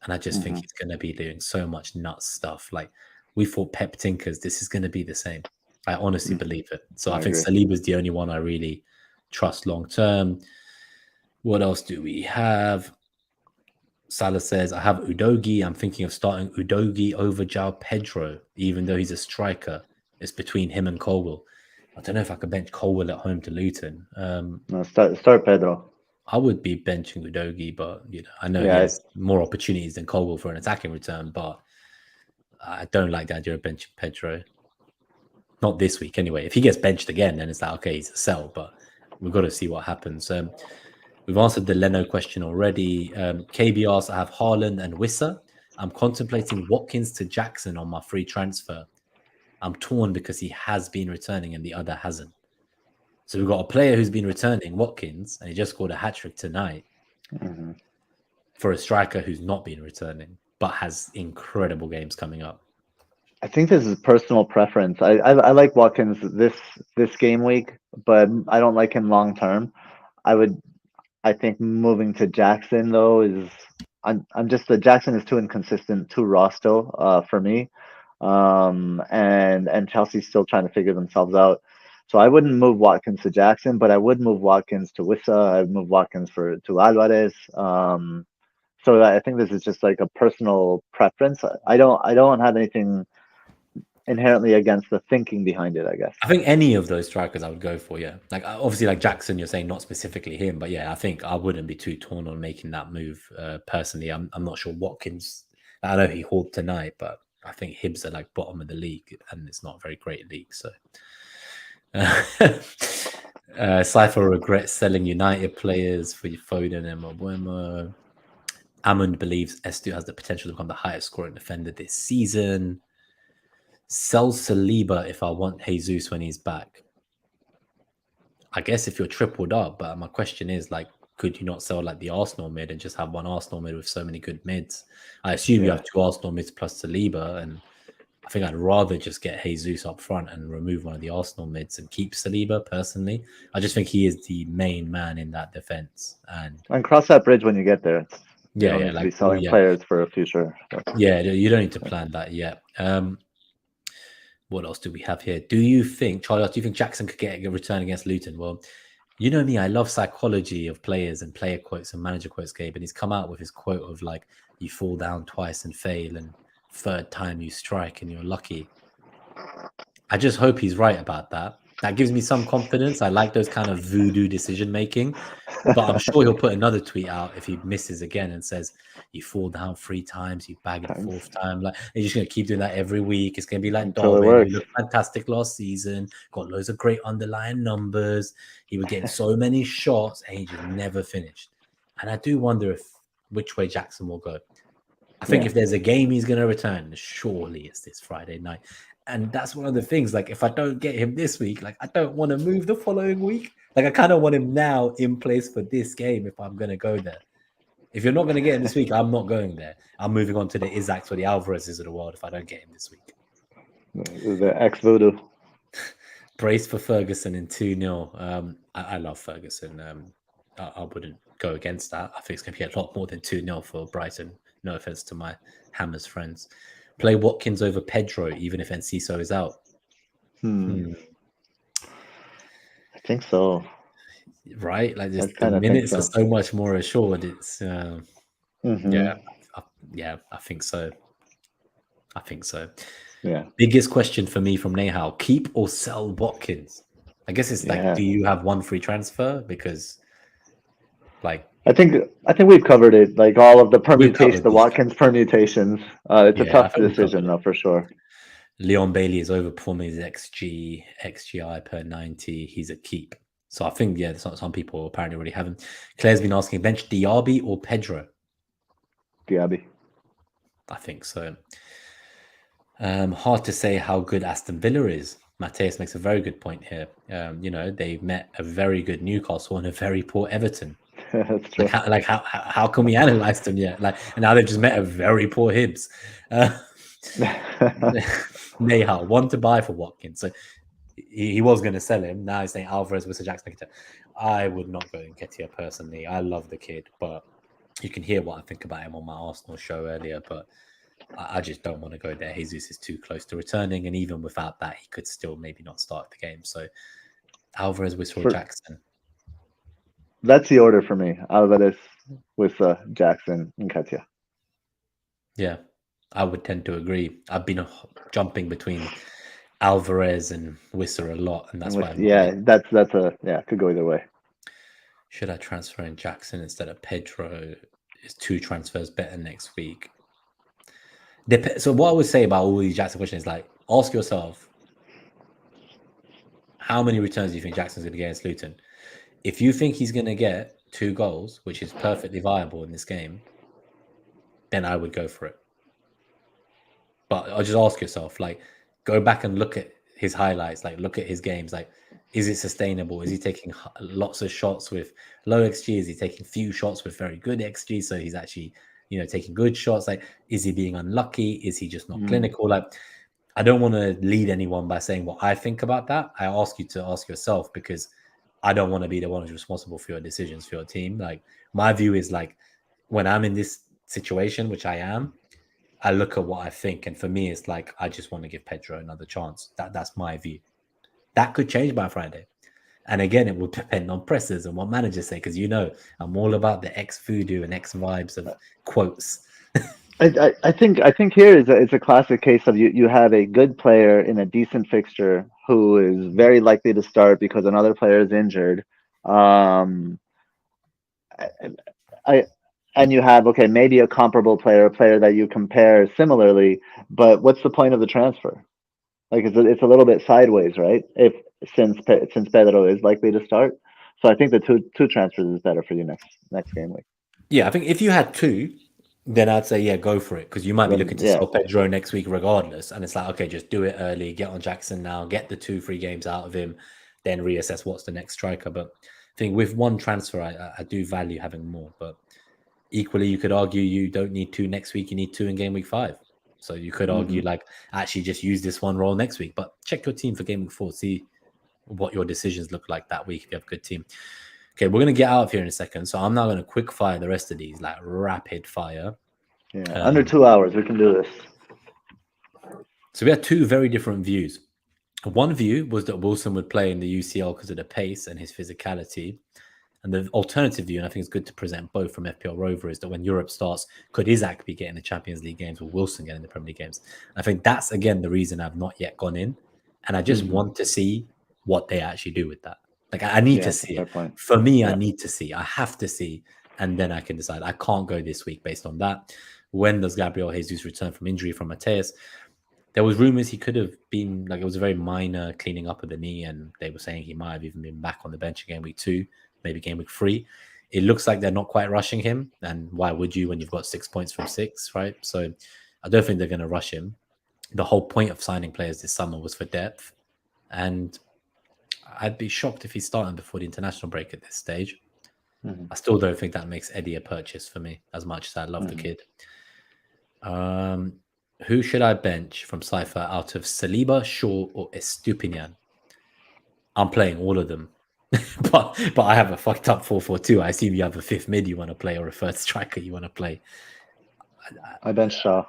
And I just think he's going to be doing so much nuts stuff. Like we thought Pep tinkers, this is going to be the same. I honestly believe it. So I think Saliba is the only one I really trust long term. What else do we have? Salah says, I have Udogi. I'm thinking of starting Udogi over João Pedro, even though he's a striker. It's between him and Colwell. I don't know if I could bench Colwell at home to Luton. No, start Pedro. I would be benching Udogi, but you know, I know he has more opportunities than Colwell for an attacking return, but I don't like the idea of benching Pedro. Not this week, anyway. If he gets benched again, then it's like, okay, he's a sell, but we've got to see what happens. We've answered the Leno question already. KB asks, I have Haaland and Wissa. I'm contemplating Watkins to Jackson on my free transfer. I'm torn because he has been returning and the other hasn't. So we've got a player who's been returning, Watkins, and he just scored a hat-trick tonight for a striker who's not been returning, but has incredible games coming up. I think this is personal preference. I like Watkins this game week, but I don't like him long term. I think moving to Jackson though is I'm just the Jackson is too inconsistent, too raw still for me, and Chelsea's still trying to figure themselves out. So I wouldn't move Watkins to Jackson, but I would move Watkins to Wissa. I'd move Watkins to Alvarez. So I think this is just like a personal preference. I don't have anything inherently against the thinking behind it, I guess. I think any of those strikers I would go for, yeah. Like obviously like Jackson, you're saying not specifically him, but yeah, I think I wouldn't be too torn on making that move personally. I'm not sure Watkins, I know he hauled tonight, but I think Hibs are like bottom of the league, and it's not a very great league. So, Cypher regrets selling United players for Foden and Mbeumo. Amund believes Estu has the potential to become the highest scoring defender this season. Sell Saliba if I want Jesus when he's back. I guess if you're tripled up, but my question is like, could you not sell like the Arsenal mid and just have one Arsenal mid with so many good mids? I assume you have two Arsenal mids plus Saliba, and I think I'd rather just get Jesus up front and remove one of the Arsenal mids and keep Saliba personally. I just think he is the main man in that defense. And cross that bridge when you get there. You don't need to like be selling players for a future. Yeah, you don't need to plan that yet. What else do we have here? Do you think, Charlie, do you think Jackson could get a return against Luton? Well, you know me, I love psychology of players and player quotes and manager quotes, Gabe, and he's come out with his quote of like, you fall down twice and fail, and third time you strike and you're lucky. I just hope he's right about that. That gives me some confidence. I like those kind of voodoo decision making, but I'm sure he'll put another tweet out if he misses again and says, you fall down 3 times, you bag the 4th time. Like, you're just going to keep doing that every week. It's going to be like Darwin, who looked fantastic last season, got loads of great underlying numbers. He was getting so many shots and he just never finished. And I do wonder which way Jackson will go. I think if there's a game he's going to return, surely it's this Friday night. And that's one of the things, like, if I don't get him this week, like, I don't want to move the following week. Like, I kind of want him now in place for this game if I'm going to go there. If you're not going to get him this week, I'm not going there. I'm moving on to the Isaacs or the Alvarez's of the world if I don't get him this week. The ex-voodoo. Brace for Ferguson in 2-0. I love Ferguson. I wouldn't go against that. I think it's going to be a lot more than 2-0 for Brighton. No offense to my Hammers friends. Play Watkins over Pedro, even if Enciso is out. I think so. Right? Like, just the minutes are so much more assured. It's I think so. I think so. Yeah. Biggest question for me from Nahal: keep or sell Watkins? I guess it's like, do you have one free transfer? Because, like, I think we've covered it. Like all of the permutations, the Watkins permutations. It's a tough decision, though, for sure. Leon Bailey is overperforming his XGI per 90. He's a keep. So I think, some people apparently already have him. Claire's been asking, bench Diaby or Pedro? Diaby. I think so. Hard to say how good Aston Villa is. Mateus makes a very good point here. They met a very good Newcastle and a very poor Everton. That's true. How can we analyze them yet? And now they've just met a very poor Hibs. Nahal, one to buy for Watkins. So he was going to sell him. Now he's saying Alvarez versus Jackson. I would not go Nketiah personally. I love the kid, but you can hear what I think about him on my Arsenal show earlier. But I just don't want to go there. Jesus is too close to returning, and even without that, he could still maybe not start the game. So Alvarez, Whistle, Jackson. That's the order for me. Alvarez, Wissa, Jackson, and Nketiah. Yeah, I would tend to agree. I've been jumping between Alvarez and Wissa a lot, and that's why. Could go either way. Should I transfer in Jackson instead of Pedro? Is 2 transfers better next week? So what I would say about all these Jackson questions is, like, ask yourself, how many returns do you think Jackson's going to get against Luton? If you think he's going to get 2 goals, which is perfectly viable in this game, then I would go for it. But I'll just ask yourself, like, go back and look at his highlights, like, look at his games, like, is it sustainable? Is he taking lots of shots with low XG? Is he taking few shots with very good XG? So he's actually, taking good shots. Like, is he being unlucky? Is he just not clinical? Like, I don't want to lead anyone by saying what I think about that. I ask you to ask yourself, because I don't want to be the one who's responsible for your decisions for your team. Like, my view is, like, when I'm in this situation, which I am, I look at what I think. And for me, it's like, I just want to give Pedro another chance. That's my view. That could change by Friday. And again, it will depend on presses and what managers say, because I'm all about the X voodoo and X vibes of quotes. I think here is a classic case of you have a good player in a decent fixture who is very likely to start because another player is injured. and you have, okay, maybe a comparable player, a player that you compare similarly, but what's the point of the transfer? Like it's a little bit sideways, right? Since Pedro is likely to start, so I think the two transfers is better for you next game week. Yeah, I think if you had 2, then I'd say, yeah, go for it, because you might be looking to sell Pedro next week regardless. And it's like, okay, just do it early, get on Jackson now, get the 2 free games out of him, then reassess what's the next striker. But I think with one transfer, I do value having more. But equally, you could argue you don't need 2 next week, you need 2 in game week 5. So you could argue, like, actually just use this one role next week. But check your team for game week 4, see what your decisions look like that week if you have a good team. Okay, we're going to get out of here in a second. So I'm now going to quick fire the rest of these, like rapid fire. Yeah, under 2 hours, we can do this. So we had 2 very different views. One view was that Wilson would play in the UCL because of the pace and his physicality. And the alternative view, and I think it's good to present both from FPL Rover, is that when Europe starts, could Isaac be getting the Champions League games or Wilson getting the Premier League games? I think that's, again, the reason I've not yet gone in. And I just want to see what they actually do with that. Like, I need to see it. Point. For me, I need to see. I have to see. And then I can decide. I can't go this week based on that. When does Gabriel Jesus return from injury from Mateus? There was rumors he could have been, like, it was a very minor cleaning up of the knee, and they were saying he might have even been back on the bench in game week 2, maybe game week 3. It looks like they're not quite rushing him, and why would you when you've got 6 points from 6, right? So I don't think they're going to rush him. The whole point of signing players this summer was for depth, and I'd be shocked if he's starting before the international break at this stage. I still don't think that makes Eddie a purchase for me, as much as I love the kid. Who should I bench from Cypher out of Saliba, Shaw, or Estupinian? I'm playing all of them. but I have a fucked up 4-4-2. I assume you have a 5th mid you want to play or a 1st striker you want to play. I bench Shaw.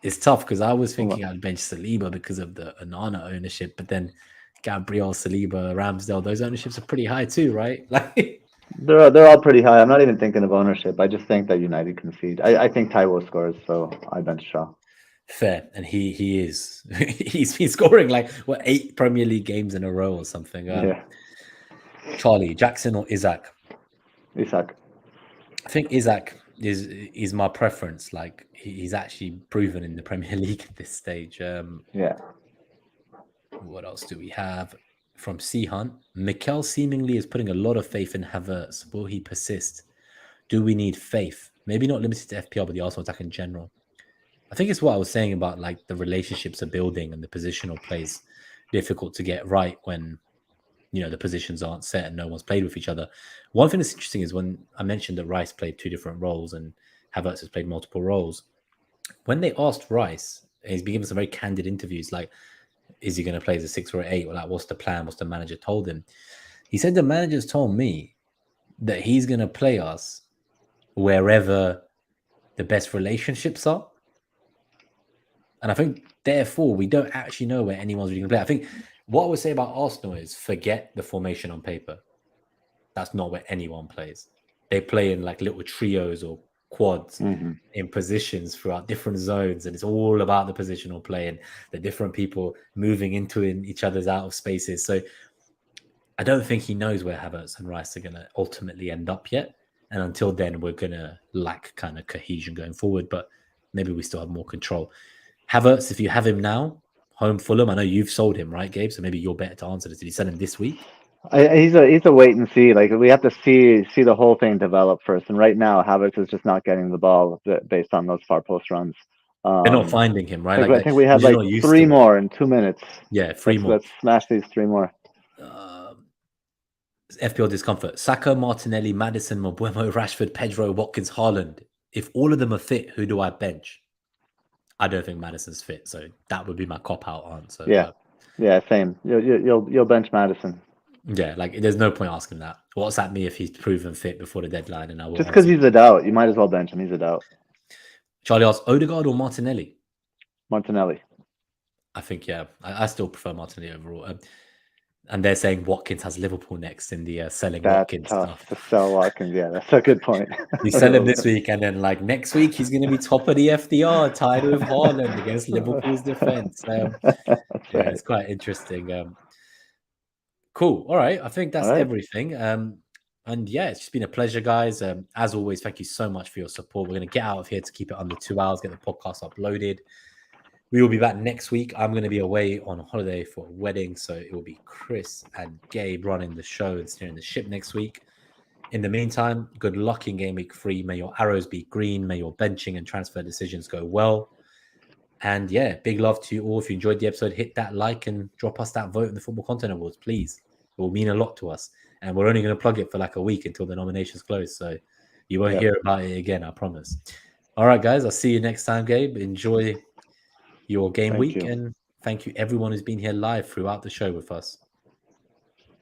It's tough because I was thinking I'd bench Saliba because of the Onana ownership, but then Gabriel, Saliba, Ramsdale, those ownerships are pretty high too, right? Like, they're all pretty high. I'm not even thinking of ownership. I just think that United concede. I think Taiwo scores, so I bench Shaw. Fair, and he is. He's been scoring like 8 Premier League games in a row or something. Charlie, Jackson or Isaac? Isaac. I think Isaac is my preference. Like, he's actually proven in the Premier League at this stage. What else do we have from C Hunt? Mikel seemingly is putting a lot of faith in Havertz. Will he persist? Do we need faith? Maybe not limited to FPL, but the Arsenal attack in general. I think it's what I was saying about, like, the relationships are building and the positional plays difficult to get right when, you know, the positions aren't set and no one's played with each other. One thing that's interesting is when I mentioned that Rice played 2 different roles and Havertz has played multiple roles. When they asked Rice, he's been given some very candid interviews, like, is he going to play as a 6 or 8? Or like, what's the plan? What's the manager told him? He said the manager's told me that he's going to play us wherever the best relationships are. And I think, therefore, we don't actually know where anyone's really going to play. I think what I would say about Arsenal is forget the formation on paper. That's not where anyone plays. They play in like little trios or quads in positions throughout different zones, and it's all about the positional play and the different people moving into each other's out of spaces. So I don't think he knows where Havertz and Rice are going to ultimately end up yet. And until then, we're going to lack kind of cohesion going forward, but maybe we still have more control. Havertz, if you have him now, home Fulham, I know you've sold him, right, Gabe? So maybe you're better to answer this. Did you sell him this week? He's a wait and see. Like, we have to see the whole thing develop first. And right now, Havertz is just not getting the ball based on those far post runs. They're not finding him, right? I think we have like 3 more in 2 minutes. Yeah, 3 more. Let's smash these 3 more. FPL discomfort. Saka, Martinelli, Maddison, Mbeumo, Rashford, Pedro, Watkins, Haaland. If all of them are fit, who do I bench? I don't think Maddison's fit, so that would be my cop-out answer. Yeah, same. You'll bench Maddison. Yeah, like, there's no point asking that. What's at me if he's proven fit before the deadline? And I will just because he's a doubt, you might as well bench him. He's a doubt. Charlie asks, Odegaard or Martinelli? Martinelli. I think, yeah. I still prefer Martinelli overall. And they're saying Watkins has Liverpool next in the selling Watkins stuff. To sell Watkins, yeah, that's a good point. You sell him this week, and then like next week he's going to be top of the FDR, tied with Haaland against Liverpool's defense. Yeah, it's quite interesting. Cool. All right, I think that's everything. And yeah, it's just been a pleasure, guys. As always, thank you so much for your support. We're going to get out of here to keep it under 2 hours, get the podcast uploaded. We will be back next week. I'm going to be away on holiday for a wedding, so it will be Chris and Gabe running the show and steering the ship next week. In the meantime, good luck in Game Week 3. May your arrows be green. May your benching and transfer decisions go well. And yeah, big love to you all. If you enjoyed the episode, hit that like and drop us that vote in the Football Content Awards, please. It will mean a lot to us. And we're only going to plug it for like a week until the nominations close. So you won't hear about it again, I promise. All right, guys. I'll see you next time, Gabe. Enjoy your game week. And thank you, everyone who's been here live throughout the show with us.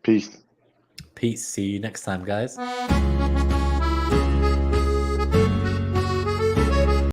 Peace. Peace. See you next time, guys.